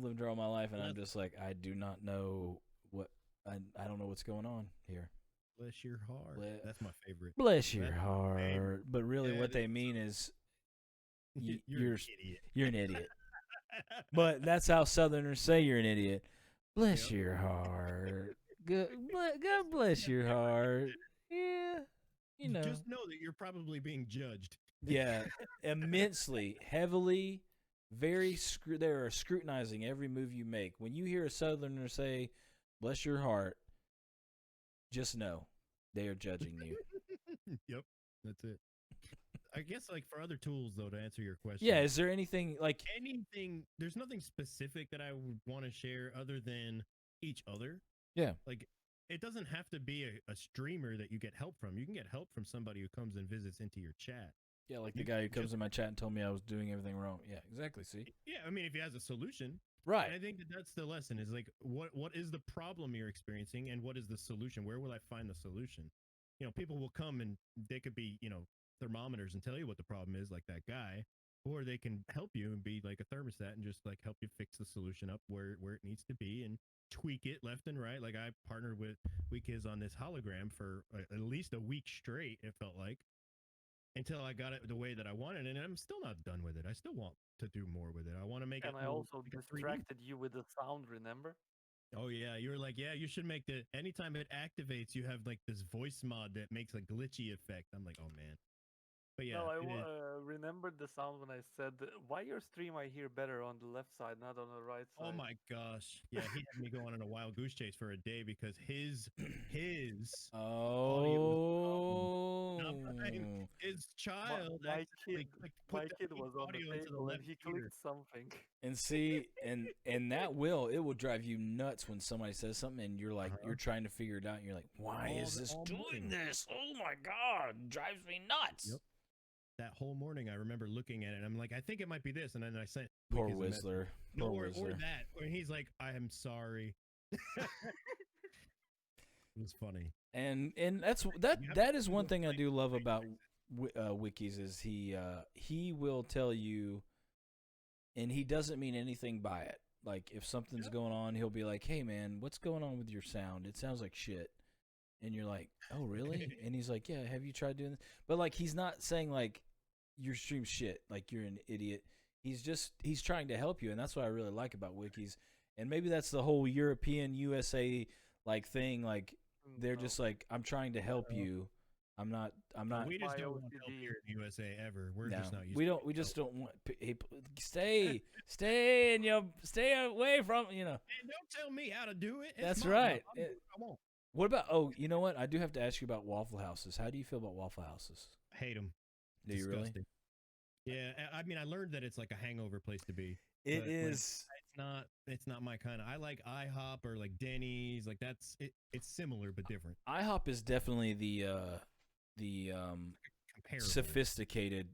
Speaker 10: lived here all my life, and I'm just like I do not know what I don't know what's going on here.
Speaker 7: Bless your heart. That's my favorite.
Speaker 10: Bless your
Speaker 7: That's my
Speaker 10: heart,
Speaker 7: favorite.
Speaker 10: but really,
Speaker 7: Yeah,
Speaker 10: what they
Speaker 7: that's
Speaker 10: mean is
Speaker 7: You're an idiot.
Speaker 10: you're an idiot. But that's how Southerners say you're an idiot. Bless
Speaker 7: Yep.
Speaker 10: your heart. God bless your heart. Yeah, you know.
Speaker 7: Just know that you're probably being judged.
Speaker 10: Yeah, immensely, heavily, very. They are scrutinizing every move you make. When you hear a Southerner say, "Bless your heart," just know they are judging you.
Speaker 7: Yep, that's it. I guess for other tools though, to answer your question.
Speaker 10: Yeah, is there anything like?
Speaker 7: anything. There's nothing specific that I would want to share other than each other.
Speaker 10: Yeah.
Speaker 7: It doesn't have to be a streamer that you get help from. You can get help from somebody who comes and visits into your chat.
Speaker 10: Yeah, like the
Speaker 7: You
Speaker 10: guy who
Speaker 7: just-
Speaker 10: comes in my chat and told me I was doing everything wrong. Yeah, exactly. See,
Speaker 7: Yeah, I mean, if he has a solution,
Speaker 10: right?
Speaker 7: and I think that's the lesson. Is what is the problem you're experiencing, and what is the solution? Where will I find the solution? People will come and they could be thermometers and tell you what the problem is, like that guy, or they can help you and be like a thermostat and just help you fix the solution up where it needs to be and tweak it left and right. Like I partnered with Wekizz on this hologram for at least a week straight. It felt like until I got it the way that I wanted, and I'm still not done with it. I still want to do more with it. I want to make it.
Speaker 8: And I also
Speaker 7: like a 3D.
Speaker 8: distracted you with the sound, remember?
Speaker 7: Oh yeah, you were like, yeah, you should make anytime it activates, you have this voice mod that makes a glitchy effect. I'm like, oh man. But yeah,
Speaker 8: No, I
Speaker 7: it is.
Speaker 8: remembered the sound when I said, why your stream I hear better on the left side, not on the right side.
Speaker 7: Oh my gosh. Yeah, he had me going on a wild goose chase for a day because his
Speaker 10: Oh,
Speaker 7: not mine, his child
Speaker 8: My
Speaker 7: accidentally
Speaker 8: kid,
Speaker 7: put
Speaker 8: my
Speaker 7: the
Speaker 8: kid was on the
Speaker 7: audio into the
Speaker 8: table and
Speaker 7: left
Speaker 8: he
Speaker 7: ear.
Speaker 8: clicked something.
Speaker 10: and see, and that it will drive you nuts when somebody says something and you're like, you're trying to figure it out. And you're like, why
Speaker 7: All
Speaker 10: is
Speaker 7: the-
Speaker 10: this
Speaker 7: all
Speaker 10: doing
Speaker 7: morning.
Speaker 10: this? Oh my God, drives me nuts.
Speaker 7: Yep. That whole morning, I remember looking at it. And I'm like, I think it might be this, and then I sent
Speaker 10: Poor
Speaker 7: Wekizz a message.
Speaker 10: Whistler.
Speaker 7: No,
Speaker 10: Poor
Speaker 7: or
Speaker 10: Whistler.
Speaker 7: that, or he's like, I am sorry. It was funny.
Speaker 10: And that is one thing I do love about Wekizz is he will tell you, and he doesn't mean anything by it. Like if something's going on, he'll be like, "Hey man, what's going on with your sound? It sounds like shit." And you're like, "Oh really?" And he's like, "Yeah, have you tried doing this?" But he's not saying your stream's shit, like you're an idiot. He's trying to help you, and that's what I really like about Wekizz. And maybe that's the whole European USA thing. They're just I'm trying to help you. I'm not.
Speaker 7: We just
Speaker 8: My
Speaker 7: don't want help
Speaker 8: OCD.
Speaker 7: here in USA ever. We're
Speaker 10: No,
Speaker 7: just not used
Speaker 10: we
Speaker 7: to
Speaker 10: don't. We
Speaker 7: help.
Speaker 10: just don't want. Stay away from.
Speaker 7: Man, don't tell me how to do it. It's
Speaker 10: That's
Speaker 7: my
Speaker 10: right.
Speaker 7: job. I'm doing what I want.
Speaker 10: What about? Oh, you know what? I do have to ask you about Waffle Houses. How do you feel about Waffle Houses?
Speaker 7: Hate them.
Speaker 10: Do you really?
Speaker 7: Yeah, I mean, I learned that it's like a hangover place to be.
Speaker 10: It
Speaker 7: but,
Speaker 10: is.
Speaker 7: It's not my kind of. I like IHOP or Denny's. That's it. It's similar but different.
Speaker 10: IHOP is definitely the
Speaker 7: comparable.
Speaker 10: sophisticated.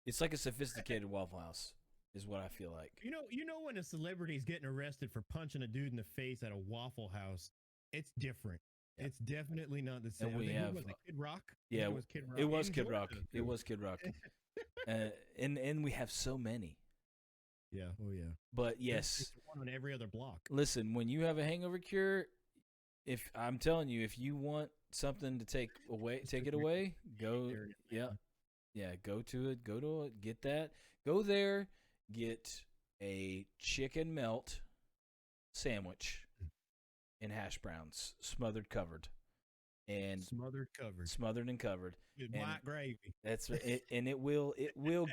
Speaker 10: It's like a sophisticated Waffle House, is what I feel like.
Speaker 7: You know when a celebrity is getting arrested for punching a dude in the face at a Waffle House, it's different.
Speaker 10: Yeah.
Speaker 7: It's definitely not the same.
Speaker 10: And we
Speaker 7: Who
Speaker 10: have
Speaker 7: was it, Kid Rock.
Speaker 10: Yeah,
Speaker 7: it was Kid Rock.
Speaker 10: It was
Speaker 7: In
Speaker 10: Kid
Speaker 7: Georgia,
Speaker 10: Rock. It
Speaker 7: too.
Speaker 10: was Kid Rock. And we have so many.
Speaker 7: Yeah. Oh yeah.
Speaker 10: But
Speaker 7: There's
Speaker 10: yes,
Speaker 7: one on every other block.
Speaker 10: listen, when you have a hangover cure, if I'm telling you, if you want something to take it away, go. Yeah, go to it. Get that. Go there. Get a chicken melt sandwich and hash browns, smothered and covered.
Speaker 7: With
Speaker 10: And
Speaker 7: black gravy.
Speaker 10: That's it, and it will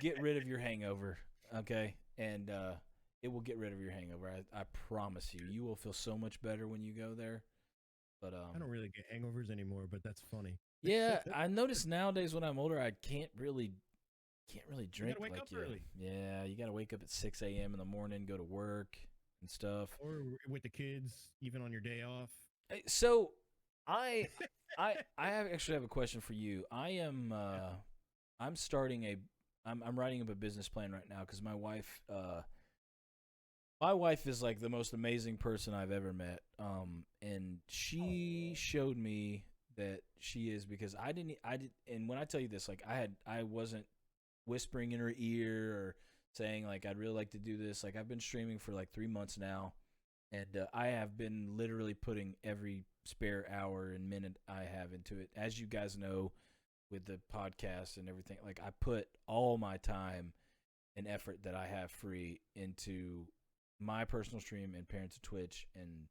Speaker 10: get rid of your hangover. Okay, and it will get rid of your hangover. I promise you. You will feel so much better when you go there. But
Speaker 7: I don't really get hangovers anymore, but that's funny.
Speaker 10: yeah, I notice nowadays when I'm older, I can't really drink
Speaker 7: wake
Speaker 10: like
Speaker 7: up early.
Speaker 10: Yeah, you got to wake up at 6 a.m. in the morning, go to work and stuff.
Speaker 7: Or with the kids, even on your day off.
Speaker 10: Hey, so I actually have a question for you. I'm writing up a business plan right now because my wife is like the most amazing person I've ever met. And she showed me that she is, because I did, and when I tell you this, like I wasn't whispering in her ear or saying like I'd really like to do this. Like I've been streaming for like 3 months now, and I have been literally putting every spare hour and minute I have into it. As you guys know, with the podcast and everything, like I put all my time and effort that I have free into my personal stream and Parents of Twitch. And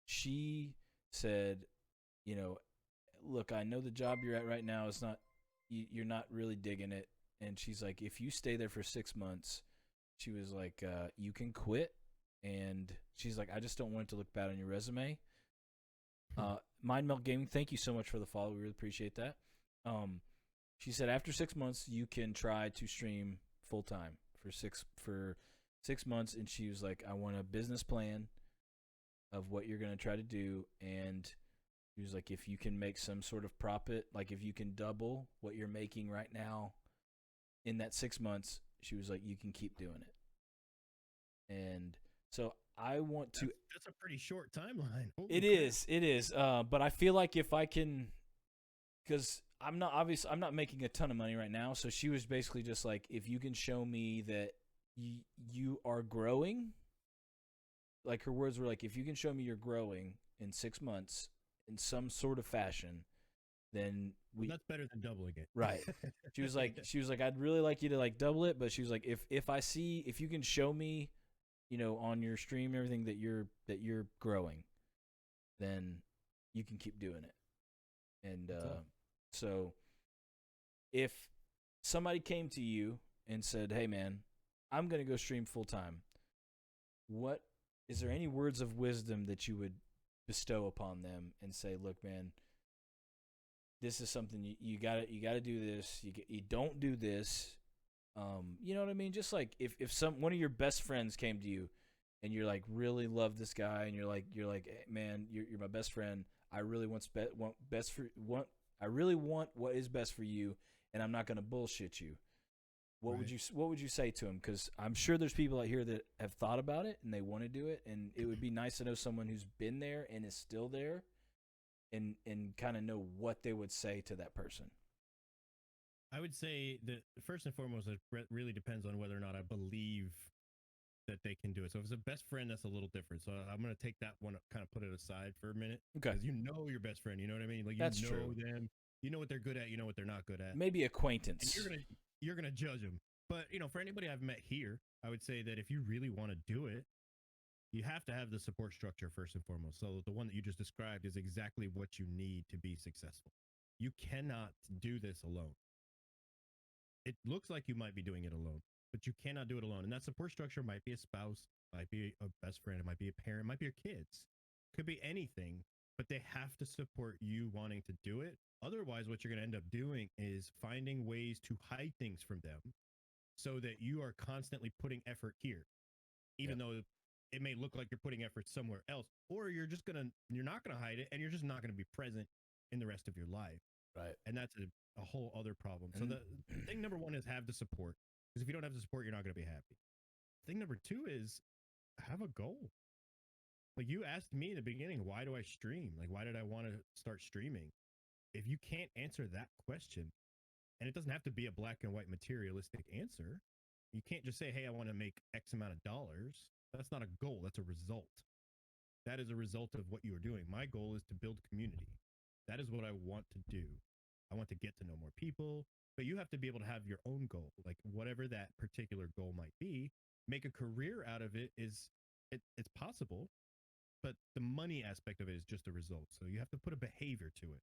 Speaker 10: she said, look, I know the job you're at right now is not, you're not really digging it. And she's like, if you stay there for 6 months, she was like, you can quit. And she's like, I just don't want it to look bad on your resume. Mind Melt Gaming, thank you so much for the follow. We really appreciate that. She said after 6 months, you can try to stream full time for six months. And she was like, I want a business plan of what you're going to try to do. And she was like, if you can make some sort of profit, like if you can double what you're making right now in that 6 months, she was like, you can keep doing it. And so I want to.
Speaker 7: That's a pretty short timeline.
Speaker 10: It is. But I feel like if I can, because I'm not making a ton of money right now. So she was basically just like, if you can show me that you are growing, like her words were like, if you can show me you're growing in 6 months in some sort of fashion, then
Speaker 7: that's better than doubling it.
Speaker 10: Right. She was like, I'd really like you to like double it, but she was like, if you can show me, on your stream and everything that you're growing, then you can keep doing it. And so if somebody came to you and said, hey man, I'm going to go stream full time, what is there any words of wisdom that you would bestow upon them and say, look man, this is something you gotta do this. You don't do this. You know what I mean? Just like if one of your best friends came to you and you're like really love this guy and you're like hey, man, you're my best friend. I really want what is best for you, and I'm not gonna bullshit you. What would you say to him? Because I'm sure there's people out here that have thought about it and they want to do it, and it would be nice to know someone who's been there and is still there. And kind of know what they would say to that person.
Speaker 7: I would say that first and foremost, it really depends on whether or not I believe that they can do it. So if it's a best friend, that's a little different. So I'm going to take that one, kind of put it aside for a minute.
Speaker 10: Okay.
Speaker 7: Because your best friend, you know what I mean? Like
Speaker 10: that's
Speaker 7: you know
Speaker 10: true.
Speaker 7: them, you know what they're good at, you know what they're not good at.
Speaker 10: Maybe acquaintance.
Speaker 7: And you're gonna judge them. But for anybody I've met here, I would say that if you really want to do it, you have to have the support structure first and foremost. So the one that you just described is exactly what you need to be successful. You cannot do this alone. It looks like you might be doing it alone, but you cannot do it alone. And that support structure might be a spouse, might be a best friend, it might be a parent, it might be your kids. Could be anything, but they have to support you wanting to do it. Otherwise, what you're going to end up doing is finding ways to hide things from them so that you are constantly putting effort here, even though it may look like you're putting effort somewhere else, or you're not going to hide it, and you're just not going to be present in the rest of your life.
Speaker 10: Right.
Speaker 7: And that's a a whole other problem. So the thing number one is have the support, because if you don't have the support, you're not going to be happy. Thing number two is have a goal. Like you asked me in the beginning, why do I stream? Like, why did I want to start streaming? If you can't answer that question, and it doesn't have to be a black and white materialistic answer, you can't just say, hey, I want to make X amount of dollars. That's not a goal. That's a result. That is a result of what you are doing. My goal is to build community. That is what I want to do. I want to get to know more people, but you have to be able to have your own goal, like whatever that particular goal might be. Make a career out of it is it's possible, but the money aspect of it is just a result. So you have to put a behavior to it.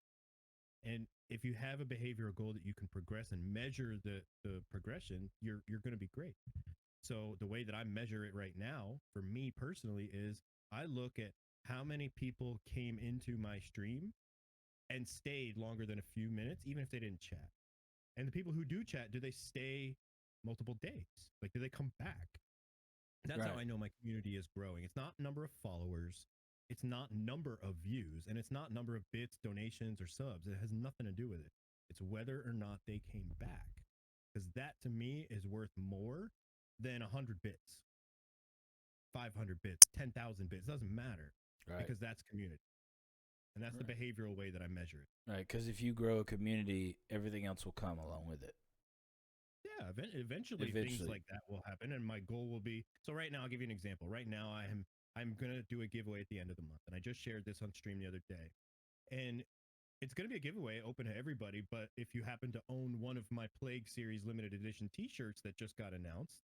Speaker 7: And if you have a behavioral goal that you can progress and measure the progression, you're going to be great. So the way that I measure it right now, for me personally, is I look at how many people came into my stream and stayed longer than a few minutes, even if they didn't chat. And the people who do chat, do they stay multiple days? Like, do they come back? That's
Speaker 10: Right.
Speaker 7: how I know my community is growing. It's not number of followers. It's not number of views, and it's not number of bits, donations, or subs. It has nothing to do with it. It's whether or not they came back, because that to me is worth more than 100 bits, 500 bits, 10,000 bits. It doesn't matter,
Speaker 10: Right.
Speaker 7: because that's community, and that's the
Speaker 10: Right.
Speaker 7: behavioral way that I measure it.
Speaker 10: Right, because if you grow a community, everything else will come along with it.
Speaker 7: Yeah, eventually things like that will happen, and my goal will be. So right now, I'll give you an example. Right now, I'm gonna do a giveaway at the end of the month, and I just shared this on stream the other day, and it's gonna be a giveaway open to everybody. But if you happen to own one of my Plague Series limited edition T-shirts that just got announced,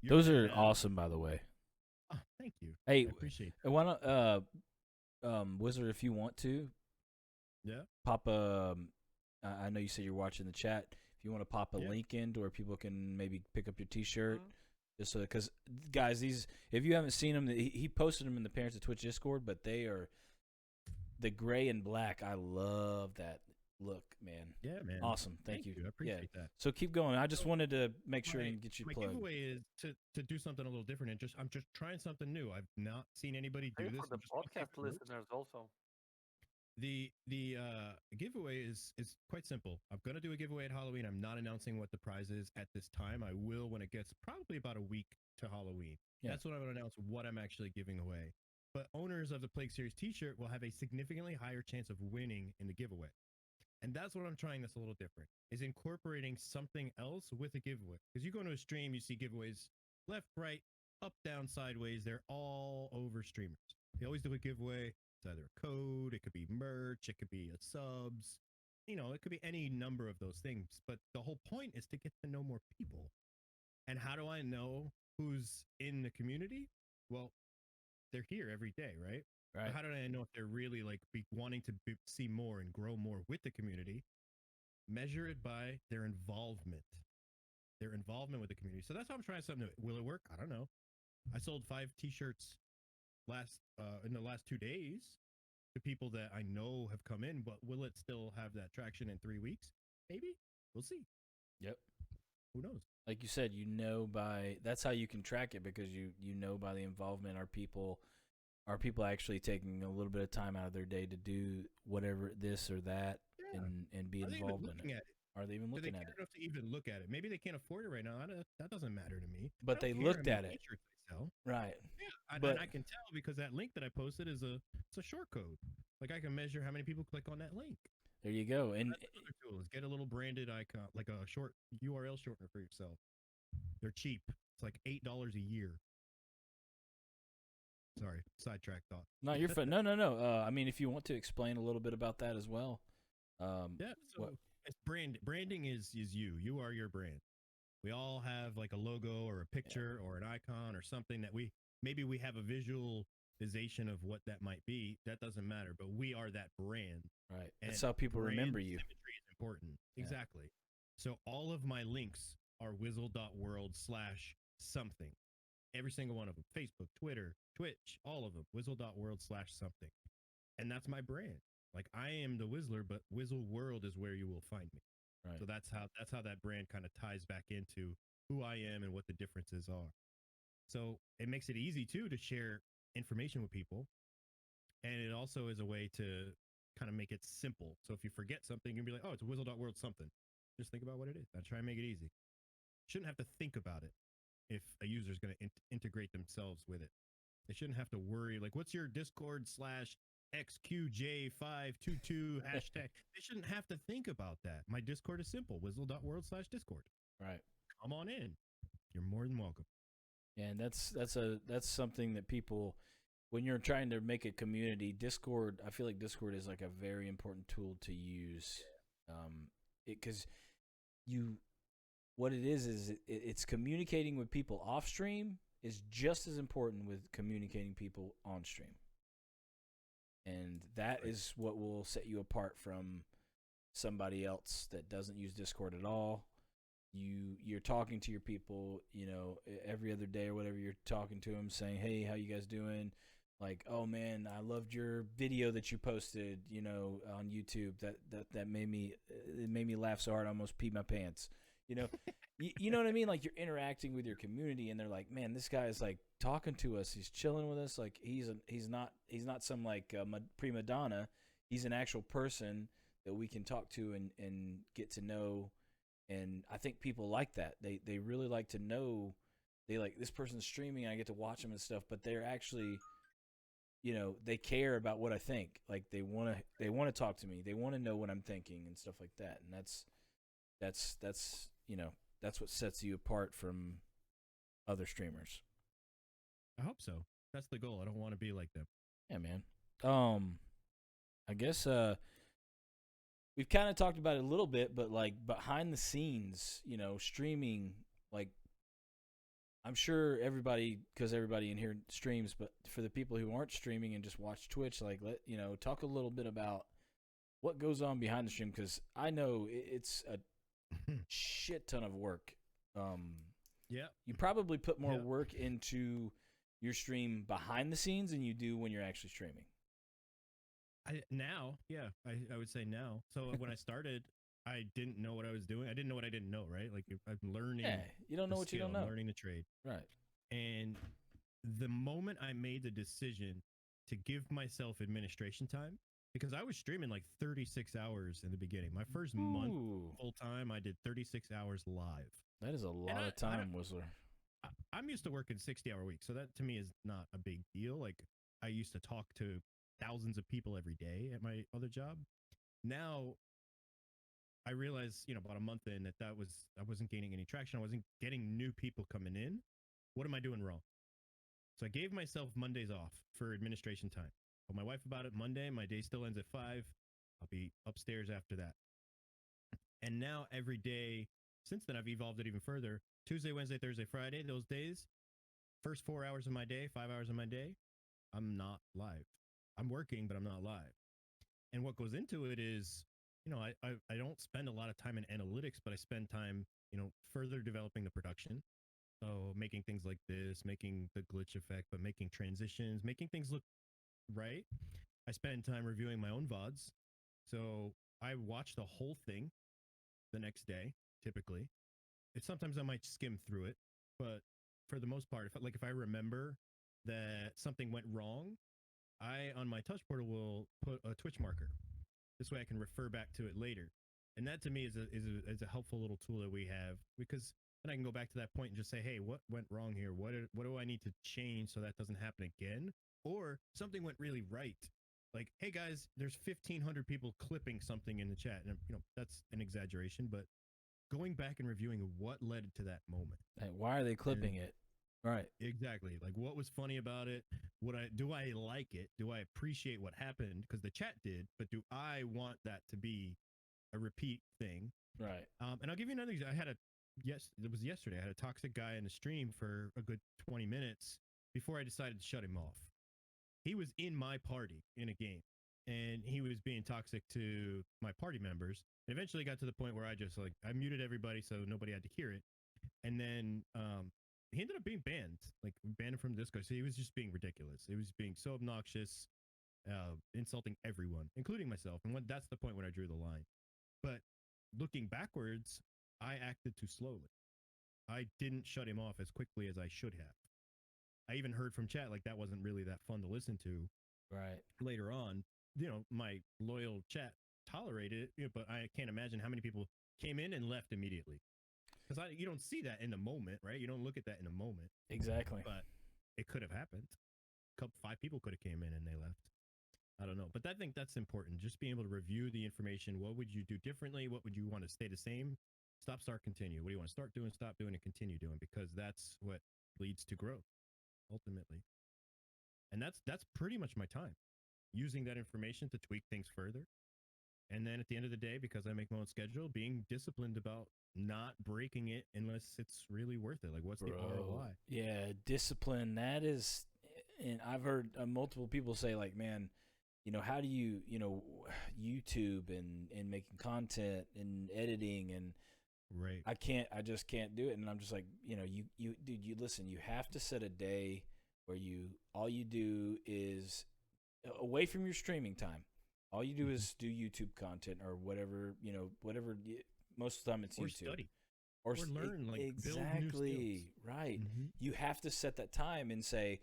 Speaker 7: you're
Speaker 10: Those
Speaker 7: gonna
Speaker 10: are
Speaker 7: have-
Speaker 10: awesome, by the way.
Speaker 7: Oh, thank you.
Speaker 10: Hey,
Speaker 7: I appreciate it.
Speaker 10: why not, Wizard, if you want to,
Speaker 7: Yeah.
Speaker 10: pop a. I know you said you're watching the chat. If you want to pop a
Speaker 7: Yeah.
Speaker 10: link in to where people can maybe pick up your T-shirt,
Speaker 8: Mhm.
Speaker 10: just so because guys, these if you haven't seen them, he posted them in the Parents of Twitch Discord, but they are the gray and black. I love that look, man.
Speaker 7: Yeah, man.
Speaker 10: Awesome, thank you.
Speaker 7: I appreciate that.
Speaker 10: So keep going. I just
Speaker 7: So,
Speaker 10: wanted to make sure
Speaker 7: my-
Speaker 10: and get you
Speaker 7: My
Speaker 10: plugged.
Speaker 7: giveaway is to do something a little different, and I'm just trying something new. I've not seen anybody do
Speaker 8: Same
Speaker 7: this.
Speaker 8: for the
Speaker 7: I'm just gonna see if
Speaker 8: podcast
Speaker 7: it works.
Speaker 8: listeners also.
Speaker 7: The giveaway is quite simple. I'm gonna do a giveaway at Halloween. I'm not announcing what the prize is at this time. I will when it gets probably about a week to Halloween.
Speaker 10: Yeah.
Speaker 7: That's when I'm gonna announce what I'm actually giving away. But owners of the Plague Series T-shirt will have a significantly higher chance of winning in the giveaway. And that's what I'm trying that's a little different, is incorporating something else with a giveaway. Because you go into a stream, you see giveaways left, right, up, down, sideways. They're all over streamers. They always do a giveaway. It's either a code, it could be merch, it could be a subs, it could be any number of those things. But the whole point is to get to know more people. And how do I know who's in the community? Well, they're here every day, right?
Speaker 10: Right.
Speaker 7: But how do I know if they're really like wanting to see more and grow more with the community? Measure it by their involvement with the community. So that's how I'm trying something new. Will it work? I don't know. I sold 5 T-shirts in the last 2 days to people that I know have come in, but will it still have that traction in 3 weeks? Maybe. We'll see.
Speaker 10: Yep.
Speaker 7: Who knows?
Speaker 10: Like you said, that's how you can track it, because you know by the involvement. Are people actually taking a little bit of time out of their day to do whatever this or that
Speaker 7: Yeah.
Speaker 10: and be
Speaker 7: Are they even
Speaker 10: involved in
Speaker 7: looking
Speaker 10: it?
Speaker 7: at it?
Speaker 10: Are they even
Speaker 7: Do they
Speaker 10: looking
Speaker 7: care
Speaker 10: at it?
Speaker 7: enough to even look at it? Maybe they can't afford it right now. That doesn't matter to me.
Speaker 10: But
Speaker 7: I
Speaker 10: they
Speaker 7: don't care how
Speaker 10: looked
Speaker 7: many
Speaker 10: at it.
Speaker 7: T-shirts they sell.
Speaker 10: Right.
Speaker 7: Yeah,
Speaker 10: But-
Speaker 7: and I can tell because that link that I posted it's a short code. Like I can measure how many people click on that link.
Speaker 10: There you go. And
Speaker 7: That's another tool is get a little branded icon, like a short URL shortener for yourself. They're cheap. It's like $8 a year. Sorry, sidetrack thought.
Speaker 10: no, you're fine. No. I mean, if you want to explain a little bit about that as well.
Speaker 7: Yeah, so
Speaker 10: what-
Speaker 7: it's branding is you. You are your brand. We all have like a logo or a picture or an icon or something that we have a visualization of what that might be. That doesn't matter, but we are that brand.
Speaker 10: Right.
Speaker 7: And
Speaker 10: That's how people
Speaker 7: brand
Speaker 10: remember you.
Speaker 7: Symmetry is important.
Speaker 10: Yeah.
Speaker 7: Exactly. So all of my links are wizzle.world/something. Every single one of them. Facebook, Twitter, Twitch, all of them. Wizzle.world/something. And that's my brand. Like I am the Wizzler, but Wizzle World is where you will find me.
Speaker 10: Right.
Speaker 7: So that's how that brand kind of ties back into who I am and what the differences are. So it makes it easy too to share information with people. And it also is a way to kind of make it simple. So if you forget something, you'll be like, oh, it's Wizzle.world something. Just think about what it is. I try and make it easy. Shouldn't have to think about it if a user is going to integrate themselves with it. They shouldn't have to worry, like, what's your Discord / XQJ522 hashtag? They shouldn't have to think about that. My Discord is simple, Wizz1er.world/Discord.
Speaker 10: Right.
Speaker 7: Come on in. You're more than welcome.
Speaker 10: Yeah, and that's something that people, when you're trying to make a community, Discord, I feel like Discord is like a very important tool to use. Because what it is it's communicating with people off stream is just as important with communicating people on stream. And that is what will set you apart from somebody else that doesn't use Discord at all. You're talking to your people, every other day or whatever. You're talking to them, saying, "Hey, how you guys doing?" Like, "Oh man, I loved your video that you posted, on YouTube. That made me laugh so hard I almost peed my pants." You know what I mean? Like, you're interacting with your community, and they're like, "Man, this guy is like talking to us. He's chilling with us. Like, he's not some like prima donna. He's an actual person that we can talk to and get to know." And I think people like that. They really like to know. They like, this person's streaming, and I get to watch them and stuff. But they're actually, they care about what I think. Like, they want to talk to me. They want to know what I'm thinking and stuff like that. And that's what sets you apart from other streamers.
Speaker 7: I hope so. That's the goal. I don't want to be like them.
Speaker 10: Yeah, man. I guess we've kind of talked about it a little bit, but like behind the scenes, streaming, like, I'm sure because everybody in here streams, but for the people who aren't streaming and just watch Twitch, like, talk a little bit about what goes on behind the stream, because I know it's a shit ton of work.
Speaker 7: Yeah.
Speaker 10: You probably put more work into your stream behind the scenes than you do when you're actually streaming.
Speaker 7: I would say now. So when I started, I didn't know what I was doing. I didn't know what I didn't know, right? Like, I'm learning.
Speaker 10: Yeah, you don't know what you don't know.
Speaker 7: I'm learning the trade.
Speaker 10: Right.
Speaker 7: And the moment I made the decision to give myself administration time, because I was streaming like 36 hours in the beginning. My first month full time, I did 36 hours live.
Speaker 10: That is a lot of time, Whistler.
Speaker 7: I'm used to working 60-hour weeks, so that to me is not a big deal. Like, I used to talk to thousands of people every day at my other job. Now I realized, about a month in, I wasn't gaining any traction. I wasn't getting new people coming in. What am I doing wrong? So I gave myself Mondays off for administration time. Told my wife about it Monday. My day still ends at 5. I'll be upstairs after that. And now every day since then, I've evolved it even further. Tuesday, Wednesday, Thursday, Friday, those days, first 4 hours of my day, 5 hours of my day, I'm not live. I'm working, but I'm not live. And what goes into it is, I don't spend a lot of time in analytics, but I spend time, further developing the production. So making things like this, making the glitch effect, but making transitions, making things look right. I spend time reviewing my own VODs. So I watch the whole thing the next day, typically. Sometimes I might skim through it, but for the most part, if I remember that something went wrong, I, on my touch portal, will put a Twitch marker. This way I can refer back to it later. And that to me is a helpful little tool that we have, because then I can go back to that point and just say, hey, what went wrong here? What do I need to change so that doesn't happen again? Or something went really right. Like, hey guys, there's 1,500 people clipping something in the chat. And that's an exaggeration, but going back and reviewing what led to that moment.
Speaker 10: Hey, why are they clipping it? Right.
Speaker 7: Exactly. Like, what was funny about it? Do I like it? Do I appreciate what happened? Because the chat did, but do I want that to be a repeat thing?
Speaker 10: Right.
Speaker 7: And I'll give you another example. It was yesterday. I had a toxic guy in the stream for a good 20 minutes before I decided to shut him off. He was in my party in a game, and he was being toxic to my party members. It eventually got to the point where I just I muted everybody so nobody had to hear it. And then he ended up being banned, banned from Discord. So he was just being ridiculous. He was being so obnoxious, insulting everyone, including myself. And that's the point when I drew the line. But looking backwards, I acted too slowly. I didn't shut him off as quickly as I should have. I even heard from chat that wasn't really that fun to listen to.
Speaker 10: Right.
Speaker 7: Later on, my loyal chat tolerated it, but I can't imagine how many people came in and left immediately. Because you don't see that in the moment, right? You don't look at that in a moment.
Speaker 10: Exactly.
Speaker 7: But it could have happened. Five people could have came in and they left. I don't know. But I think that's important. Just being able to review the information. What would you do differently? What would you want to stay the same? Stop, start, continue. What do you want to start doing, stop doing, and continue doing? Because that's what leads to growth, ultimately. And that's pretty much my time. Using that information to tweak things further. And then at the end of the day, because I make my own schedule, being disciplined about not breaking it unless it's really worth it. Like, what's the ROI?
Speaker 10: Yeah, discipline. That is, and I've heard multiple people say, like, man, how do you, YouTube and making content and editing and
Speaker 7: right.
Speaker 10: I just can't do it. And I'm just like, dude, you listen, you have to set a day where all you do is away from your streaming time. All you do is do YouTube content or whatever, most of the time it's YouTube.
Speaker 7: Study.
Speaker 10: Or
Speaker 7: learn, like,
Speaker 10: exactly,
Speaker 7: build new skills.
Speaker 10: Right.
Speaker 7: Mm-hmm.
Speaker 10: You have to set that time and say,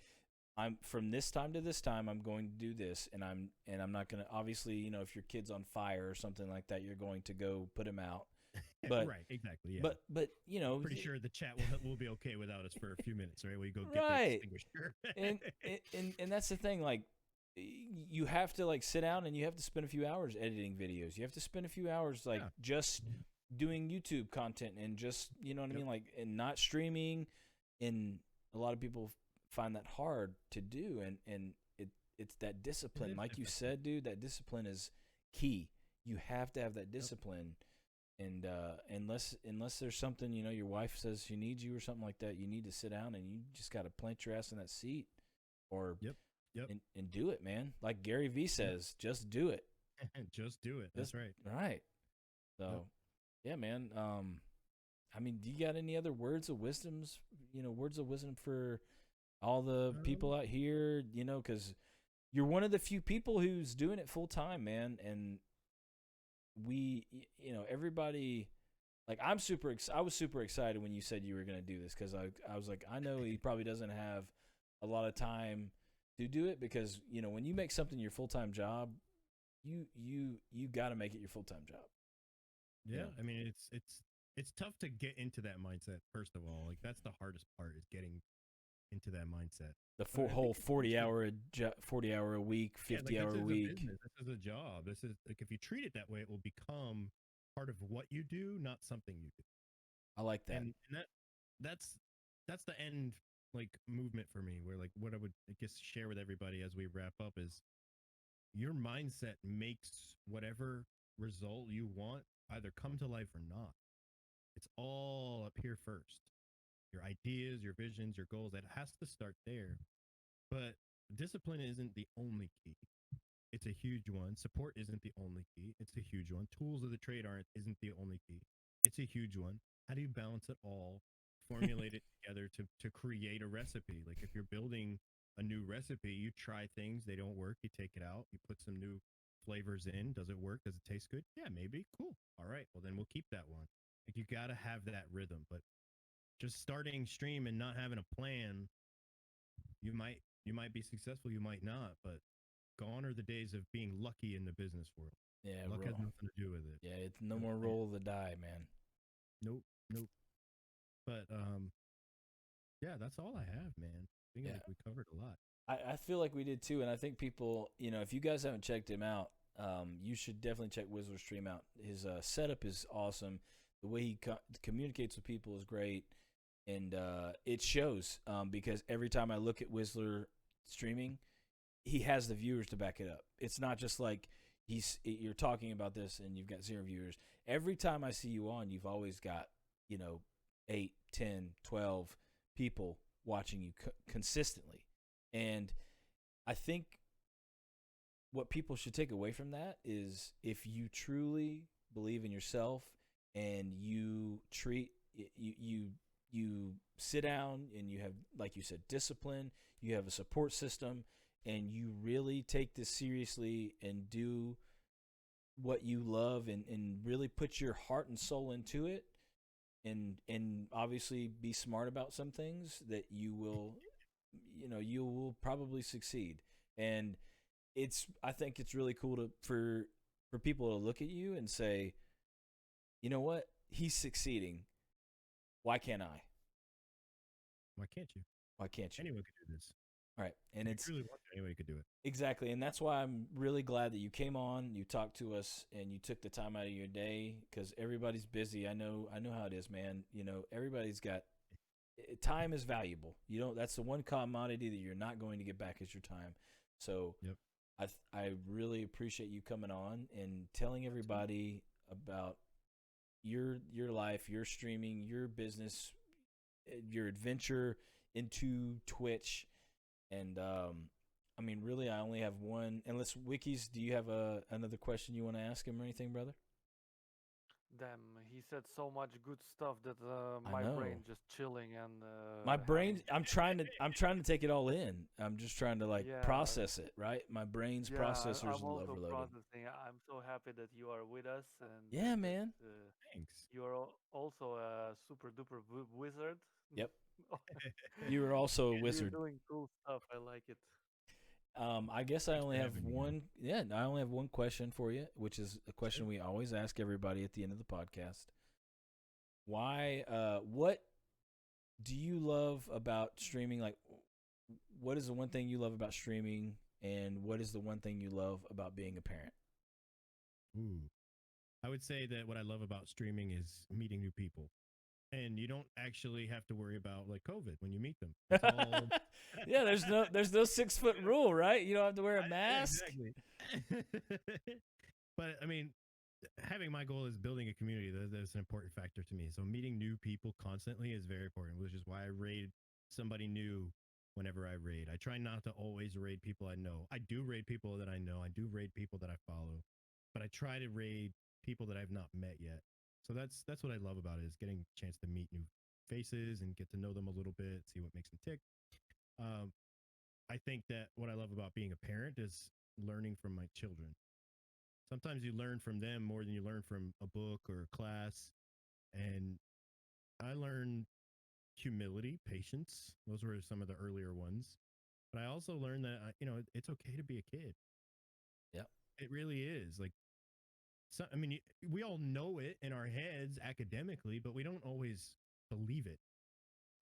Speaker 10: I'm from this time to this time, I'm going to do this, and I'm not going to, obviously, if your kid's on fire or something like that, you're going to go put him out. But
Speaker 7: right, exactly, yeah.
Speaker 10: But
Speaker 7: pretty sure the chat will be okay without us for a few minutes, right? We go get
Speaker 10: right.
Speaker 7: that extinguisher.
Speaker 10: and that's the thing, like, you have to, like, sit down and you have to spend a few hours editing videos. You have to spend a few hours, like, just doing YouTube content and just, you know what I mean, like, and not streaming. And a lot of people find that hard to do, and it's that discipline, like you said, dude. That discipline is key. You have to have that discipline, and unless there's something, your wife says she needs you or something like that, you need to sit down and you just got to plant your ass in that seat, or and do it, man. Like Gary V says, just do it.
Speaker 7: Just do it. That's right.
Speaker 10: Right. So, yeah, man. I mean, do you got any other words of wisdom for all the people out here? Because you're one of the few people who's doing it full time, man. And we, everybody, like, I was super excited when you said you were going to do this, because I was like, I know he probably doesn't have a lot of time to do it, because, when you make something your full-time job, you got to make it your full-time job.
Speaker 7: Yeah. I mean, it's tough to get into that mindset. First of all, like, that's the hardest part, is getting into that mindset.
Speaker 10: The whole 40 hour a week, 50 hour a week.
Speaker 7: This is a job. This is, like, if you treat it that way, it will become part of what you do, not something you do.
Speaker 10: I like that.
Speaker 7: And that's the end, like, movement for me, where, like, what I would, I guess, share with everybody as we wrap up is, your mindset makes whatever result you want either come to life or not. It's all up here first. Your ideas, your visions, your goals, that has to start there. But discipline isn't the only key. It's a huge one. Support isn't the only key. It's a huge one. Tools of the trade isn't the only key. It's a huge one. How do you balance it all? Formulate it together to create a recipe. Like, if you're building a new recipe, you try things, they don't work, you take it out, you put some new flavors in. Does it work? Does it taste good? Yeah, maybe. Cool. All right. Well, then we'll keep that one. Like, you got to have that rhythm. But just starting stream and not having a plan, you might be successful, you might not, but gone are the days of being lucky in the business world.
Speaker 10: Yeah,
Speaker 7: luck has nothing to do with it.
Speaker 10: Yeah, it's no more roll of the die, man.
Speaker 7: Nope. But yeah, that's all I have, man. I think like we covered a lot.
Speaker 10: I feel like we did too, and I think people, if you guys haven't checked him out, you should definitely check Wizz1er stream out. His setup is awesome. The way he communicates with people is great, and it shows, because every time I look at Wizz1er streaming, he has the viewers to back it up. It's not just like you're talking about this and you've got 0 viewers. Every time I see you on, you've always got 8, 10, 12 people watching you consistently. And I think what people should take away from that is, if you truly believe in yourself and you you sit down and you have, like you said, discipline, you have a support system, and you really take this seriously and do what you love and really put your heart and soul into it, and obviously be smart about some things, that you will probably succeed. And I think it's really cool for people to look at you and say, you know what? He's succeeding. Why can't I?
Speaker 7: Why can't you?
Speaker 10: Why can't you?
Speaker 7: Anyone could do this.
Speaker 10: Right. And
Speaker 7: If
Speaker 10: it's
Speaker 7: you really want to, anyone could do it.
Speaker 10: exactly. And that's why I'm really glad that you came on, you talked to us, and you took the time out of your day, because everybody's busy. I know how it is, man. You know, everybody's got time is valuable. You know, that's the one commodity that you're not going to get back is your time. So
Speaker 7: Yep.
Speaker 10: I really appreciate you coming on and telling everybody about your life, your streaming, your business, your adventure into Twitch. And I mean, really, I only have one. Unless Wekizz, do you have another question you want to ask him or anything, brother?
Speaker 8: Damn, he said so much good stuff that
Speaker 10: I
Speaker 8: my
Speaker 10: know.
Speaker 8: brain just chilling and
Speaker 10: My brain,
Speaker 8: having-
Speaker 10: I'm trying to take it all in. I'm just trying to like
Speaker 8: Yeah.
Speaker 10: process it, right? My brain's
Speaker 8: Yeah,
Speaker 10: processor's
Speaker 8: I'm also
Speaker 10: overloaded.
Speaker 8: processing. I'm so happy that you are with us and
Speaker 10: Yeah,
Speaker 8: that,
Speaker 10: man.
Speaker 7: Thanks.
Speaker 8: you are also a super duper wizard.
Speaker 10: Yep. You are also a
Speaker 8: You're
Speaker 10: wizard.
Speaker 8: doing cool stuff. I like it.
Speaker 10: I guess I
Speaker 7: Thanks
Speaker 10: only
Speaker 7: for
Speaker 10: have
Speaker 7: having me, man.
Speaker 10: one. Yeah, I only have one question for you, which is a question we always ask everybody at the end of the podcast. Why? What do you love about streaming? Like, what is the one thing you love about streaming, and what is the one thing you love about being a parent?
Speaker 7: Ooh. I would say that what I love about streaming is meeting new people. And you don't actually have to worry about like COVID when you meet them. It's all
Speaker 10: Yeah, there's no 6-foot rule, right? You don't have to wear a mask.
Speaker 7: Exactly. But I mean, having my goal is building a community. That's an important factor to me. So meeting new people constantly is very important, which is why I raid somebody new whenever I raid. I try not to always raid people I know. I do raid people that I know. I do raid people that I follow, but I try to raid people that I've not met yet. So that's what I love about it, is getting a chance to meet new faces and get to know them a little bit, see what makes them tick. I think that what I love about being a parent is learning from my children. Sometimes you learn from them more than you learn from a book or a class. And I learned humility, patience. Those were some of the earlier ones. But I also learned that, it's okay to be a kid.
Speaker 10: Yep.
Speaker 7: It really is. Like, so, I mean, we all know it in our heads academically, but we don't always believe it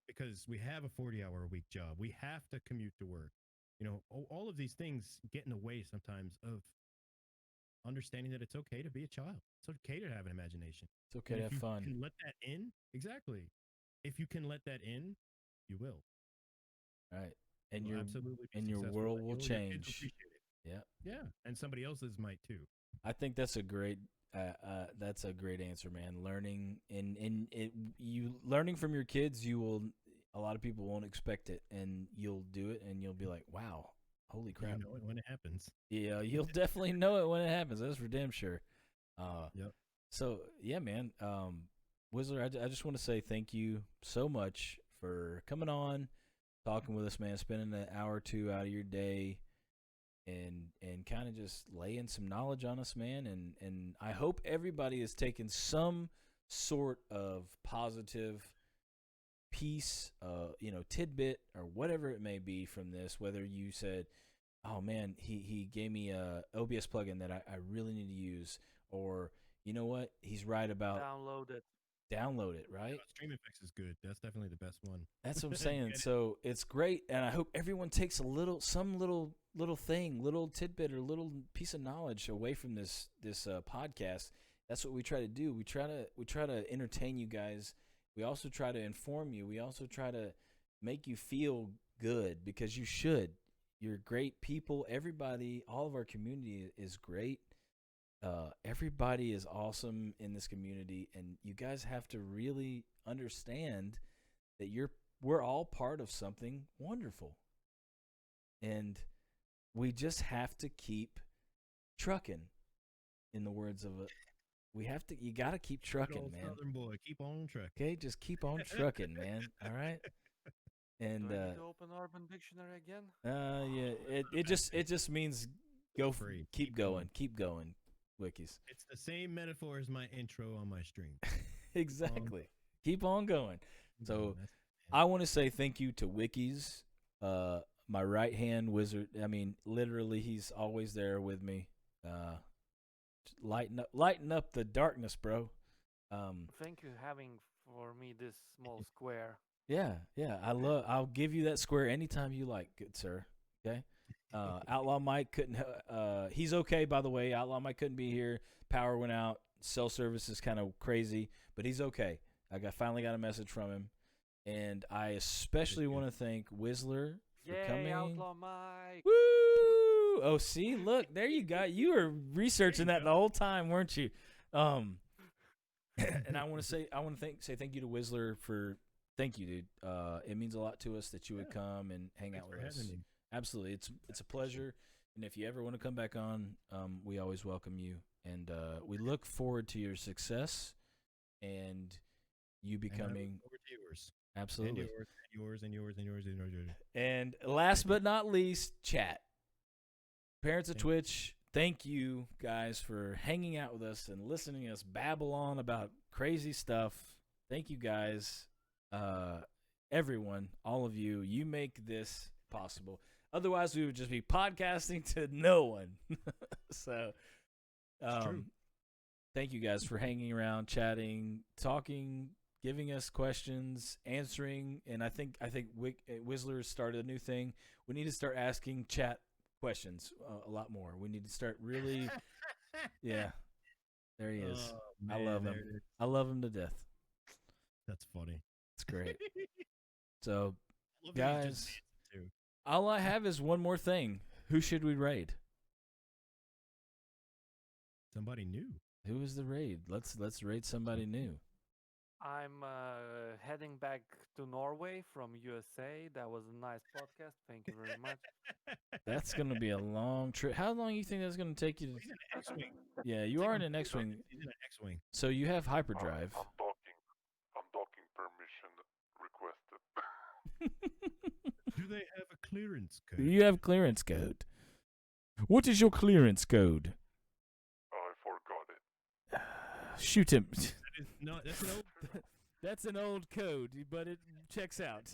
Speaker 7: because we have a 40-hour-a-week job. We have to commute to work. You know, all of these things get in the way sometimes of understanding that it's okay to be a child. It's okay to have an imagination.
Speaker 10: It's okay to have fun.
Speaker 7: If you can let that in, exactly. If you can let that in, you will.
Speaker 10: Right. And
Speaker 7: You'll
Speaker 10: your
Speaker 7: absolutely be
Speaker 10: and your
Speaker 7: successful.
Speaker 10: world
Speaker 7: And
Speaker 10: will
Speaker 7: your kids will
Speaker 10: change.
Speaker 7: appreciate it.
Speaker 10: Yeah.
Speaker 7: Yeah, and somebody else's might too.
Speaker 10: I think that's a great answer, man. Learning and you learning from your kids, a lot of people won't expect it, and you'll do it, and you'll be like, wow, holy crap.
Speaker 7: You know it when it happens.
Speaker 10: Yeah, you'll definitely know it when it happens. That's for damn sure.
Speaker 7: Yep.
Speaker 10: So yeah, man. Wizz1er, I just want to say thank you so much for coming on, talking with us, man. Spending an hour or two out of your day, and kind of just laying some knowledge on us, man. And I hope everybody is taking some sort of positive piece, tidbit or whatever it may be from this. Whether you said, oh man, he gave me a OBS plugin that I really need to use, or you know what, he's right about download it, right?
Speaker 7: StreamFX is good. That's definitely the best one.
Speaker 10: That's what I'm saying. So it's great, and I hope everyone takes some little thing, little tidbit or little piece of knowledge away from this podcast. That's what we try to do. We try to entertain you guys. We also try to inform you. We also try to make you feel good, because you should. You're great people. Everybody, all of our community is great. Everybody is awesome in this community, and you guys have to really understand that we're all part of something wonderful, and we just have to keep trucking. In the words of you got to keep trucking, man.
Speaker 7: Southern boy, keep on trucking.
Speaker 10: Okay, just keep on trucking, man. All right. And
Speaker 8: Do I need to open Urban Dictionary again?
Speaker 10: yeah, it just means go
Speaker 7: Free.
Speaker 10: keep going, Wekizz.
Speaker 7: It's the same metaphor as my intro on my stream.
Speaker 10: Exactly. Keep on going. So I want to say thank you to Wekizz, my right hand wizard. I mean, literally, he's always there with me. Lighten up the darkness, bro.
Speaker 8: Thank you having for me this small square.
Speaker 10: Yeah, yeah. I'll give you that square anytime you like, good sir. Okay. Outlaw Mike couldn't. He's okay, by the way. Outlaw Mike couldn't be here. Power went out. Cell service is kind of crazy, but he's okay. Finally got a message from him, and I especially want to thank Wizz1er for coming.
Speaker 8: OutlawMyke.
Speaker 10: Woo! Oh, see, look, there you go. You were researching that the whole time, weren't you? And I want to say thank you to Wizz1er for. Thank you, dude. It means a lot to us that you would come and hang out with us. Absolutely, it's a pleasure. And if you ever want to come back on, we always welcome you. And we look forward to your success and you becoming
Speaker 7: yours.
Speaker 10: Absolutely.
Speaker 7: And yours.
Speaker 10: And last but not least, chat. Parents of Twitch, thank you guys for hanging out with us and listening to us babble on about crazy stuff. Thank you guys. Everyone, all of you, you make this possible. Otherwise, we would just be podcasting to no one. So, thank you guys for hanging around, chatting, talking, giving us questions, answering. And I think Wizz1er started a new thing. We need to start asking chat questions a lot more. We need to start really, yeah. There he is.
Speaker 7: Oh, man,
Speaker 10: I love him. I love him to death.
Speaker 7: That's funny.
Speaker 10: It's great. So, guys, all I have is one more thing. Who should we raid?
Speaker 7: Somebody new.
Speaker 10: Who is the raid? Let's raid somebody new.
Speaker 8: I'm heading back to Norway from USA. That was a nice podcast. Thank you very much.
Speaker 10: That's going to be a long trip. How long do you think that's going to take you?
Speaker 7: He's in an X-Wing.
Speaker 10: Yeah, you are in an X-Wing.
Speaker 7: He's in an X-Wing.
Speaker 10: So you have hyperdrive.
Speaker 2: I'm docking permission requested.
Speaker 7: Do they have a clearance code?
Speaker 10: You have clearance code. What is your clearance code?
Speaker 2: I forgot it.
Speaker 10: Shoot him.
Speaker 7: That's an old.
Speaker 10: That's an old code, but it checks out.